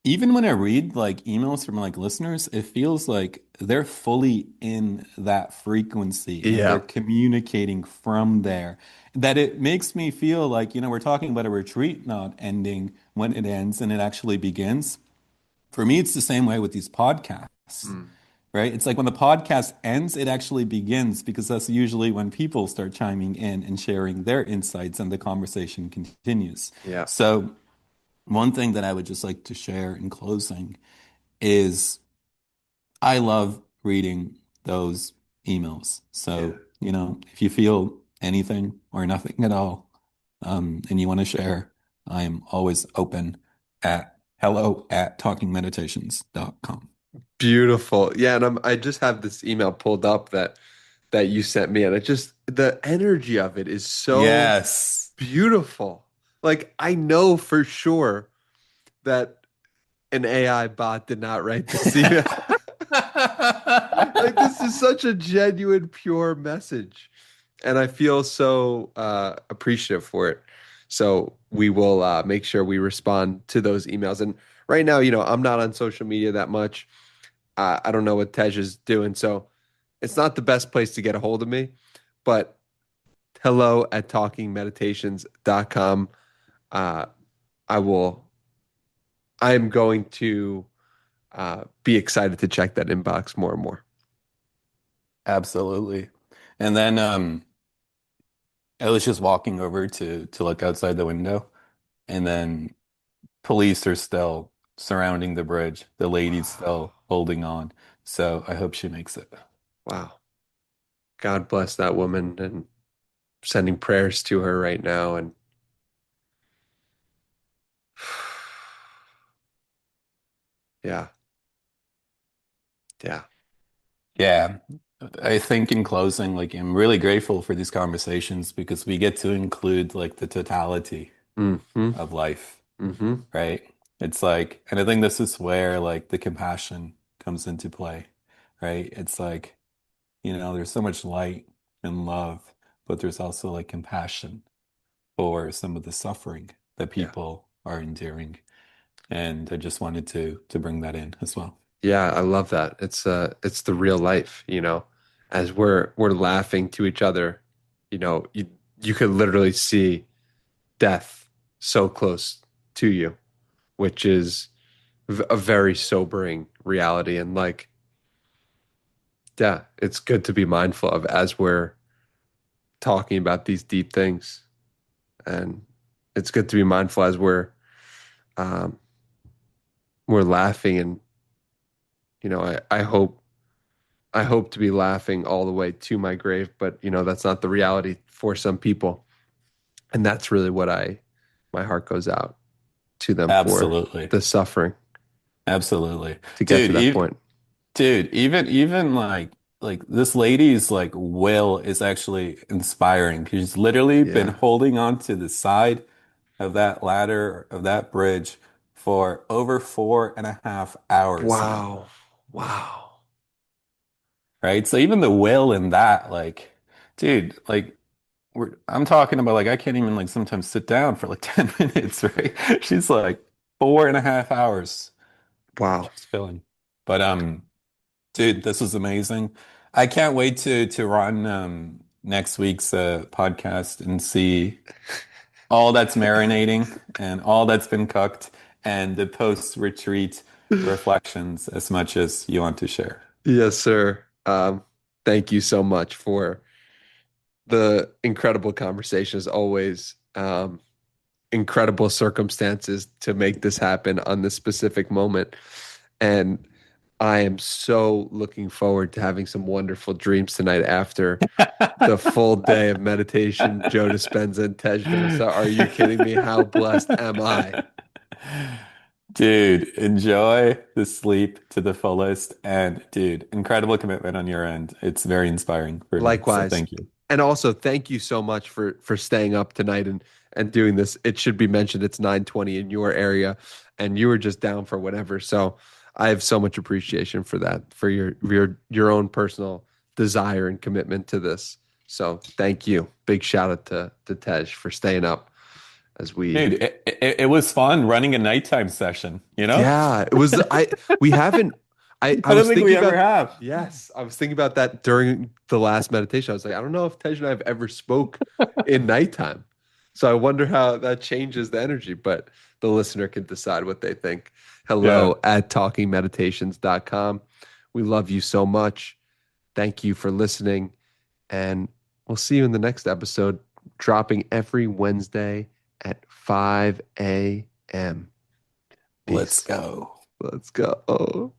[SPEAKER 1] even when I read like emails from like listeners, it feels like they're fully in that frequency and they're
[SPEAKER 2] Yeah.
[SPEAKER 1] communicating from there. That it makes me feel like, we're talking about a retreat not ending when it ends and it actually begins. For me, it's the same way with these podcasts,
[SPEAKER 2] Mm.
[SPEAKER 1] right? It's like when the podcast ends, it actually begins because that's usually when people start chiming in and sharing their insights and the conversation continues.
[SPEAKER 2] Yeah.
[SPEAKER 1] So, one thing that I would just like to share in closing is I love reading those emails.
[SPEAKER 2] Yeah.
[SPEAKER 1] So, if you feel anything or nothing at all, and you want to share, I am always open at hello@talkingmeditations.com.
[SPEAKER 2] Beautiful. Yeah, and I just have this email pulled up that you sent me, and it just, the energy of it is so
[SPEAKER 1] Yes.
[SPEAKER 2] beautiful. Like, I know for sure that an AI bot did not write this email. Like, this is such a genuine, pure message. And I feel so appreciative for it. So we will make sure we respond to those emails. And right now, I'm not on social media that much. I don't know what Tej is doing. So it's not the best place to get a hold of me. But hello at talkingmeditations.com. Uh, I will, I'm going to be excited to check that inbox more and more.
[SPEAKER 1] Absolutely. And then I was just walking over to look outside the window, and then police are still surrounding the bridge. The lady's
[SPEAKER 2] Wow.
[SPEAKER 1] still holding on. So I hope she makes it.
[SPEAKER 2] Wow. God bless that woman and sending prayers to her right now. And yeah, yeah.
[SPEAKER 1] Yeah. I think in closing, like I'm really grateful for these conversations because we get to include like the totality
[SPEAKER 2] Mm-hmm.
[SPEAKER 1] of life,
[SPEAKER 2] Mm-hmm.
[SPEAKER 1] right? It's like, and I think this is where like the compassion comes into play, right? It's like, there's so much light and love, but there's also like compassion for some of the suffering that
[SPEAKER 2] Yeah.
[SPEAKER 1] people are enduring. And I just wanted to bring that in as well.
[SPEAKER 2] Yeah, I love that. It's the real life, you know. As we're laughing to each other, you could literally see death so close to you, which is a very sobering reality. And like, yeah, it's good to be mindful of as we're talking about these deep things. And it's good to be mindful as um, we're laughing. And I hope to be laughing all the way to my grave, but that's not the reality for some people. And that's really what my heart goes out to them for
[SPEAKER 1] Absolutely.
[SPEAKER 2] the suffering
[SPEAKER 1] Absolutely.
[SPEAKER 2] to get to
[SPEAKER 1] Dude,
[SPEAKER 2] that
[SPEAKER 1] even
[SPEAKER 2] point.
[SPEAKER 1] dude, even like this lady's like will is actually inspiring. She's literally been
[SPEAKER 2] Yeah.
[SPEAKER 1] holding on to the side of that ladder of that bridge for over 4.5 hours now.
[SPEAKER 2] Wow. Wow.
[SPEAKER 1] Right? So even the will in that, like, dude, like I'm talking about like I can't even like sometimes sit down for like 10 minutes, right? She's like 4.5 hours
[SPEAKER 2] Wow.
[SPEAKER 1] just filling. But dude, this was amazing. I can't wait to run next week's podcast and see all that's marinating and all that's been cooked and the post-retreat reflections as much as you want to share.
[SPEAKER 2] Yes, sir. Thank you so much for the incredible conversation as always. Incredible circumstances to make this happen on this specific moment. And I am so looking forward to having some wonderful dreams tonight after the full day of meditation. Joe Dispenza and Tej Dosa. Are you kidding me? How blessed am I?
[SPEAKER 1] Dude, enjoy the sleep to the fullest. And dude, incredible commitment on your end. It's very inspiring for me. So
[SPEAKER 2] Likewise.
[SPEAKER 1] thank you.
[SPEAKER 2] And also thank you so much for staying up tonight and doing this. It should be mentioned it's 9:20 in your area and you were just down for whatever. So I have so much appreciation for that, for your own personal desire and commitment to this. So thank you. Big shout out to Tej for staying up as we
[SPEAKER 1] Dude, it was fun running a nighttime session, you know?
[SPEAKER 2] yeah, it was I we haven't I
[SPEAKER 1] I don't
[SPEAKER 2] was
[SPEAKER 1] think
[SPEAKER 2] thinking
[SPEAKER 1] we ever
[SPEAKER 2] about
[SPEAKER 1] have.
[SPEAKER 2] yes, I was thinking about that during the last meditation. I was like, I don't know if Tej and I have ever spoke in nighttime. So I wonder how that changes the energy, but the listener can decide what they think.
[SPEAKER 1] Yeah.
[SPEAKER 2] Hello at talkingmeditations.com. We love you so much. Thank you for listening, and we'll see you in the next episode, dropping every Wednesday at 5 a.m.
[SPEAKER 1] Let's
[SPEAKER 2] Peace.
[SPEAKER 1] go.
[SPEAKER 2] Let's go.